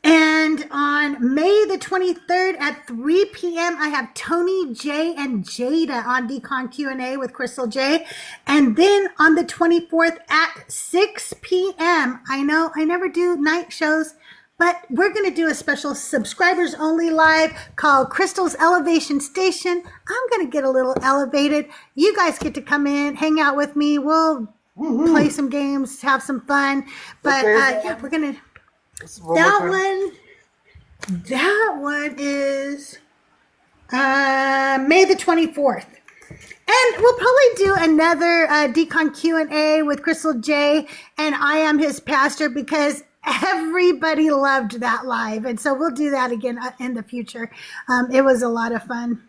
And on May the 23rd at 3 p.m., I have Tony J and Jada on Decon Q&A with CrystalJae. And then on the 24th at 6 p.m., I know I never do night shows, but we're going to do a special subscribers only live called Crystal's Elevation Station. I'm going to get a little elevated. You guys get to come in, hang out with me. We'll play some games, have some fun. But yeah, we're going to... That one is May the 24th. And we'll probably do another Decon Q&A with CrystalJae and I Am His Pastor because everybody loved that live. And so we'll do that again in the future. It was a lot of fun.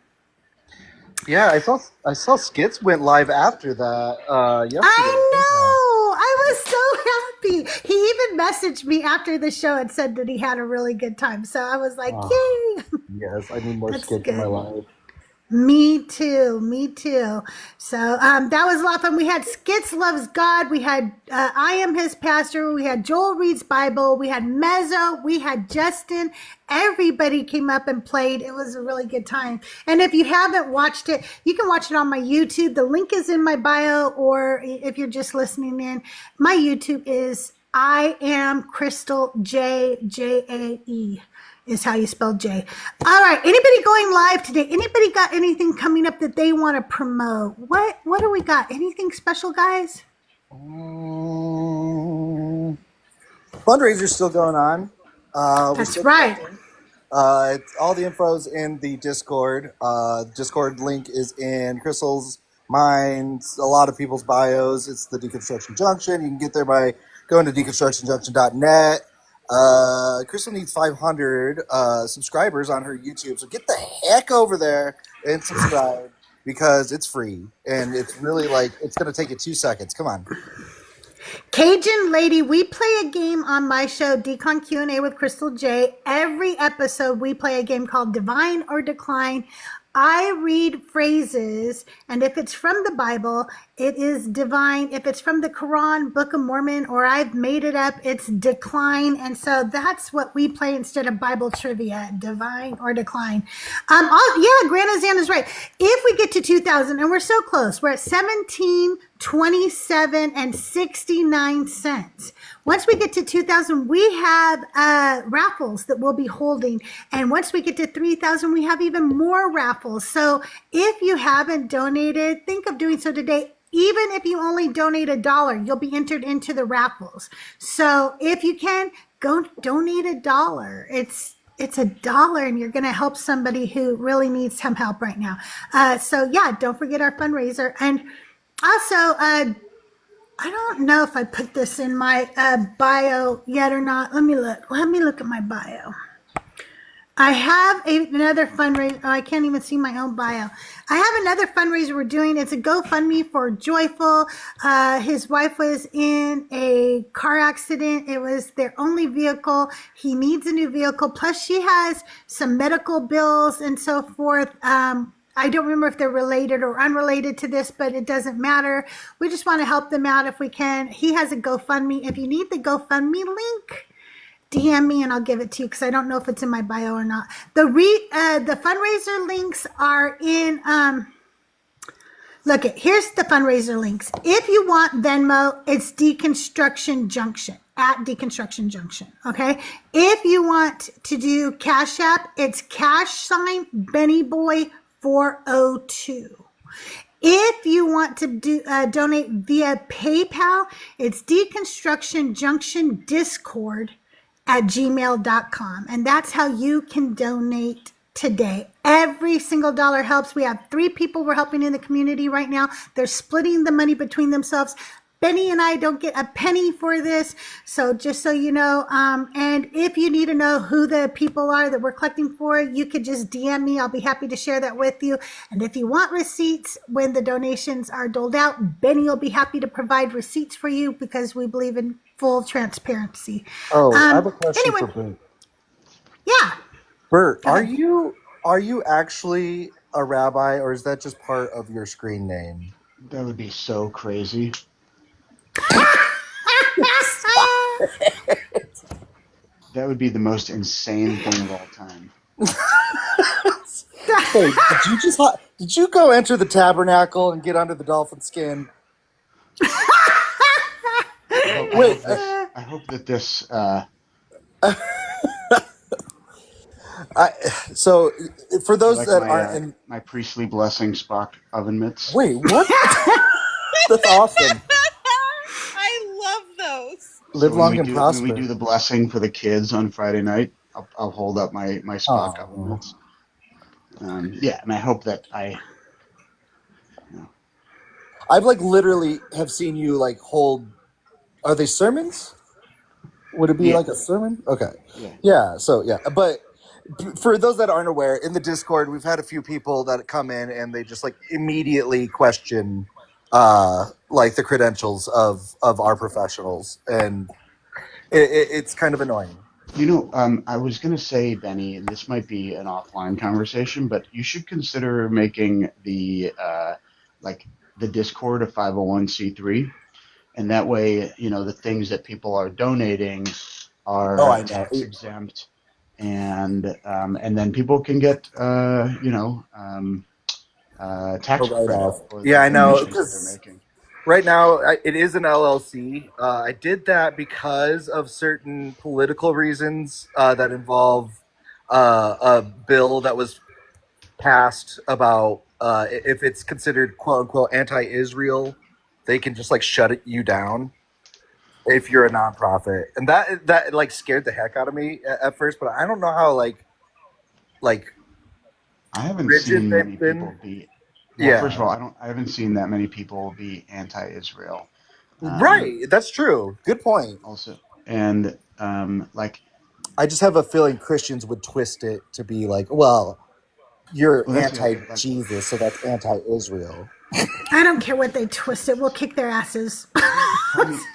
Yeah, I saw Skits went live after that yesterday. I know. I was so happy. He even messaged me after the show and said that he had a really good time. So I was like, yay. Yes, I need more Skits in my life. Me too. So that was a lot of fun. We had Skits Loves God. We had I Am His Pastor. We had Joel Reads Bible. We had Mezzo. We had Justin. Everybody came up and played. It was a really good time. And if you haven't watched it, you can watch it on my YouTube. The link is in my bio, or if you're just listening in, my YouTube is I am CrystalJae, Jae is how you spell J. All right. Anybody going live today? Anybody got anything coming up that they want to promote? What do we got? Anything special, guys? Fundraiser's still going on. That's right. All the info's in the Discord. Discord link is in Crystal's, mine, a lot of people's bios. It's the Deconstruction Junction. You can get there by going to deconstructionjunction.net. Crystal needs 500 subscribers on her YouTube, so get the heck over there and subscribe because it's free and it's really it's going to take you 2 seconds. Come on. Cajun Lady, we play a game on my show, Decon Q&A with CrystalJae. Every episode, we play a game called Divine or Decline. I read phrases, and if it's from the Bible, it is divine. If it's from the Quran, Book of Mormon, or I've made it up, it's decline. And so that's what we play instead of Bible trivia, divine or decline. Granazan is right. If we get to 2,000, and we're so close, we're at 17.27 and 69 cents. Once we get to 2,000, we have raffles that we'll be holding. And once we get to 3,000, we have even more raffles. So if you haven't donated, think of doing so today. Even if you only donate $1, you'll be entered into the raffles. So if you can, go donate $1. It's $1 and you're going to help somebody who really needs some help right now. Don't forget our fundraiser. And also, I don't know if I put this in my bio yet or not. Let me look at my bio. I have another fundraiser. Oh, I can't even see my own bio. I have another fundraiser we're doing. It's a GoFundMe for Joyful. His wife was in a car accident. It was their only vehicle. He needs a new vehicle. Plus, she has some medical bills and so forth. I don't remember if they're related or unrelated to this, but it doesn't matter. We just want to help them out if we can. He has a GoFundMe. If you need the GoFundMe link, DM me and I'll give it to you because I don't know if it's in my bio or not. The fundraiser links are in. Here's the fundraiser links. If you want Venmo, it's Deconstruction Junction at Deconstruction Junction. Okay. If you want to do Cash App, it's #BennyBoy402. If you want to donate via PayPal, it's Deconstruction Junction Discord at gmail.com. And that's how you can donate today. Every single dollar helps. We have 3 people we're helping in the community right now. They're splitting the money between themselves. Benny and I don't get a penny for this. So just so you know, and if you need to know who the people are that we're collecting for, you could just DM me. I'll be happy to share that with you. And if you want receipts when the donations are doled out, Benny will be happy to provide receipts for you because we believe in full transparency. Oh, I have a question for Bert. Yeah. Bert, are you actually a rabbi or is that just part of your screen name? That would be so crazy. That would be the most insane thing of all time. Hey, did you go enter the tabernacle and get under the dolphin skin? I hope that this. So, for those like that my, aren't in my priestly blessing Spock oven mitts. Wait, what? That's awesome. I love those. Live long and prosper. When we do the blessing for the kids on Friday night, I'll hold up my Spock oven mitts. And I hope that I've literally have seen you hold. Are they sermons? Would it be like a sermon? Okay. Yeah. But for those that aren't aware, in the Discord, we've had a few people that come in and they just immediately question the credentials of our professionals, and it's kind of annoying. I was going to say, Benny, and this might be an offline conversation, but you should consider making the Discord a 501c3, and that way, the things that people are donating are tax exempt, and then people can get tax credit for the I know. donations that they're making. right now it is an LLC. I did that because of certain political reasons that involve a bill that was passed about if it's considered quote unquote anti-Israel, they can just like you down if you're a nonprofit, and that like scared the heck out of me at first. But I don't know how like I haven't rigid seen many they've been. people be. Well, Yeah, first of all, I haven't seen that many people be anti-Israel. right. That's true. Good point. Also, and like, I just have a feeling Christians would twist it to be like, well, you're well, that's the other thing. Like, anti-Jesus, so that's anti-Israel. I don't care what they twist it. We'll kick their asses.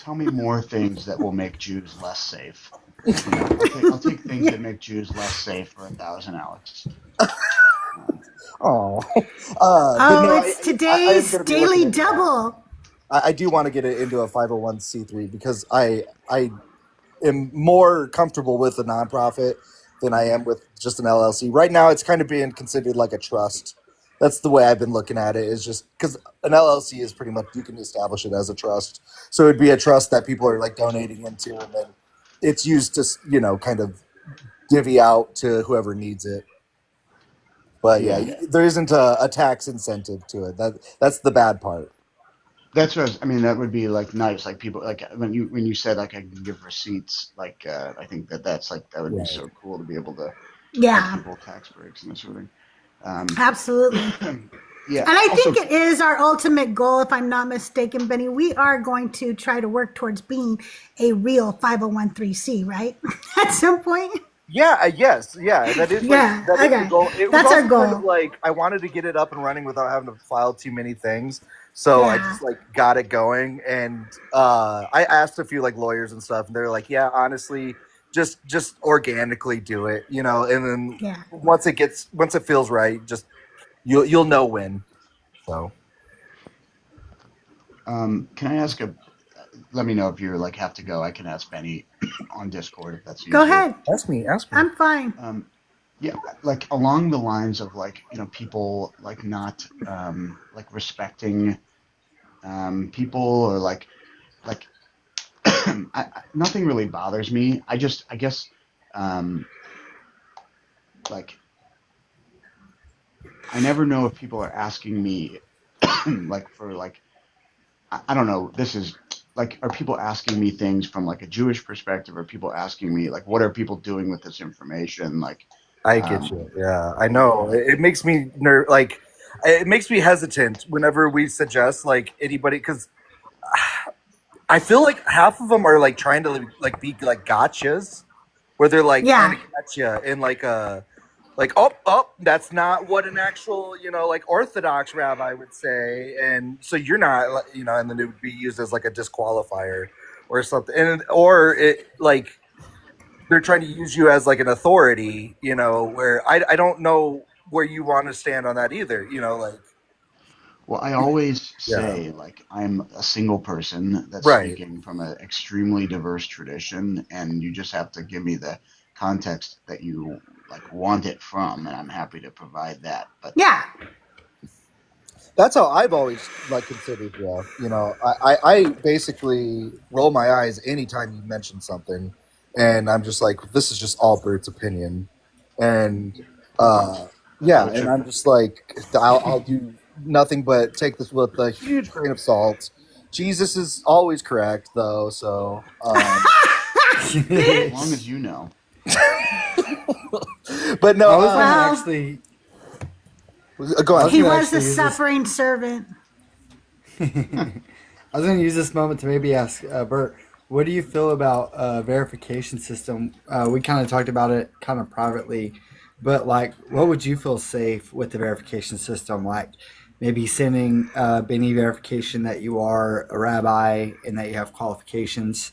tell me more things that will make Jews less safe. You know, I'll take things that make Jews less safe for 1,000, Alex. Oh, It's today's daily double. I do want to get it into a 501c3 because I am more comfortable with a nonprofit than I am with just an LLC. Right now, it's kind of being considered like a trust. That's the way I've been looking at it. Is just because an LLC is pretty much, you can establish it as a trust. So it'd be a trust that people are like donating into, and then it's used to, you know, kind of divvy out to whoever needs it. But yeah, there isn't a tax incentive to it. That's the bad part. That's what I mean. That would be like nice. Like people, like when you said like I can give receipts. Like I think that's like that would be so cool to be able to give people tax breaks and that sort of thing. Absolutely. Yeah, and I think it is our ultimate goal, if I'm not mistaken, Benny. We are going to try to work towards being a real 501c, right? At some point. Yeah. Yes. Yeah. That is. Yeah. That is the goal. It That's was our also goal. kind of like I wanted to get it up and running without having to file too many things. So I just like got it going, and I asked a few like lawyers and stuff, and they're like, "Yeah, honestly, just organically do it, you know." And then once it feels right, just you'll know when. So, can I ask let me know if you're like have to go. I can ask Benny on Discord if that's easier. Go ahead. Ask me. I'm fine. Yeah, like along the lines of like, you know, people like not like respecting people or like nothing really bothers me. I guess like I never know if people are asking me like for like I don't know, this is like, are people asking me things from like a Jewish perspective? Are people asking me like, what are people doing with this information? Like, I get you. Yeah, I know. It makes me it makes me hesitant whenever we suggest like anybody, because I feel like half of them are like trying to like be like gotchas, where they're like trying to catch you in like a that's not what an actual, you know, like Orthodox rabbi would say, and so you're not, you know, and then it would be used as like a disqualifier or something, or it like they're trying to use you as like an authority, you know, where I don't know where you want to stand on that either, you know, like. Well, I always say like I'm a single person that's speaking from an extremely diverse tradition, and you just have to give me the context that you like want it from, and I'm happy to provide that. But That's how I've always like considered. You know, I basically roll my eyes anytime you mention something, and I'm just like, this is just all Bert's opinion, and and I'm just like, I'll do nothing but take this with a huge grain of salt. Jesus is always correct, though, so as long as you know. But no, I was gonna actually. Go on. He was a suffering servant. I was going to use this moment to maybe ask Bert, what do you feel about verification system? We kind of talked about it kind of privately, but like, what would you feel safe with the verification system? Like maybe sending Benny verification that you are a rabbi and that you have qualifications.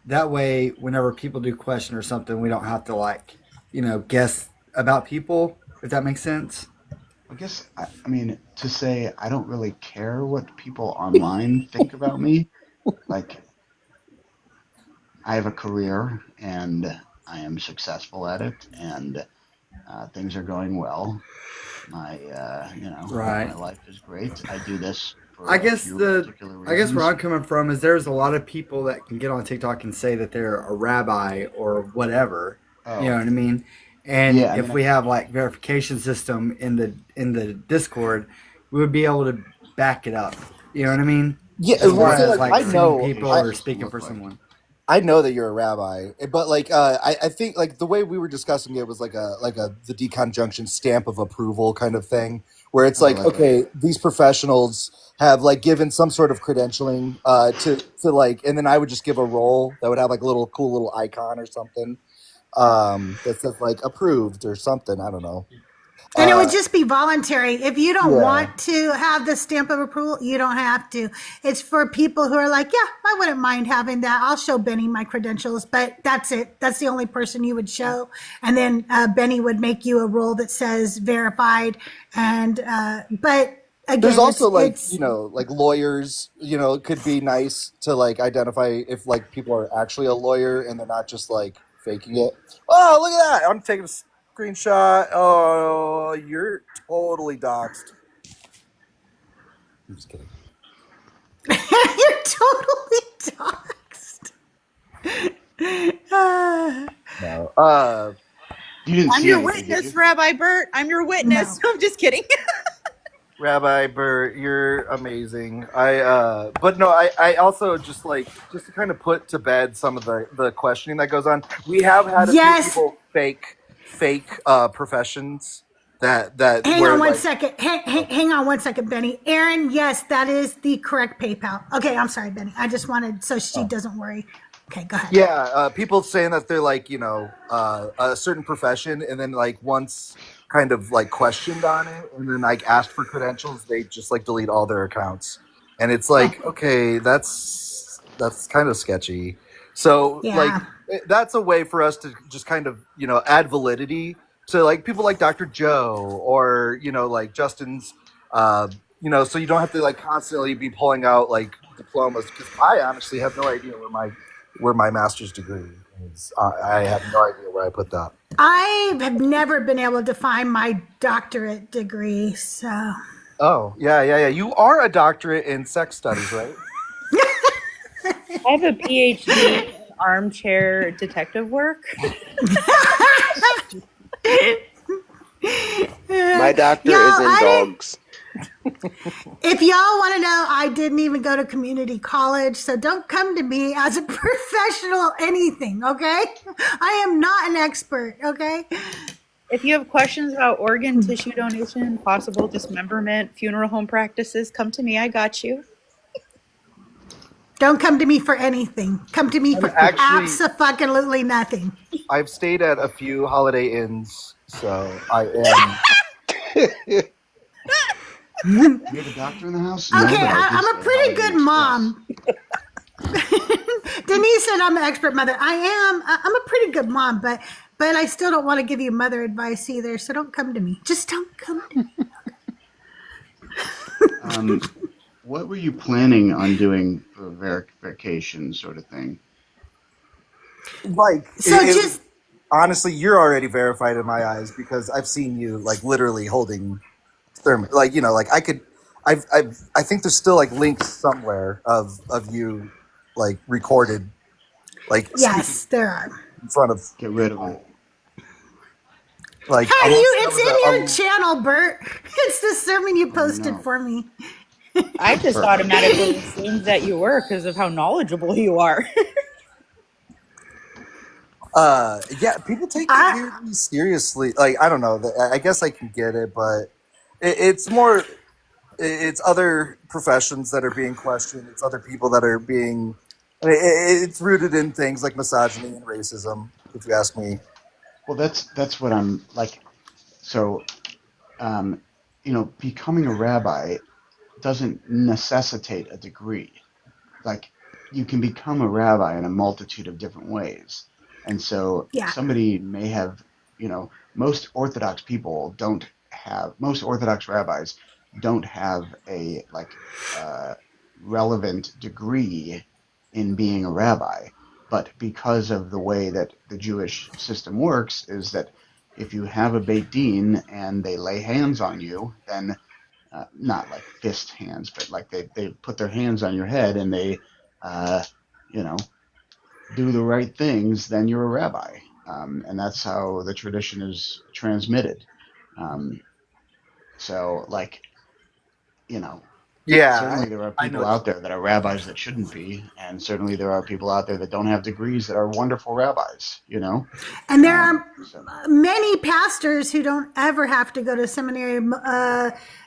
That way, whenever people do question or something, we don't have to like, you know, guess about people, if that makes sense. I guess, I mean, to say I don't really care what people online think about me. Like, I have a career and I am successful at it. And Things are going well. My Right. my life is great. I do this for I a guess few the particular I guess where reasons. I'm coming from is there's a lot of people that can get on TikTok and say that they're a rabbi or whatever. You know Oh, what I mean? And yeah. I if mean, we have like verification system in the Discord, we would be able to back it up. You know what I mean? Yeah, As so well, far what so does as like the like I seeing know, people verification or system speaking look for like? someone. I know that you're a rabbi, but like I think like the way we were discussing it was like a the deconjunction stamp of approval kind of thing, where it's Oh, like, like a okay, these professionals have like given some sort of credentialing to like, and then I would just give a role that would have like a little cool little icon or something that says like approved or something. I don't know. And it would Uh, just be voluntary. If you don't yeah. want to have the stamp of approval, you don't have to. It's for people who are like, yeah, I wouldn't mind having that. I'll show Benny my credentials, but that's it. That's the only person you would show. And then Benny would make you a role that says verified. And, but There's again, also like, it's, like lawyers, it could be nice to like identify if like people are actually a lawyer and they're not just like faking it. Oh, look at that. I'm taking a screenshot. Oh, you're totally doxxed. I'm just kidding. you're totally doxxed. No. You didn't I'm see your anything, did witness, you? Rabbi Bert. I'm your witness. No. I'm just kidding. Rabbi Bert, you're amazing. But no, I also just to kind of put to bed some of the questioning that goes on. We have had a few Yes. people fake professions that Hang where on one like second. Hang on one second, Benny. Aaron, yes, that is the correct PayPal. Okay, I'm sorry, Benny. I just wanted so she doesn't worry. Okay, go ahead. yeah, people saying that they're like a certain profession, and then like once kind of like questioned on it, and then like asked for credentials, they just like delete all their accounts, and it's like, okay, that's kind of sketchy. So like Yeah. that's a way for us to just kind of add validity to like people like Dr. Joe or like Justin's, so you don't have to like constantly be pulling out like diplomas, because I honestly have no idea where my master's degree is. I have no idea where I put that. I have never been able to find my doctorate degree, so. Oh, yeah. You are a doctorate in sex studies, right? I have a PhD in armchair detective work. My doctor is in dogs. If y'all want to know, I didn't even go to community college, so don't come to me as a professional anything, okay? I am not an expert, okay? If you have questions about organ tissue donation, possible dismemberment, funeral home practices, come to me. I got you. Don't come to me for anything. Come to me for Actually, absolutely nothing. I've stayed at a few Holiday Inns, so I am. You have a doctor in the house? Okay, No, but I did I'm stay a at pretty Holiday good Inn Express. mom. Denise said I'm an expert mother. I'm a pretty good mom, but I still don't want to give you mother advice either, so don't come to me. Just don't come to me. What were you planning on doing for verification sort of thing? Like, So just honestly, you're already verified in my eyes because I've seen you like literally holding therm. Like like I think there's still like links somewhere of you like recorded like yes, there are. in front of Get rid of it. like How do you? amongst It's some of in your channel, Bert. It's the sermon you posted no. for me. I just automatically assumed that you were because of how knowledgeable you are. yeah, people take it really seriously. Like, I don't know. I guess I can get it, but it's more. It's other professions that are being questioned. It's other people that are being. It's rooted in things like misogyny and racism. If you ask me. Well, that's what I'm like. So, becoming a rabbi doesn't necessitate a degree. Like, you can become a rabbi in a multitude of different ways. And so Yeah. somebody may have, most Orthodox rabbis don't have a relevant degree in being a rabbi. But because of the way that the Jewish system works is that if you have a Beit Din and they lay hands on you, then not like fist hands, but like they put their hands on your head and they, you know, do the right things, then you're a rabbi. And that's how the tradition is transmitted. So, like, you know, certainly there are I know people out there that are rabbis that shouldn't be, and certainly there are people out there that don't have degrees that are wonderful rabbis, you know? And there are many pastors who don't ever have to go to seminary.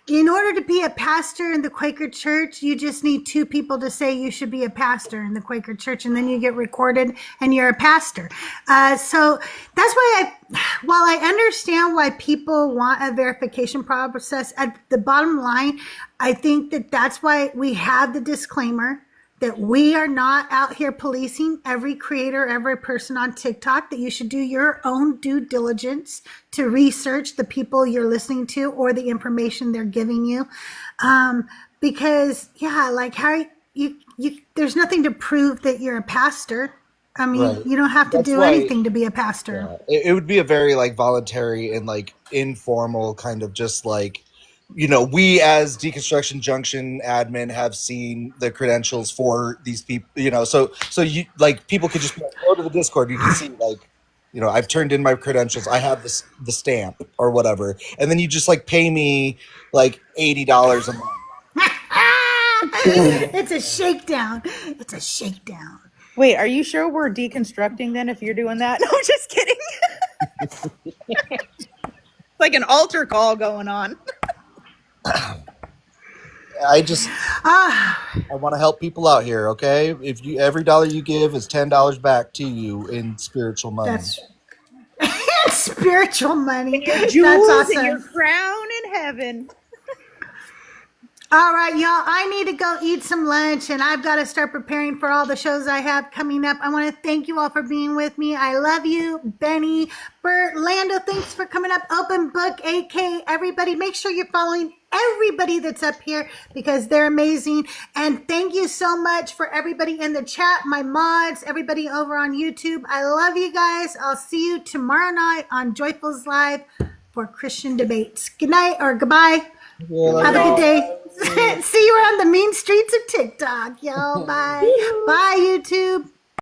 In order to be a pastor in the Quaker Church, you just need 2 people to say you should be a pastor in the Quaker Church, and then you get recorded and you're a pastor. So that's why while I understand why people want a verification process, at the bottom line, I think that that's why we have the disclaimer that we are not out here policing every creator, every person on TikTok, that you should do your own due diligence to research the people you're listening to or the information they're giving you. Because, yeah, like how you there's nothing to prove that you're a pastor. I mean, Right. you don't have to That's do why- anything to be a pastor. It would be a very like voluntary and like informal kind of just like, you know, we as Deconstruction Junction admin have seen the credentials for these people, you know, so you like people could just go to the Discord, you can see like, you know, I've turned in my credentials, I have the stamp or whatever, and then you just like pay me like $80 a month. It's a shakedown. It's a shakedown. Wait, are you sure we're deconstructing then if you're doing that? No, I'm just kidding. Like an altar call going on. I want to help people out here, okay? If you every dollar you give is $10 back to you in spiritual money. That's spiritual money. Your That's jewels awesome. and your crown in heaven. All right, y'all, I need to go eat some lunch, and I've got to start preparing for all the shows I have coming up. I want to thank you all for being with me. I love you, Benny, Bert, Lando, thanks for coming up. Open Book, AK, everybody. Make sure you're following everybody that's up here because they're amazing. And thank you so much for everybody in the chat, my mods, everybody over on YouTube. I love you guys. I'll see you tomorrow night on Joyful's Live for Christian Debates. Good night or goodbye. Have a good day. See you around the mean streets of TikTok, y'all. Bye. Bye, YouTube.